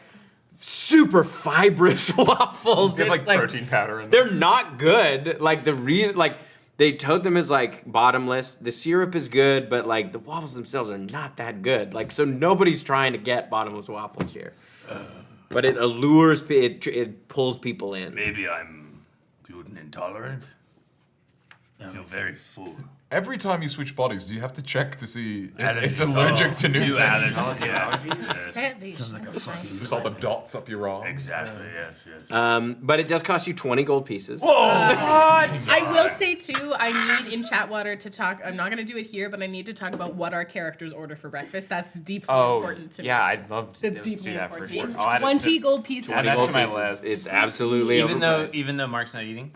super fibrous waffles. They have like It's like, protein powder in them. they're not good. Like the reason, like they told them is like bottomless. The syrup is good, but like the waffles themselves are not that good. Like so, nobody's trying to get bottomless waffles here. But it allures, it pulls people in. Maybe I'm gluten intolerant. I feel very full. Every time you switch bodies, do you have to check to see if Allergies. it's allergic to new New things? allergies. Yeah. Yes. Sounds like a fucking. Just all the dots up your arm. Exactly. Yes. But it does cost you 20 gold pieces. I will say too, I need in Chatwater to talk. I'm not going to do it here, but I need to talk about what our characters order for breakfast. That's deeply important to me. Yeah, I'd love to That's do deeply that for important. sure. It's I'll add it 20 to- gold pieces. Add that to my list. It's absolutely Even overpriced. though Mark's not eating.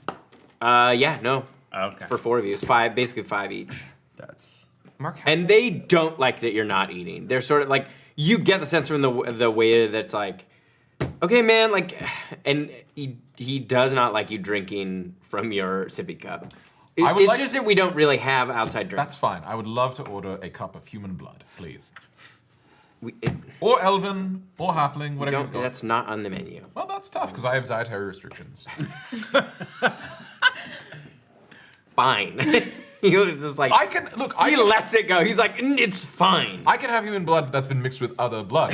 Yeah, no. Okay. For 4 of you, it's basically 5 each. That's Mark, And they don't like that you're not eating. They're sort of like, you get the sense from the way that's like, okay, man, like, and he does not like you drinking from your sippy cup. I would It's like- just that we don't really have outside drinks. That's fine. I would love to order a cup of human blood, please. We Or elven, or halfling, whatever don't, you've got. that's not on the menu. Well, that's tough because I have dietary restrictions. Fine. He just like I can look. he lets it go. He's like, it's fine. I can have human blood that's been mixed with other blood.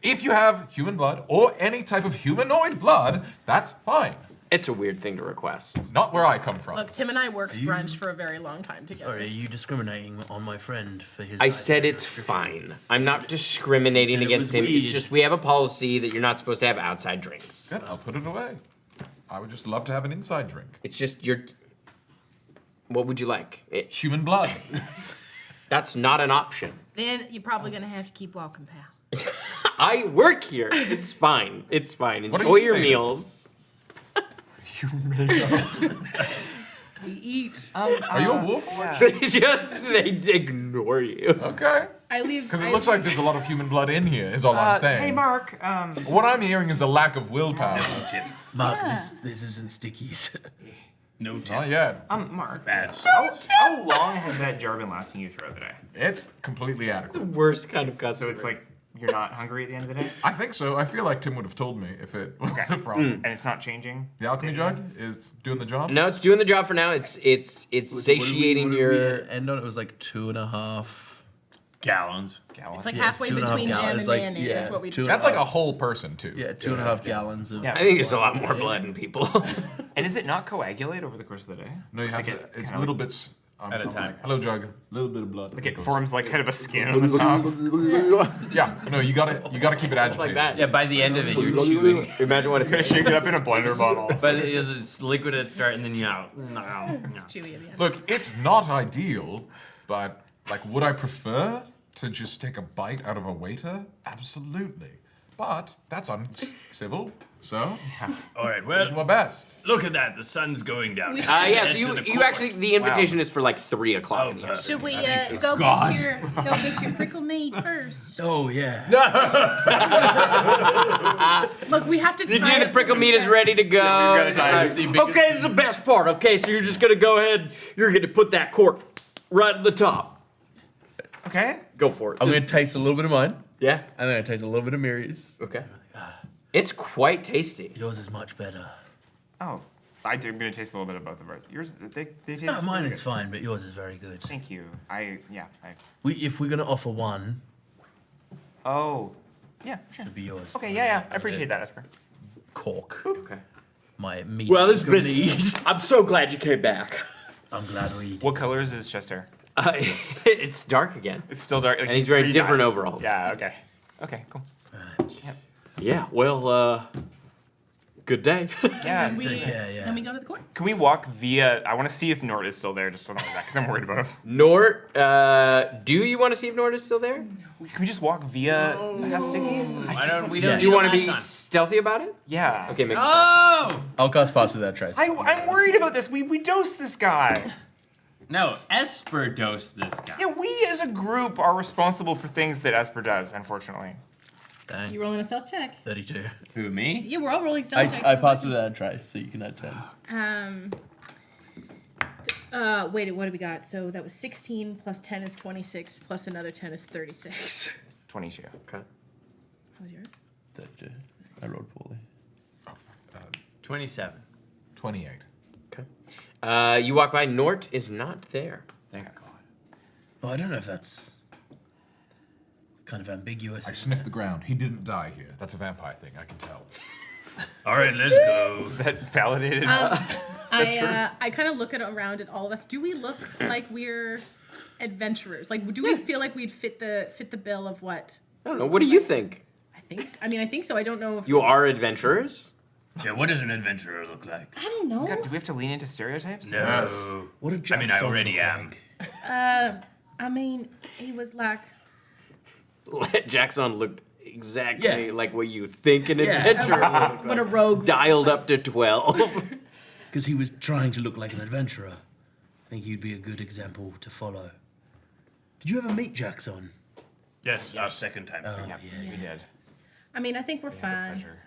If you have human blood or any type of humanoid blood, that's fine. It's a weird thing to request. Not where I come from. Look, Tim and I worked brunch for a very long time Sorry, together. are you discriminating on my friend for his? I said it's fine. I'm not discriminating You said it against was him. It's weird. just we have a policy that you're not supposed to have outside drinks. Good, I'll put it away. I would just love to have an inside drink. It's just you're. What would you like? Human blood. That's not an option. Then you're probably going to have to keep walking, pal. I work here. It's fine. It's fine. What are Enjoy you your made of? meals. We eat. Are you a wolf? They ignore you. Okay. I leave. Because it looks like there's a lot of human blood in here, is all I'm saying. Hey, Mark. What I'm hearing is a lack of willpower. Mark, this isn't stickies. No tip. Not yet. Mark. Bad. How long has that jar been lasting you throughout the day? It's completely adequate. Worst kind of So customer. it's like you're not hungry at the end of the day? I think so. I feel like Tim would have told me if it was Okay. a problem. And it's not changing? The alchemy jug is doing the job. No, it's doing the job for now. It's satiating your. End on it was like 2.5 Gallons. It's like Yeah, halfway 2.5 between jam gallons, and like, mayonnaise. yeah, is what we two- That's like a whole person too. Yeah, 2.5 gallons of. Yeah. I think there's a lot more blood in people. And does it not coagulate over the course of the day? No, you Does have it to. get It's kinda little like- bits At a time. Hello, jug. Little bit of blood. Like it forms like kind of a skin on the top. Yeah. No, you gotta keep it agitated. like that. Yeah, by the end of it, you're chewing. Imagine what Gonna it's. shake it up in a blender bottle. But it is it's liquid at the start, and then you out. It's chewy at the end. Look, it's not ideal, but like, would I prefer to just take a bite out of a waiter? Absolutely. But that's uncivil. So, All right. do Well, my best. look at that. The sun's going down. We should- Yeah, so Head to you the you court. actually the invitation is for like 3 o'clock in the perfect. afternoon. Should we go God. get your prickle made first? Oh yeah. Look, we have to. The tie dude, the up prickle meat is ready to go. gotta tie it. Okay, this is the best part. Okay, so you're just gonna go ahead. You're gonna put that cork right at the top. Okay. Go for it. I'm gonna taste a little bit of mine, Yeah. and then I taste a little bit of Miri's. Okay. It's quite tasty. Yours is much better. Oh, I'm gonna taste a little bit of both of ours. Yours, they taste. No, mine pretty is good. fine, but yours is very good. Thank you. If we're gonna offer one, Oh, yeah, sure. it'd be yours. Okay, yeah. I appreciate that, Esper. Cork. Okay. My meat. Well, this has been. meat. I'm so glad you came back. I'm glad we. What color is his chest hair? It's dark again. It's still dark. Like And he's wearing pretty different dyed. overalls. Yeah. Okay. Okay. Cool. Yeah. Well, Good day. Yeah. Can we, yeah. can we go to the court? Can we walk via? I want to see if Nort is still there, just so I know that, because I'm worried about him. Nort, do you want to see if Nort is still there? Can we just walk via past stickies? Why don't we don't Do you want to need be the lights stealthy about it? Yeah. Okay, make on? I'll cast Pass Without Trace. I'm worried about this. We dosed this guy. No, Esper dosed this guy. Yeah, we as a group are responsible for things that Esper does, unfortunately. Dang. You rolling a stealth check? 32. Who, me? Yeah, we're all rolling stealth checks. I passed Without Trace, so you can add 10. Wait, what do we got? So that was 16 plus 10 is 26 plus another 10 is 36. 22. Okay. What was yours? 32. I rolled poorly. 27. 28. Okay. You walk by. Nort is not there. Thank God. Well, I don't know if that's kind of ambiguous. I sniffed the ground. He didn't die here. That's a vampire thing, I can tell. All right, let's go. Is that validated? I kind of look around at all of us. Do we look like we're adventurers? Like, do we feel like we'd fit the bill of what? I don't know. What do you think? I think. I mean, I think so. I don't know if You are adventurers? Yeah, what does an adventurer look like? I don't know. God, do we have to lean into stereotypes? No. Yes. What did I mean, I Jackson already look am. like? I mean, he was like. Jackson looked exactly like what you think an adventurer would look like. What a rogue. Dialed up to 12. Because he was trying to look like an adventurer. I think you'd be a good example to follow. Did you ever meet Jackson? Yes, our second time through. Yeah, we did. I mean, I think we're fine. Pleasure.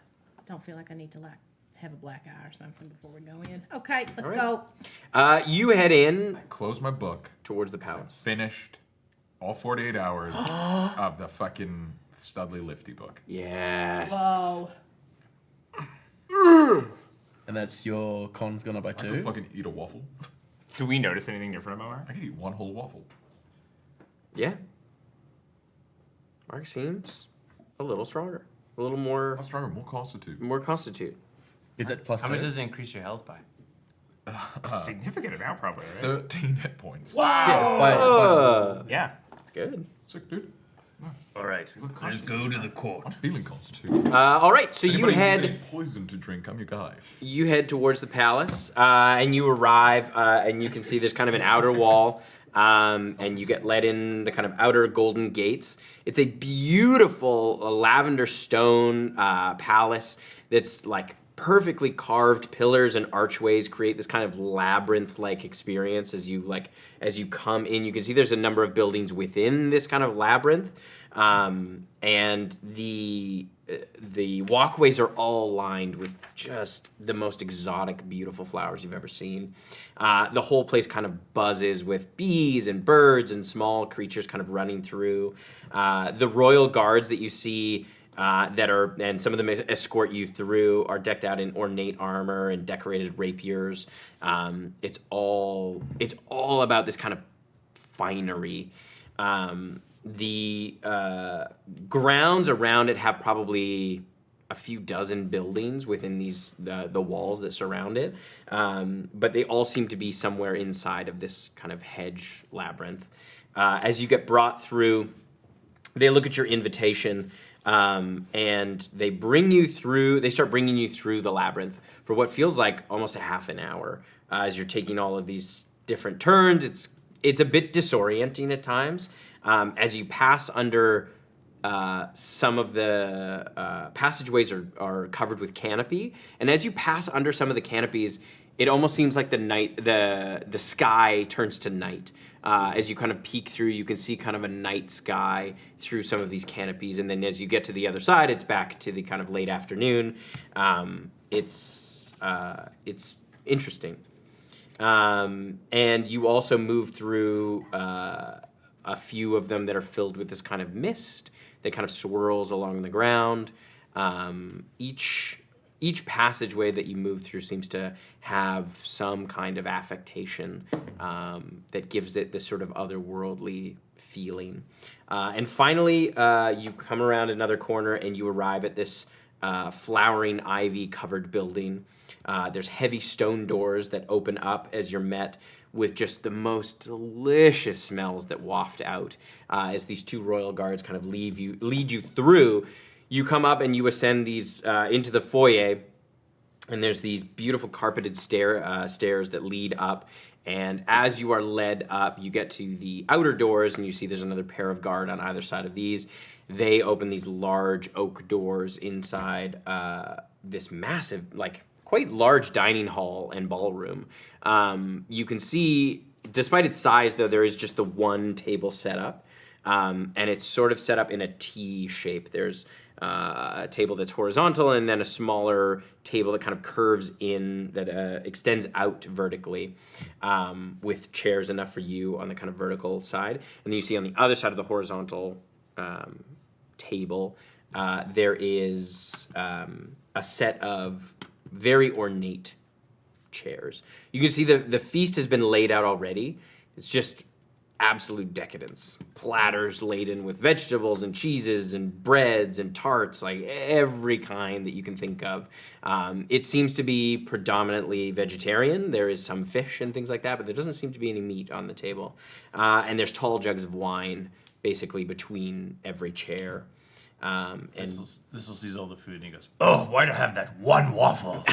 Don't feel like I need to like have a black eye or something before we go in. Okay, let's All go. You head in Close my book. towards the palace. Finished all 48 hours of the fucking Studley Lifty book. Yes. Whoa. And that's your con's gone up by I could 2. fucking eat a waffle. Do we notice anything different about Mark? I could eat one whole waffle. Yeah. Mark seems a little stronger. A little more How stronger, more constitute. more constitute. Is it plus How 2? much does it increase your health by? A significant amount, probably, right? 13 hit points. Yeah, by Yeah. That's good. Sick, dude. All right, let's go to the court. I'm feeling constitute. All right, so you Anybody head need any poison to drink, I'm your guy. you head towards the palace, and you arrive, and you can see there's kind of an outer wall, and you get led in the kind of outer golden gates. It's a beautiful lavender stone palace that's like perfectly carved pillars and archways create this kind of labyrinth-like experience as you come in. You can see there's a number of buildings within this kind of labyrinth, and the walkways are all lined with just the most exotic, beautiful flowers you've ever seen. The whole place kind of buzzes with bees and birds and small creatures kind of running through. The royal guards that you see and some of them escort you through, are decked out in ornate armor and decorated rapiers. It's all about this kind of finery. The grounds around it have probably a few dozen buildings within these the walls that surround it, but they all seem to be somewhere inside of this kind of hedge labyrinth. As you get brought through, they look at your invitation. And they start bringing you through the labyrinth for what feels like almost a half an hour as you're taking all of these different turns. It's a bit disorienting at times. As you pass under some of the passageways are covered with canopy, and as you pass under some of the canopies, it almost seems like the sky turns to night. As you kind of peek through, you can see kind of a night sky through some of these canopies, and then as you get to the other side, it's back to the kind of late afternoon. It's interesting, and you also move through a few of them that are filled with this kind of mist that kind of swirls along the ground. Each passageway that you move through seems to have some kind of affectation that gives it this sort of otherworldly feeling. And finally, you come around another corner and you arrive at this flowering ivy-covered building. There's heavy stone doors that open up as you're met with just the most delicious smells that waft out as these two royal guards kind of lead you through. You come up and you ascend these into the foyer, And there's these beautiful carpeted stairs that lead up. And as you are led up, you get to the outer doors, and you see there's another pair of guard on either side of these. They open these large oak doors inside this massive, like, quite large dining hall and ballroom. You can see, despite its size, though, there is just the one table set up. And it's sort of set up in a T shape. There's a table that's horizontal, and then a smaller table that kind of curves in, that extends out vertically, with chairs enough for you on the kind of vertical side. And then you see on the other side of the horizontal table, there is a set of very ornate chairs. You can see the feast has been laid out already. It's just absolute decadence. Platters laden with vegetables and cheeses and breads and tarts, like every kind that you can think of. It seems to be predominantly vegetarian. There is some fish and things like that, but there doesn't seem to be any meat on the table. And there's tall jugs of wine basically between every chair. Thistle sees all the food and he goes, "Oh, why do I have that one waffle?"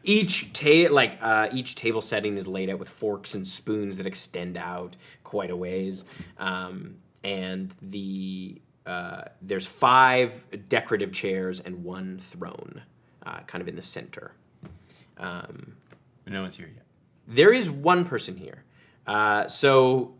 Each table setting is laid out with forks and spoons that extend out quite a ways, and there's 5 decorative chairs and 1 throne, kind of in the center. No one's here yet. There is one person here. So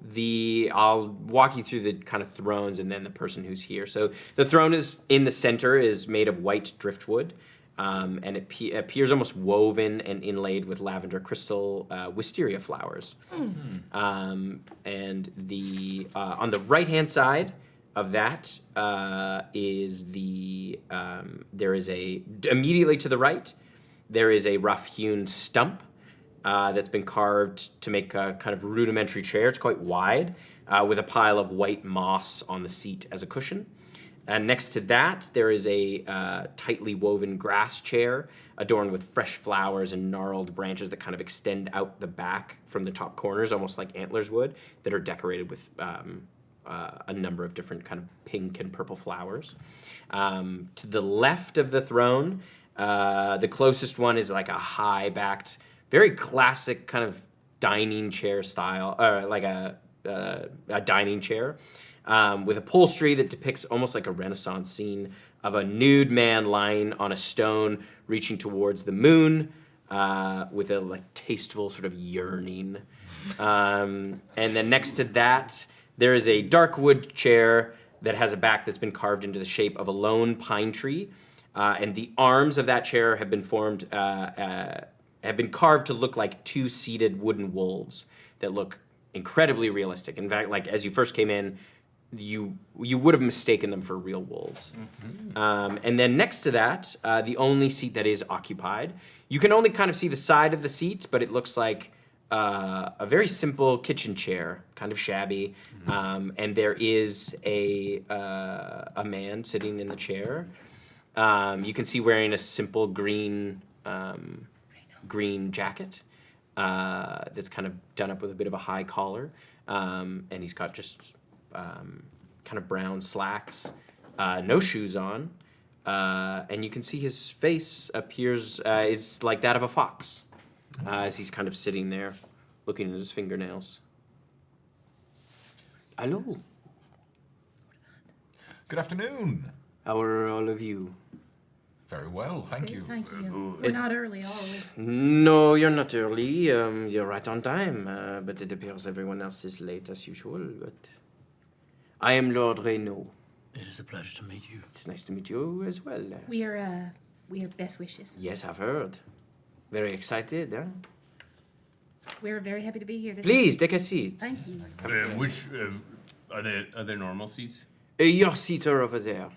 I'll walk you through the kind of thrones and then the person who's here. So the throne is in the center, is made of white driftwood. And it appears almost woven and inlaid with lavender crystal wisteria flowers. And on the right-hand side of that is immediately to the right, there is a rough-hewn stump that's been carved to make a kind of rudimentary chair. It's quite wide, with a pile of white moss on the seat as a cushion. And next to that, there is a tightly woven grass chair adorned with fresh flowers and gnarled branches that kind of extend out the back from the top corners, almost like antlers would, that are decorated with a number of different kind of pink and purple flowers. To the left of the throne, the closest one is like a high-backed, very classic kind of dining chair style, or like a dining chair. With upholstery that depicts almost like a Renaissance scene of a nude man lying on a stone reaching towards the moon, with a like tasteful sort of yearning. And then next to that, there is a dark wood chair that has a back that's been carved into the shape of a lone pine tree. And the arms of that chair have been carved to look like 2 seated wooden wolves that look incredibly realistic. In fact, like as you first came in, you would have mistaken them for real wolves. And then next to that, the only seat that is occupied, you can only kind of see the side of the seat, but it looks like a very simple kitchen chair, kind of shabby. And there is a man sitting in the chair. You can see wearing a simple green jacket that's kind of done up with a bit of a high collar. And he's got just kind of brown slacks, no shoes on, and you can see his face is like that of a fox, as he's kind of sitting there, looking at his fingernails. Hello. Good afternoon. How are all of you? Very well, thank you. Thank you. We're not early, are we? No, you're not early. You're right on time, but it appears everyone else is late as usual. But I am Lord Reynaud. It is a pleasure to meet you. It's nice to meet you as well. We are best wishes. Yes, I've heard. Very excited, huh? We're very happy to be here. Please, take a seat. Thank you. Which are there normal seats? Your seats are over there.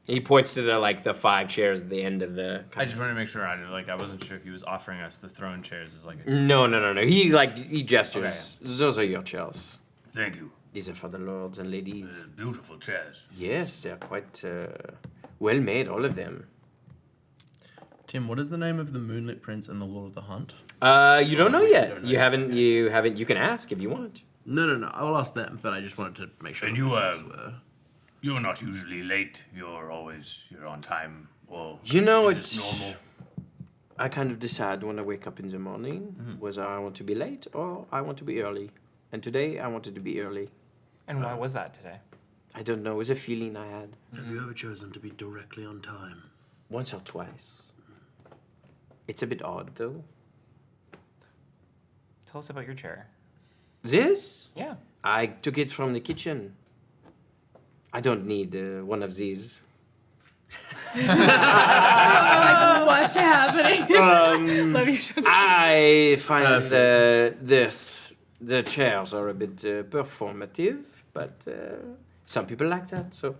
He points to the 5 chairs at the end of the. I just wanted to make sure I wasn't sure if he was offering us the throne chairs as like. No. He gestures. Okay. Those are your chairs. Thank you. These are for the lords and ladies. Beautiful chairs. Yes, they're quite well made, all of them. Tim, what is the name of the Moonlit Prince and the Lord of the Hunt? You don't know yet. You haven't. You can ask if you want. No. I'll ask them, but I just wanted to make sure. And you're not usually late. You're on time Or You know, is it's it normal? I kind of decide when I wake up in the morning whether I want to be late or I want to be early. And today I wanted to be early. And why was that today? I don't know. It was a feeling I had. Have you ever chosen to be directly on time? Once or twice. It's a bit odd, though. Tell us about your chair. This? Yeah. I took it from the kitchen. I don't need one of these. What's happening? Love you. I find the chairs are a bit performative, but some people like that, so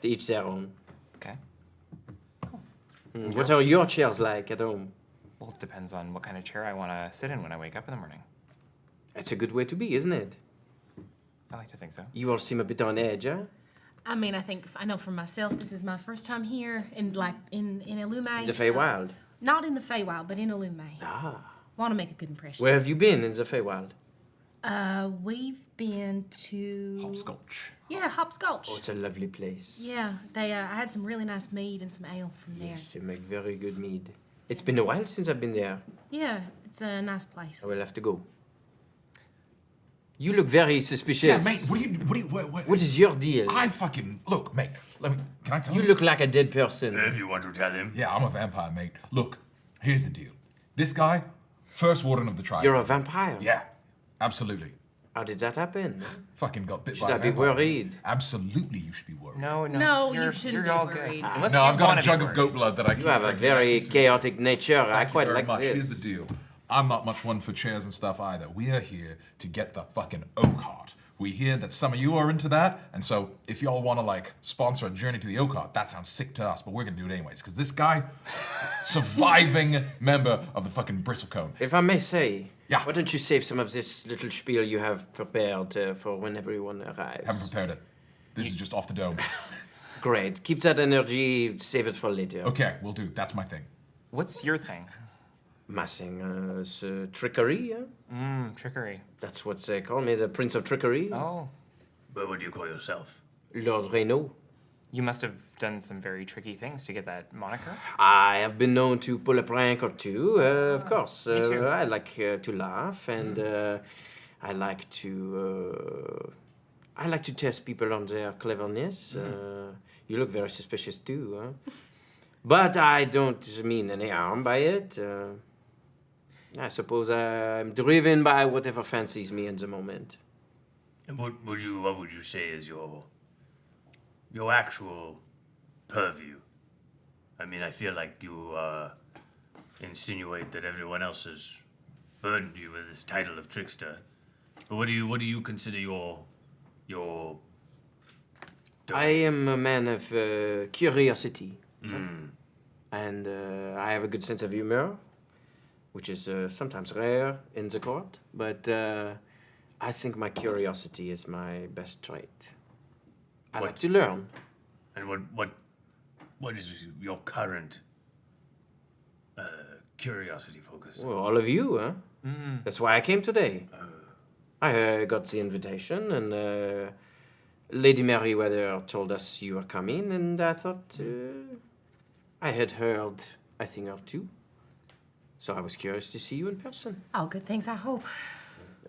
to each their own. Okay. What are your chairs like at home? Well, it depends on what kind of chair I want to sit in when I wake up in the morning. That's a good way to be, isn't it? I like to think so. You all seem a bit on edge, huh? I mean, I know for myself, this is my first time here in Elumé. The Feywild. Not in the Feywild, but in Elumé. Ah. Want to make a good impression. Where have you been in the Feywild? We've been to Hopscotch. Yeah, Hopscotch. Oh, it's a lovely place. Yeah, they. I had some really nice mead and some ale from there. Yes, they make very good mead. It's been a while since I've been there. Yeah, it's a nice place. I will have to go. You look very suspicious. Yeah, mate. What is your deal? I fucking look, mate. Can I tell you? You look like a dead person. If you want to tell him. Yeah, I'm a vampire, mate. Look, here's the deal. This guy, first warden of the tribe. You're a vampire? Yeah, absolutely. How did that happen? Fucking got bit Should by a I be vampire. worried? Absolutely, you should be worried. No, No, you you're, shouldn't you're be all worried. good. Unless No, you I've got wanna a be jug of worried. goat blood that I You keep have a drinking. very chaotic nature. I Thank you quite very like much. this. Here's the deal. I'm not much one for chairs and stuff either. We are here to get the fucking oak heart. We hear that some of you are into that, and so if y'all want to like sponsor a journey to the oak heart, that sounds sick to us, but we're gonna do it anyways. Because this guy, surviving member of the fucking bristlecone. If I may say, Yeah. why don't you save some of this little spiel you have prepared for when everyone arrives? Haven't prepared it. This is just off the dome. Great. Keep that energy. Save it for later. Okay, we'll do. That's my thing. What's your thing? Massing trickery. Yeah? Trickery. That's what they call me, the Prince of Trickery. Oh. What would you call yourself? Lord Reynaud. You must have done some very tricky things to get that moniker. I have been known to pull a prank or two, of course. me too. I like to laugh, and I like to test people on their cleverness. You look very suspicious too, huh? But I don't mean any harm by it. I suppose I'm driven by whatever fancies me in the moment. And what would you say is your actual purview? I mean, I feel like you insinuate that everyone else has burdened you with this title of trickster. But what do you consider your I am a man of curiosity. And I have a good sense of humor, which is sometimes rare in the court. But I think my curiosity is my best trait. I like to learn. And what is your current curiosity focus? Well, all of you, huh? That's why I came today. I got the invitation, and Lady Meriwether told us you were coming, and I thought I had heard a thing or two. So I was curious to see you in person. Oh, good things, I hope.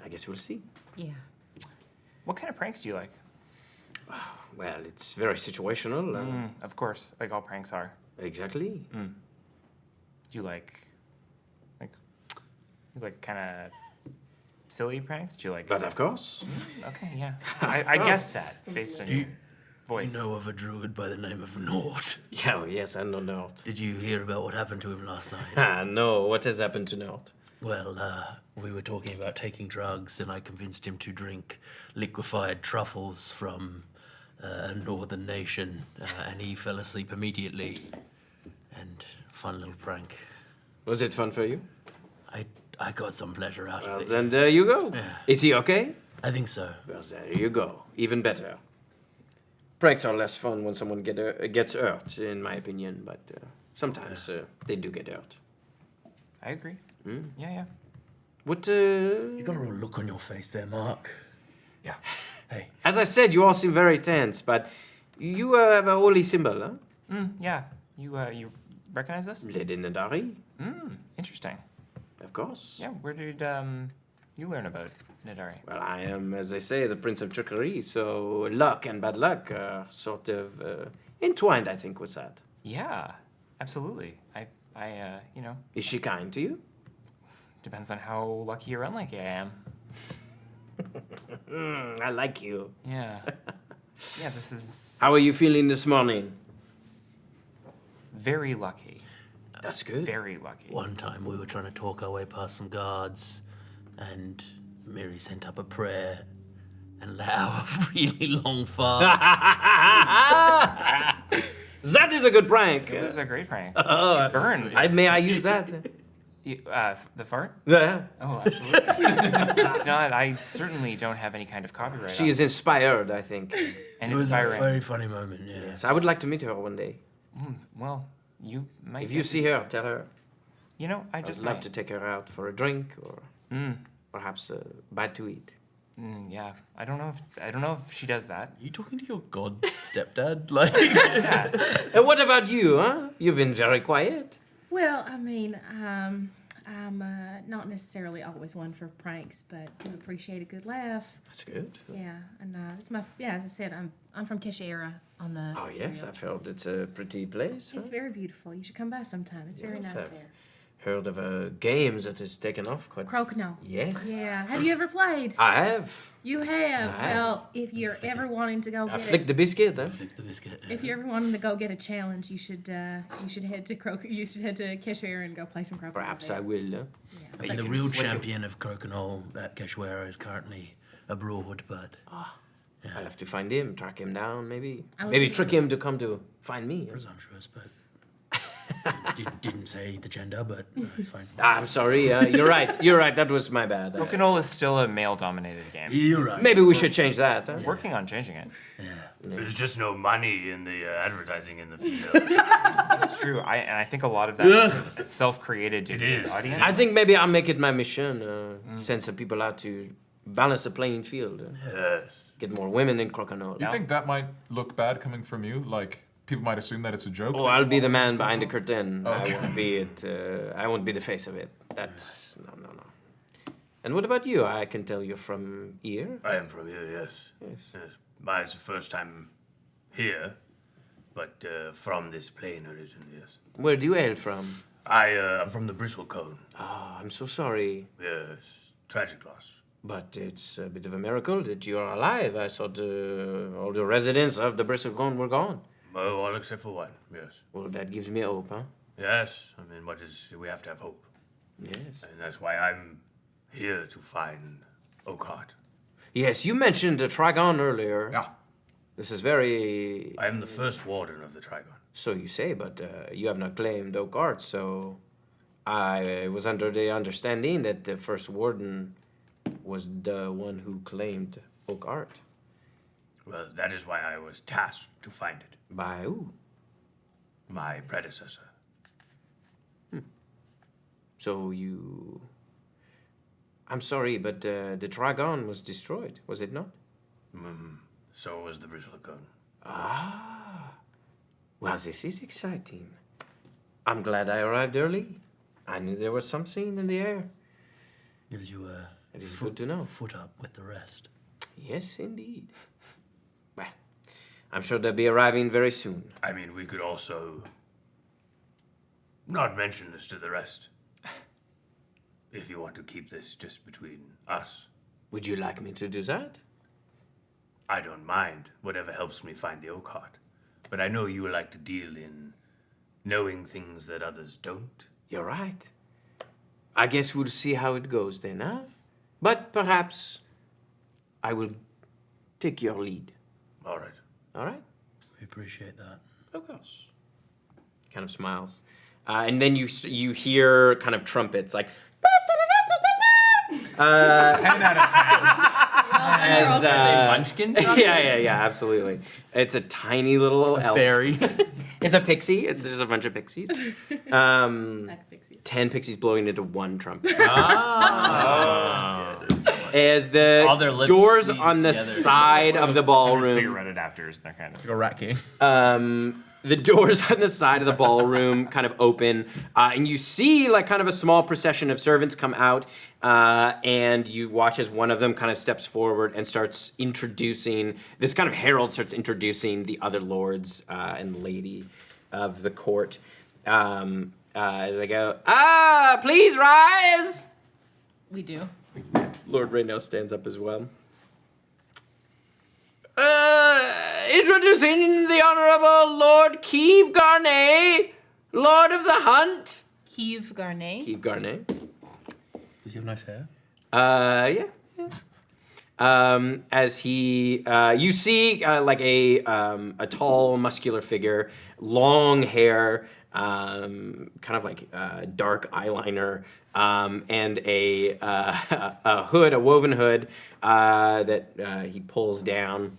I guess we'll see. Yeah. What kind of pranks do you like? Well, it's very situational. Of course, like all pranks are. Exactly. Do you like kind of silly pranks? Do you like? But of course. Okay, yeah. I guessed that based on your voice. You know of a druid by the name of Nort. Yeah, oh, yes, I know Nort. Did you hear about what happened to him last night? No, what has happened to Nort? Well, we were talking about taking drugs, and I convinced him to drink liquefied truffles from a northern nation, and he fell asleep immediately. And fun little prank. Was it fun for you? I got some pleasure out Well, of it. then there you go. Yeah. Is he okay? I think so. Well, there you go. Even better. Pranks are less fun when someone gets hurt, in my opinion, but sometimes they do get hurt. I agree. Yeah. What, You got a real look on your face there, Mark. Yeah. Hey. As I said, you all seem very tense, but you have a holy symbol, huh? Yeah. You recognize this? Lady Nadari? Interesting. Of course. Yeah, where did you learn about Nidari? Well, I am, as they say, the Prince of Trickery, so luck and bad luck are sort of entwined, I think, with that. Yeah, absolutely. I Is she kind to you? depends on how lucky or unlucky I am. I like you. Yeah. Yeah, this is How are you feeling this morning? very lucky. That's good. Very lucky. One time we were trying to talk our way past some guards, and Miri sent up a prayer and let out a really long fart. That is a good prank. It was a great prank. Oh, Burned. may I use that? The fart? Yeah. Oh, absolutely. It's not. I certainly don't have any kind of copyright. She is inspired, I think. and It was a inspiring. very funny moment, yeah. Yes, I would like to meet her one day. Well, you might. If you see her, tell her. You know, I I'd just love might. to take her out for a drink or perhaps a bite to eat. Yeah, I don't know if she does that. Are you talking to your god stepdad? Like, And what about you, huh? You've been very quiet. Well, I mean, I'm not necessarily always one for pranks, but do appreciate a good laugh. That's good. Yeah, and it's as I said, I'm from Keshara on the. Oh, yes, I've heard it's a pretty place. It's very beautiful. You should come by sometime. It's very Yes, nice I've there. heard of a games that has taken off quite. Crokinole. Yes. Yeah. Have you ever played? I have. You have. I have. Well, if you're ever wanting to go I get flicked the biscuit. Huh? flick the biscuit. if you're ever wanting to go get a challenge, you should head to Keshara and go play some Crokinole. Perhaps there. I will. But And you the can real flick it. champion of Crokinole at Keshwara is currently abroad, but I'll have to find him, track him down, maybe. I was Maybe thinking- trick him to come to find me. presumptuous, but didn't say the gender, but it's fine. I'm sorry. You're right. You're right. That was my bad. Crokinole is still a male-dominated game. You're right. Maybe we should change that. Huh? Working on changing it. There's just no money in the advertising in the field. It's true. I think a lot of that is self-created to the audience. I think maybe I'll make it my mission. Send some people out to balance the playing field. Yes. Get more women in Crokinole. You think that might look bad coming from you? Like people might assume that it's a joke. Oh, I'll be the man behind the curtain. Okay. I won't be it. I won't be the face of it. That's no. And what about you? I can tell you're from here. I am from here, yes. Yes. Mine's the first time here, but from this plane originally, yes. Where do you hail from? I'm from the Bristlecone. Ah, I'm so sorry, Yes. Tragic loss. but it's a bit of a miracle that you are alive. I thought all the residents of the Bristlecone were gone. Oh, all except for one, yes. Well, that gives me hope, huh? Yes, I mean, we have to have hope. Yes. And that's why I'm here to find Oakheart. Yes, you mentioned the Trigon earlier. Yeah. This is very. I am the first warden of the Trigon. So you say, but you have not claimed Oakheart, so I was under the understanding that the first warden was the one who claimed Oakheart. Well, that is why I was tasked to find it. By who? My predecessor. So you. I'm sorry, but the Trigon was destroyed, was it not? So was the Bristlecone. Well, this is exciting. I'm glad I arrived early. I knew there was something in the air. Gives you a It is good to know. foot up with the rest. Yes, indeed. Well, I'm sure they'll be arriving very soon. I mean, we could also not mention this to the rest. If you want to keep this just between us, Would you like me to do that? I don't mind. Whatever helps me find the Oakheart. But I know you like to deal in knowing things that others don't. You're right. I guess we'll see how it goes then, huh? But perhaps I will take your lead. All right. All right? We appreciate that. Of course. Kind of smiles. And then you hear kind of trumpets like. 10 out of 10. As, Munchkin? yeah, absolutely. It's a tiny little elf. Fairy. It's a pixie. There's a bunch of pixies. 10 pixies blowing into one trumpet. As the All their lips doors squeezed on the together. side of the Cigarette ballroom adapters, they're kind of. Like a rat king. The doors on the side of the ballroom kind of open, and you see like kind of a small procession of servants come out, and you watch as one of them kind of steps forward and starts introducing, this kind of herald starts introducing the other lords and lady of the court. As I go, please rise! We do. Lord Reyno stands up as well. Introducing the Honorable Lord Keeve Garnet, Lord of the Hunt. Keeve Garnet. Keeve Garnet. Does he have nice hair? Yeah. As he, you see, like a tall, muscular figure, long hair, kind of like dark eyeliner, and a hood, a woven hood that he pulls down.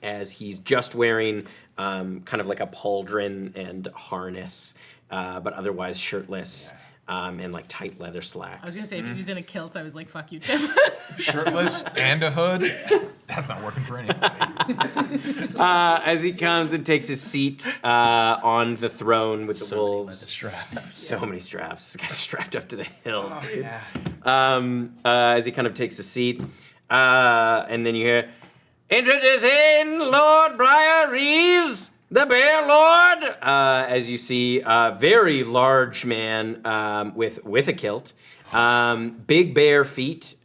As he's just wearing kind of like a pauldron and harness, but otherwise shirtless, and like tight leather slacks. I was gonna say, if he was in a kilt, I was like, fuck you, Tim. Shirtless and a hood? That's not working for anybody. As he comes and takes his seat on the throne with the wolves. So many straps. This guy's strapped up to the hill. As he kind of takes a seat, and then you hear, introducing Lord Briar Reeves, the Bear Lord. As you see, a very large man with a kilt, big bare feet,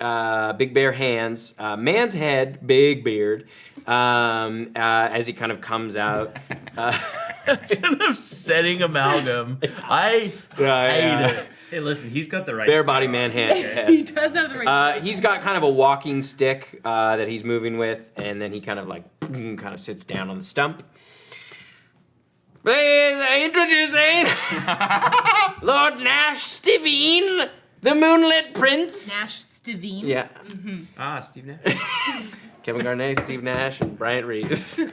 big bare hands, man's head, big beard. As he kind of comes out, It's an upsetting amalgam. I hate it. Hey, listen, he's got the right bare body man hand. He does have the right. He's got kind of a walking stick that he's moving with, and then he kind of like kind of sits down on the stump. Introducing Lord Nash Stivine, the Moonlit Prince. Nash Stivine. Yeah. Ah, Steve Nash. Kevin Garnett, Steve Nash, and Bryant Reeves. Fuck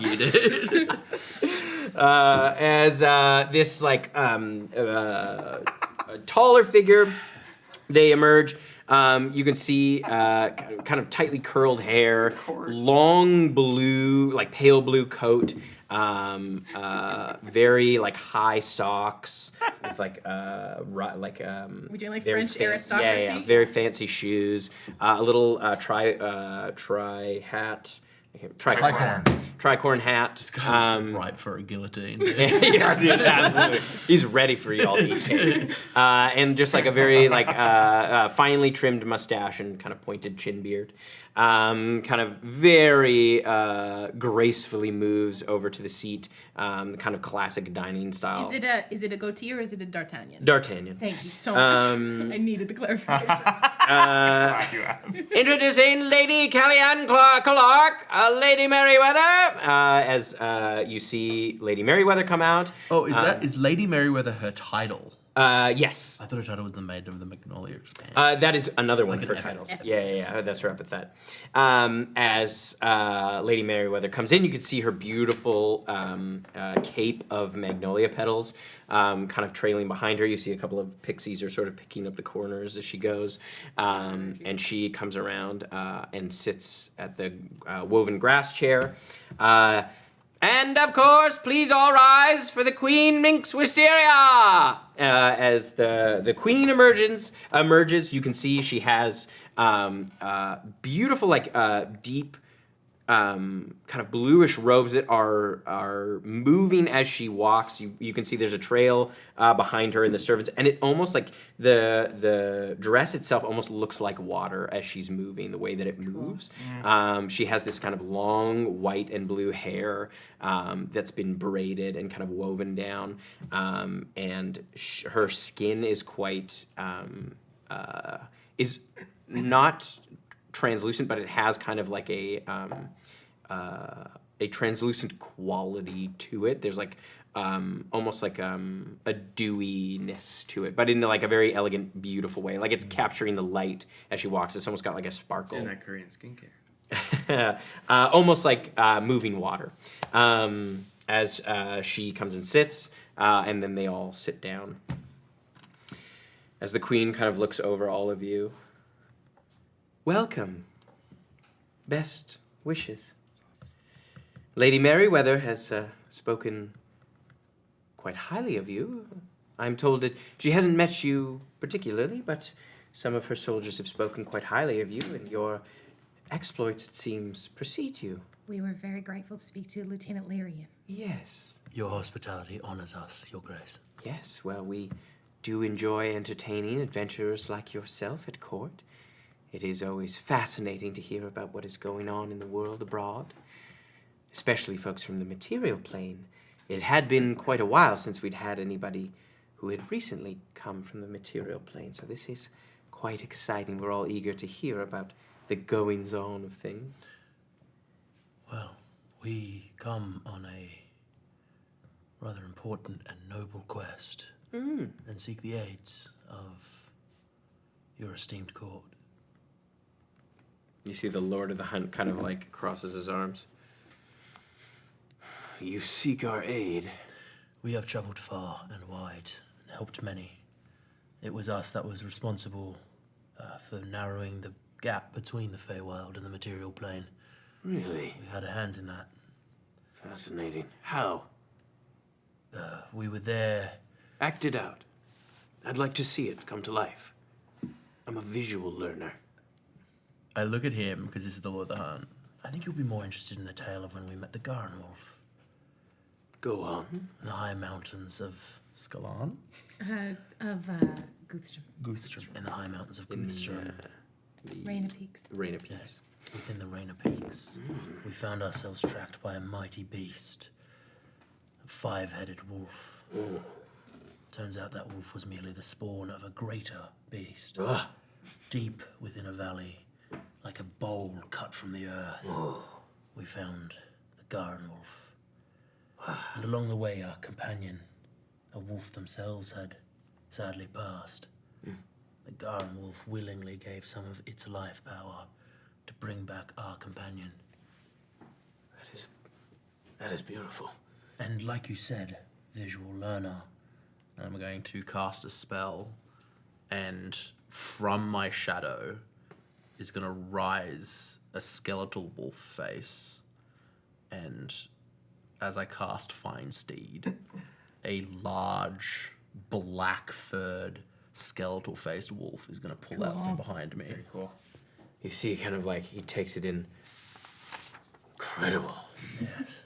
you, dude. As this like taller figure, they emerge. You can see kind of tightly curled hair, long blue, like pale blue coat, very like high socks with like We doing like very French aristocracy? Yeah, very fancy shoes, a little tri hat. Tricorn hat. Right for a guillotine. Yeah, dude, absolutely. He's ready for y'all to eat cake. And just like a very like finely trimmed mustache and kind of pointed chin beard. Kind of very gracefully moves over to the seat, kind of classic dining style. Is it a goatee or is it a D'Artagnan? D'Artagnan. Thank you so much. I needed the clarification. Introducing Lady Kellyanne Clark, Lady Merryweather. As you see Lady Merryweather come out. Oh, is Lady Merryweather her title? Yes. I thought her title was the Maid of the Magnolia Expand. That is another one Like for an titles. epithet. Yeah. That's her epithet. As Lady Merryweather comes in, you can see her beautiful cape of magnolia petals kind of trailing behind her. You see a couple of pixies are sort of picking up the corners as she goes. And she comes around and sits at the woven grass chair. And of course, please all rise for the Queen Minx Wisteria. As the Queen emerges, you can see she has beautiful, like deep, kind of bluish robes that are moving as she walks. You can see there's a trail behind her and the servants, and it almost like the dress itself almost looks like water as she's moving, the way that it moves. She has this kind of long white and blue hair that's been braided and kind of woven down, and her skin is quite is not translucent, but it has kind of like a translucent quality to it. There's like almost like a dewiness to it, but in like a very elegant, beautiful way. Like it's capturing the light as she walks. It's almost got like a sparkle. And that Korean skincare. Almost like moving water. As she comes and sits, and then they all sit down. As the queen kind of looks over all of you. Welcome. Best wishes. Lady Merriweather has spoken quite highly of you. I'm told that she hasn't met you particularly, but some of her soldiers have spoken quite highly of you, and your exploits, it seems, precede you. We were very grateful to speak to Lieutenant Lyrian. Yes. Your hospitality honors us, Your Grace. Yes, well, we do enjoy entertaining adventurers like yourself at court. It is always fascinating to hear about what is going on in the world abroad, especially folks from the material plane. It had been quite a while since we'd had anybody who had recently come from the material plane, so this is quite exciting. We're all eager to hear about the goings-on of things. Well, we come on a rather important and noble quest and seek the aids of your esteemed court. You see the Lord of the Hunt kind of like crosses his arms. You seek our aid. We have traveled far and wide and helped many. It was us that was responsible for narrowing the gap between the Feywild and the material plane. Really? We had a hand in that. Fascinating. How? We were there. Act it out. I'd like to see it come to life. I'm a visual learner. I look at him because this is the Lord of the Hunt. I think you'll be more interested in the tale of when we met the Garn Wolf. Go on. In the high mountains of Skalan? Guthstrom. In the high mountains of Guthstrom. Raina Peaks. Raina Peaks. Within the Raina Peaks, we found ourselves tracked by a mighty beast. A 5-headed wolf. Turns out that wolf was merely the spawn of a greater beast. Deep within a valley, like a bowl cut from the earth, we found the Garn Wolf. And along the way, our companion, a wolf themselves, had sadly passed. The Garn Wolf willingly gave some of its life power to bring back our companion. That is beautiful. And like you said, visual learner. I'm going to cast a spell, and from my shadow is going to rise a skeletal wolf face. And as I cast Fine Steed, a large, black-furred, skeletal-faced wolf is going to pull out from behind me. Very cool. You see kind of like he takes it in. Incredible. Yes.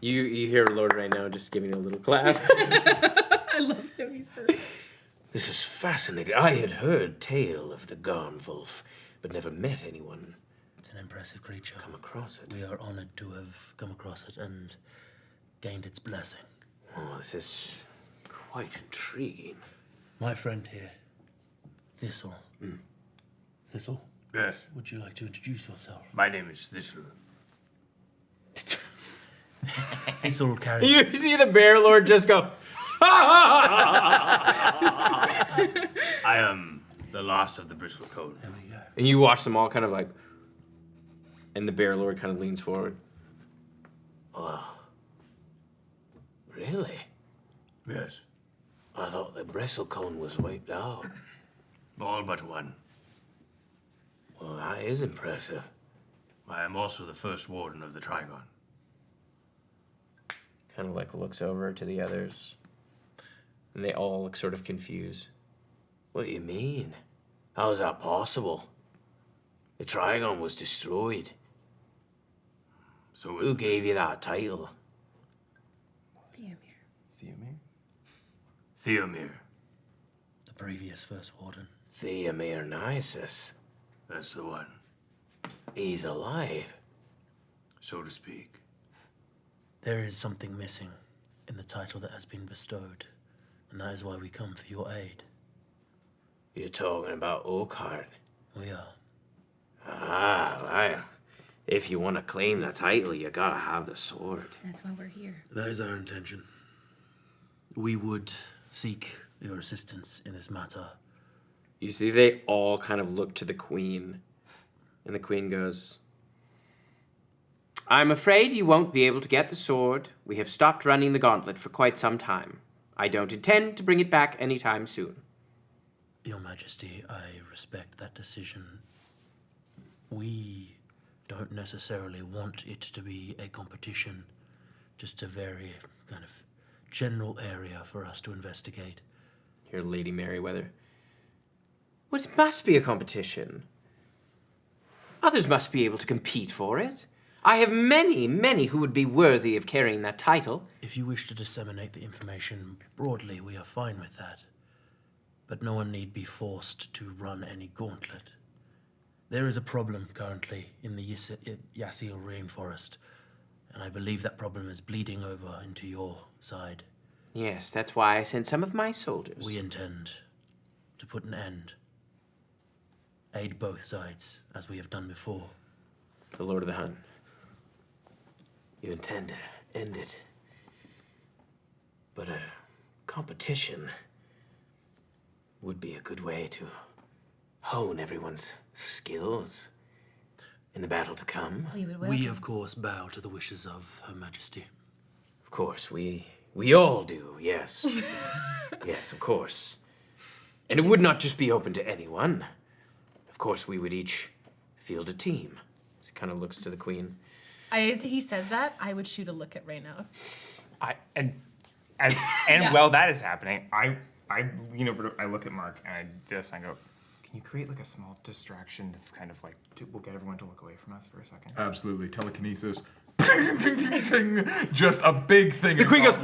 You hear Lord right now just giving a little clap. I love him. He's perfect. This is fascinating. I had heard tale of the Garn Wolf, but never met anyone. It's an impressive creature. Come across it. We are honored to have come across it and gained its blessing. Oh, this is quite intriguing. My friend here, Thistle. Thistle, Yes, would you like to introduce yourself? my name is Thistle. Thistle carries... You see the Bear Lord just go, I am the last of the Bristle Code. There we go. and you watch them all kind of like, and the Bear Lord kind of leans forward. Oh, really? Yes, I thought the Bristlecone was wiped out. all but one. Well, that is impressive. I am also the first Warden of the Trigon. Kind of like looks over to the others, and they all look sort of confused. What do you mean? How is that possible? The Trigon was destroyed. So Who gave you that title? Theomir. The previous First Warden. Theomir Nisus. That's the one, He's alive. so to speak. There is something missing in the title that has been bestowed, and that is why we come for your aid. You're talking about Oakhart. We are. Well, if you want to claim the title, you gotta have the sword. That's why we're here. That is our intention. We would seek your assistance in this matter. You see, they all kind of look to the Queen, and the Queen goes, I'm afraid you won't be able to get the sword. We have stopped running the Gauntlet for quite some time. I don't intend to bring it back anytime soon. Your Majesty, I respect that decision. We don't necessarily want it to be a competition, just a very kind of general area for us to investigate. Here, Lady Merriweather. Well, it must be a competition. Others must be able to compete for it. I have many, many who would be worthy of carrying that title. If you wish to disseminate the information broadly, we are fine with that. But no one need be forced to run any gauntlet. There is a problem currently in the Yasil rainforest, and I believe that problem is bleeding over into your side. Yes, that's why I sent some of my soldiers. We intend to put an end. Aid both sides, as we have done before. The Lord of the Hun. You intend to end it. But a competition would be a good way to hone everyone's skills in the battle to come. We, of course, bow to the wishes of Her Majesty. Of course, we all do, yes. Yes, of course. And it would not just be open to anyone. Of course, we would each field a team. He kind of looks to the Queen. He says that, I would shoot a look at Reyna. While that is happening, I lean over, I look at Mark, and I go, can you create like a small distraction that's kind of like, we'll get everyone to look away from us for a second? Absolutely. Telekinesis. Ting, ting, ting, ting. Just a big thing. The Queen goes,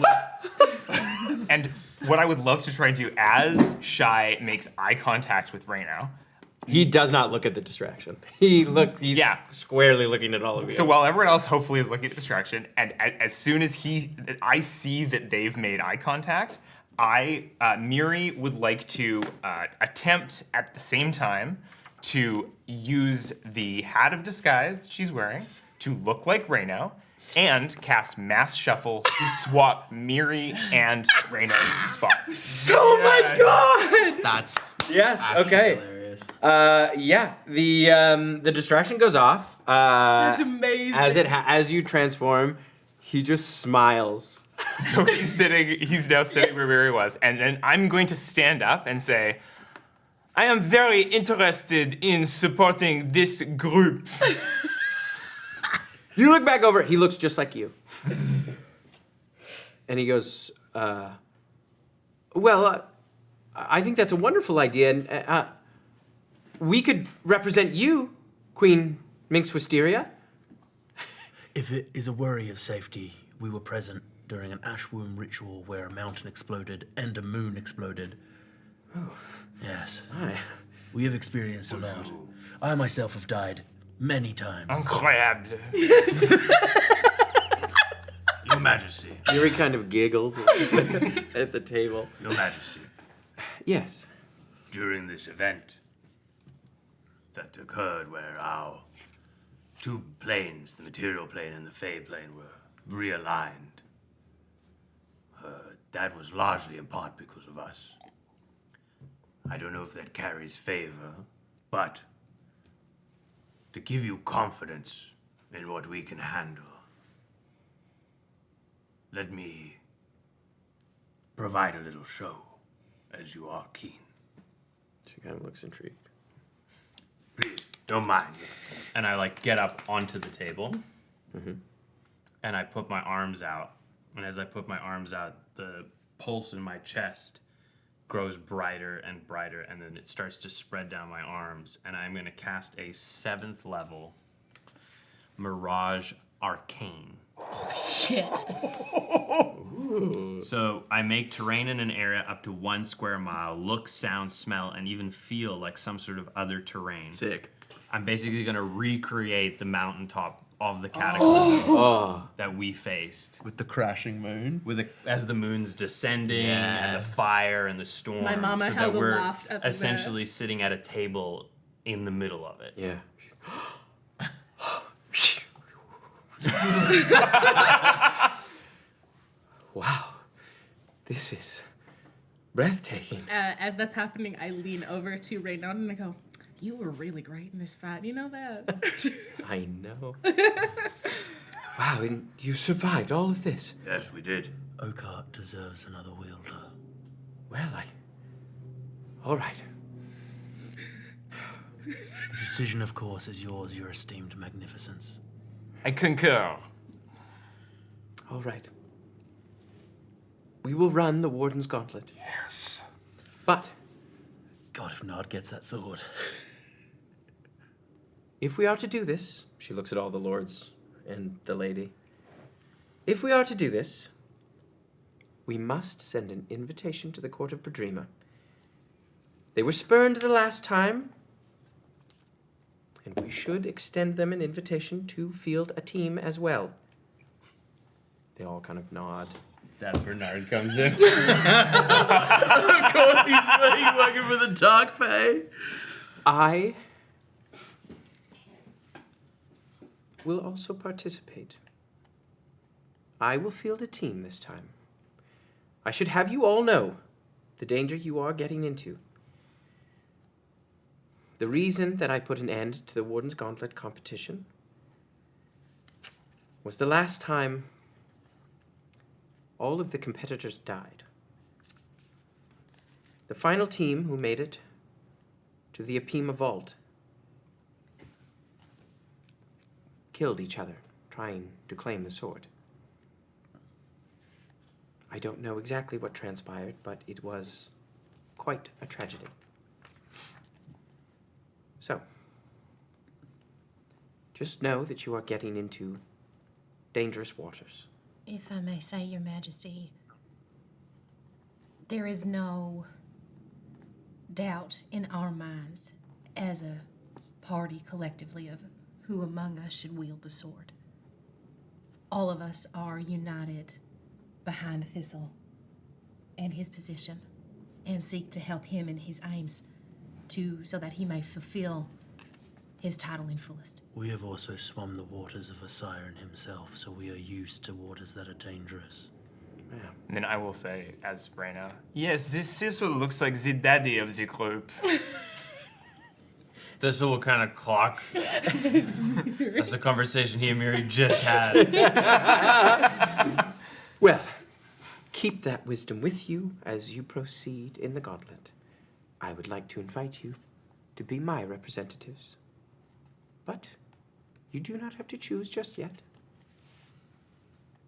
And what I would love to try and do as Shy makes eye contact with Reyna. He does not look at the distraction. He's squarely looking at all of you. So while everyone else hopefully is looking at the distraction, and as soon as I see that they've made eye contact, Miri would like to attempt at the same time to use the hat of disguise that she's wearing to look like Reyna and cast Mass Shuffle to swap Miri and Reyna's spots. Oh my god! That's okay. hilarious. The distraction goes off. That's amazing. As you transform, he just smiles. So he's now sitting where Miri was, and then I'm going to stand up and say, I am very interested in supporting this group. You look back over, he looks just like you. And he goes, I think that's a wonderful idea, and we could represent you, Queen Minx Wisteria. If it is a worry of safety, we were present during an ash womb ritual where a mountain exploded and a moon exploded. Oh. Yes. Aye. We have experienced a lot. I myself have died many times. Incroyable. Your Majesty. Yuri kind of giggles at the table. Your Majesty. Yes. During this event that occurred where our two planes, the material plane and the Fey plane, were realigned, that was largely in part because of us. I don't know if that carries favor, but to give you confidence in what we can handle, let me provide a little show, as you are keen. She kind of looks intrigued. Please, don't mind. And I get up onto the table, and I put my arms out. And as I put my arms out, the pulse in my chest grows brighter and brighter, and then it starts to spread down my arms. And I'm going to cast a 7th level Mirage Arcane. Holy shit. Ooh. So I make terrain in an area up to 1 square mile look, sound, smell, and even feel like some sort of other terrain. Sick. I'm basically going to recreate the mountaintop of the cataclysm that we faced. With the crashing moon? As the moon's descending and the fire and the storm. My mama so held that a we're loft up essentially sitting at a table in the middle of it. Yeah. Wow. This is breathtaking. As that's happening, I lean over to Reyna and I go, you were really great in this fight. You know that? I know. Wow, and you survived all of this. Yes, we did. Oakheart deserves another wielder. Well, all right. The decision, of course, is yours, your esteemed magnificence. I concur. All right. We will run the Warden's Gauntlet. Yes. But God, if Nard gets that sword. if we are to do this, she looks at all the lords and the lady. If we are to do this, we must send an invitation to the court of Pedrima. They were spurned the last time, and we should extend them an invitation to field a team as well. They all kind of nod. That's where Nard comes in. Of course, he's working for the Dark Fae. I will also participate. I will field a team this time. I should have you all know the danger you are getting into. The reason that I put an end to the Warden's Gauntlet competition was the last time all of the competitors died. The final team who made it to the Apima Vault killed each other trying to claim the sword. I don't know exactly what transpired, but it was quite a tragedy. So, just know that you are getting into dangerous waters. If I may say, Your Majesty, there is no doubt in our minds as a party collectively of who among us should wield the sword. All of us are united behind Thistle and his position and seek to help him in his aims so that he may fulfill his title in fullest. We have also swum the waters of Osiren himself, so we are used to waters that are dangerous. Yeah. And then I will say, as Reyna, yes, this Thistle looks like the daddy of the group. Thistle will kind of clock. That's the conversation he and Miri just had. Well, keep that wisdom with you as you proceed in the Gauntlet. I would like to invite you to be my representatives. But you do not have to choose just yet.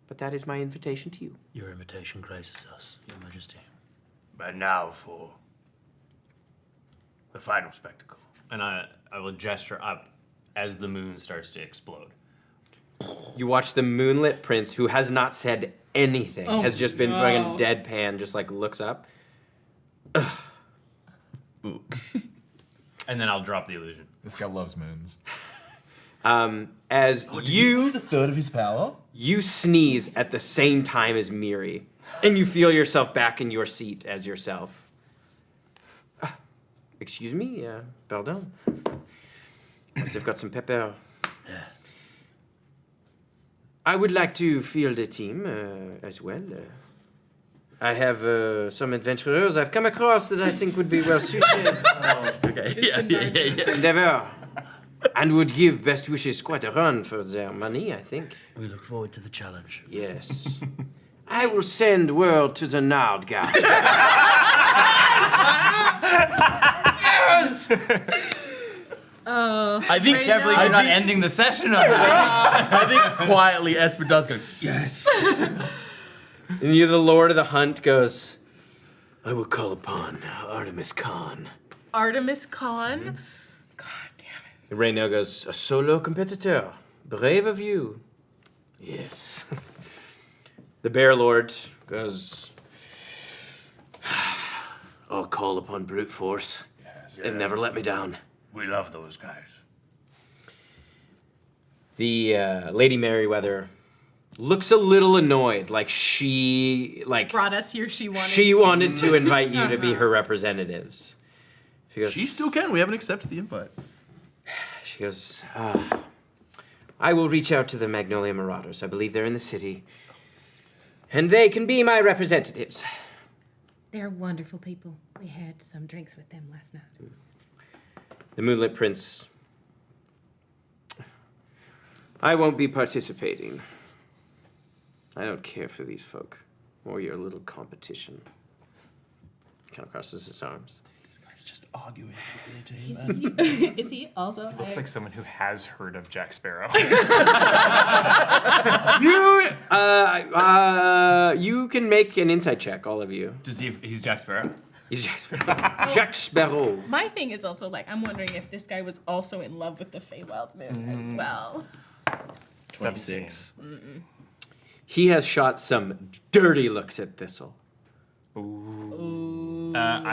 But that is my invitation to you. Your invitation graces us, Your Majesty. But now for the final spectacle. And I will gesture up as the moon starts to explode. You watch the moonlit prince, who has not said anything, has just been fucking deadpan, just like looks up. And then I'll drop the illusion. This guy loves moons. As you use a third of his power? You sneeze at the same time as Miri, and you feel yourself back in your seat as yourself. Excuse me, pardon. Must have got some pepper. Yeah. I would like to field a team as well. I have some adventurers I've come across that I think would be well suited for this endeavor. And would give Best Wishes quite a run for their money, I think. We look forward to the challenge. Yes. I will send word to the Nard guy. Yes! I think I can't believe you're not ending the session on that. I think quietly Esper does go, yes. And you, the Lord of the Hunt, goes, I will call upon Artemis Khan. Artemis Khan? Mm-hmm. Reyna goes, a solo competitor. Brave of you. Yes. The Bear Lord goes, I'll call upon brute force. Yes. They've never let me down. We love those guys. The Lady Merryweather looks a little annoyed, like she brought us here. She wanted to invite you to be her representatives. She goes, She still can. We haven't accepted the invite. She goes, I will reach out to the Magnolia Marauders. I believe they're in the city. And they can be my representatives. They're wonderful people. We had some drinks with them last night. The Moonlit Prince. I won't be participating. I don't care for these folk or your little competition. Kind of crosses his arms. These guys just arguing with the team. Is he also? Looks like someone who has heard of Jack Sparrow. You can make an insight check, all of you. To see if he's Jack Sparrow. He's Jack Sparrow. Jack Sparrow. My thing is also like I'm wondering if this guy was also in love with the Feywild moon as well. 26. He has shot some dirty looks at Thistle. I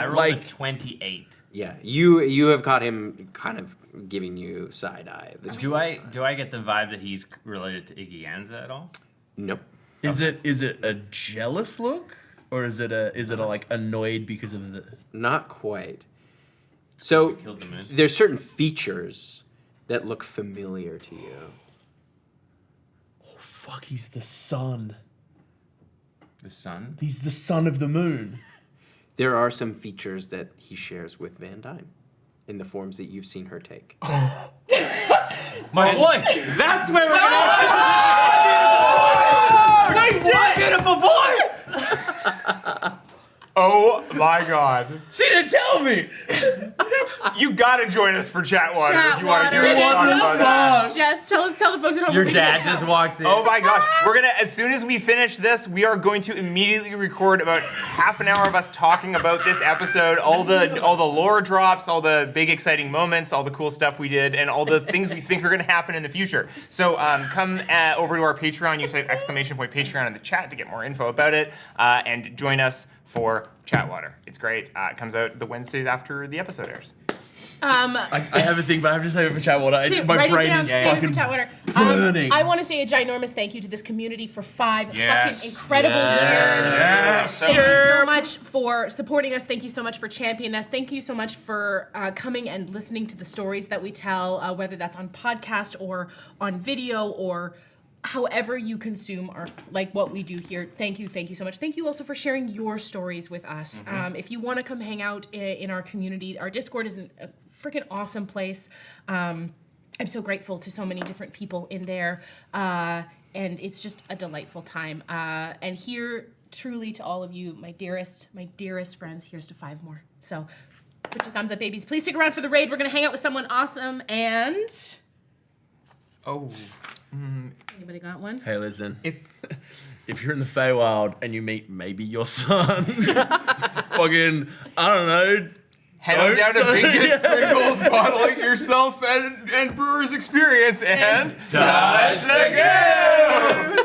rolled a 28. Yeah, you have caught him kind of giving you side eye. Do I get the vibe that he's related to Iggy Anza at all? Nope. Is it a jealous look, or is it a like annoyed because of the? Not quite. So killed the moon. there's certain features that look familiar to you. Oh fuck! He's the sun. The sun? He's the son of the moon. There are some features that he shares with Van Dyne in the forms that you've seen her take. My boy! That's where we're going. Beautiful boy! Oh my god. She didn't tell me! You gotta join us for Chatwater if you want to hear us talk about that. Jess, tell the folks at home. Your what we dad did. just walks in. Oh my gosh. We're gonna, as soon as we finish this, we are going to immediately record about half an hour of us talking about this episode, all the lore drops, all the big exciting moments, all the cool stuff we did, and all the things we think are gonna happen in the future. So come over to our Patreon, use !Patreon in the chat to get more info about it, and join us for Chatwater. It's great. It comes out the Wednesdays after the episode airs. I have a thing, but I have to say it for Chatwater. My Write it brain down, is save it for fucking Chatwater. burning. I want to say a ginormous thank you to this community for 5 Yes. fucking incredible years. Yes. Thank you so much for supporting us. Thank you so much for championing us. Thank you so much for coming and listening to the stories that we tell, whether that's on podcast or on video or however you consume our like what we do here. Thank you so much. Thank you also for sharing your stories with us. If you want to come hang out in our community, our Discord is a freaking awesome place. I'm so grateful to so many different people in there, and it's just a delightful time. And here, truly, to all of you, my dearest friends, here's to 5 more. So, put your thumbs up, babies. Please stick around for the raid. We're gonna hang out with someone awesome. And anybody got one? Hey, listen. If you're in the Feywild and you meet maybe your son, fucking, I don't know. Head on down to Biggest Pringles, bottle it yourself, and Brewer's Experience, and touch the game!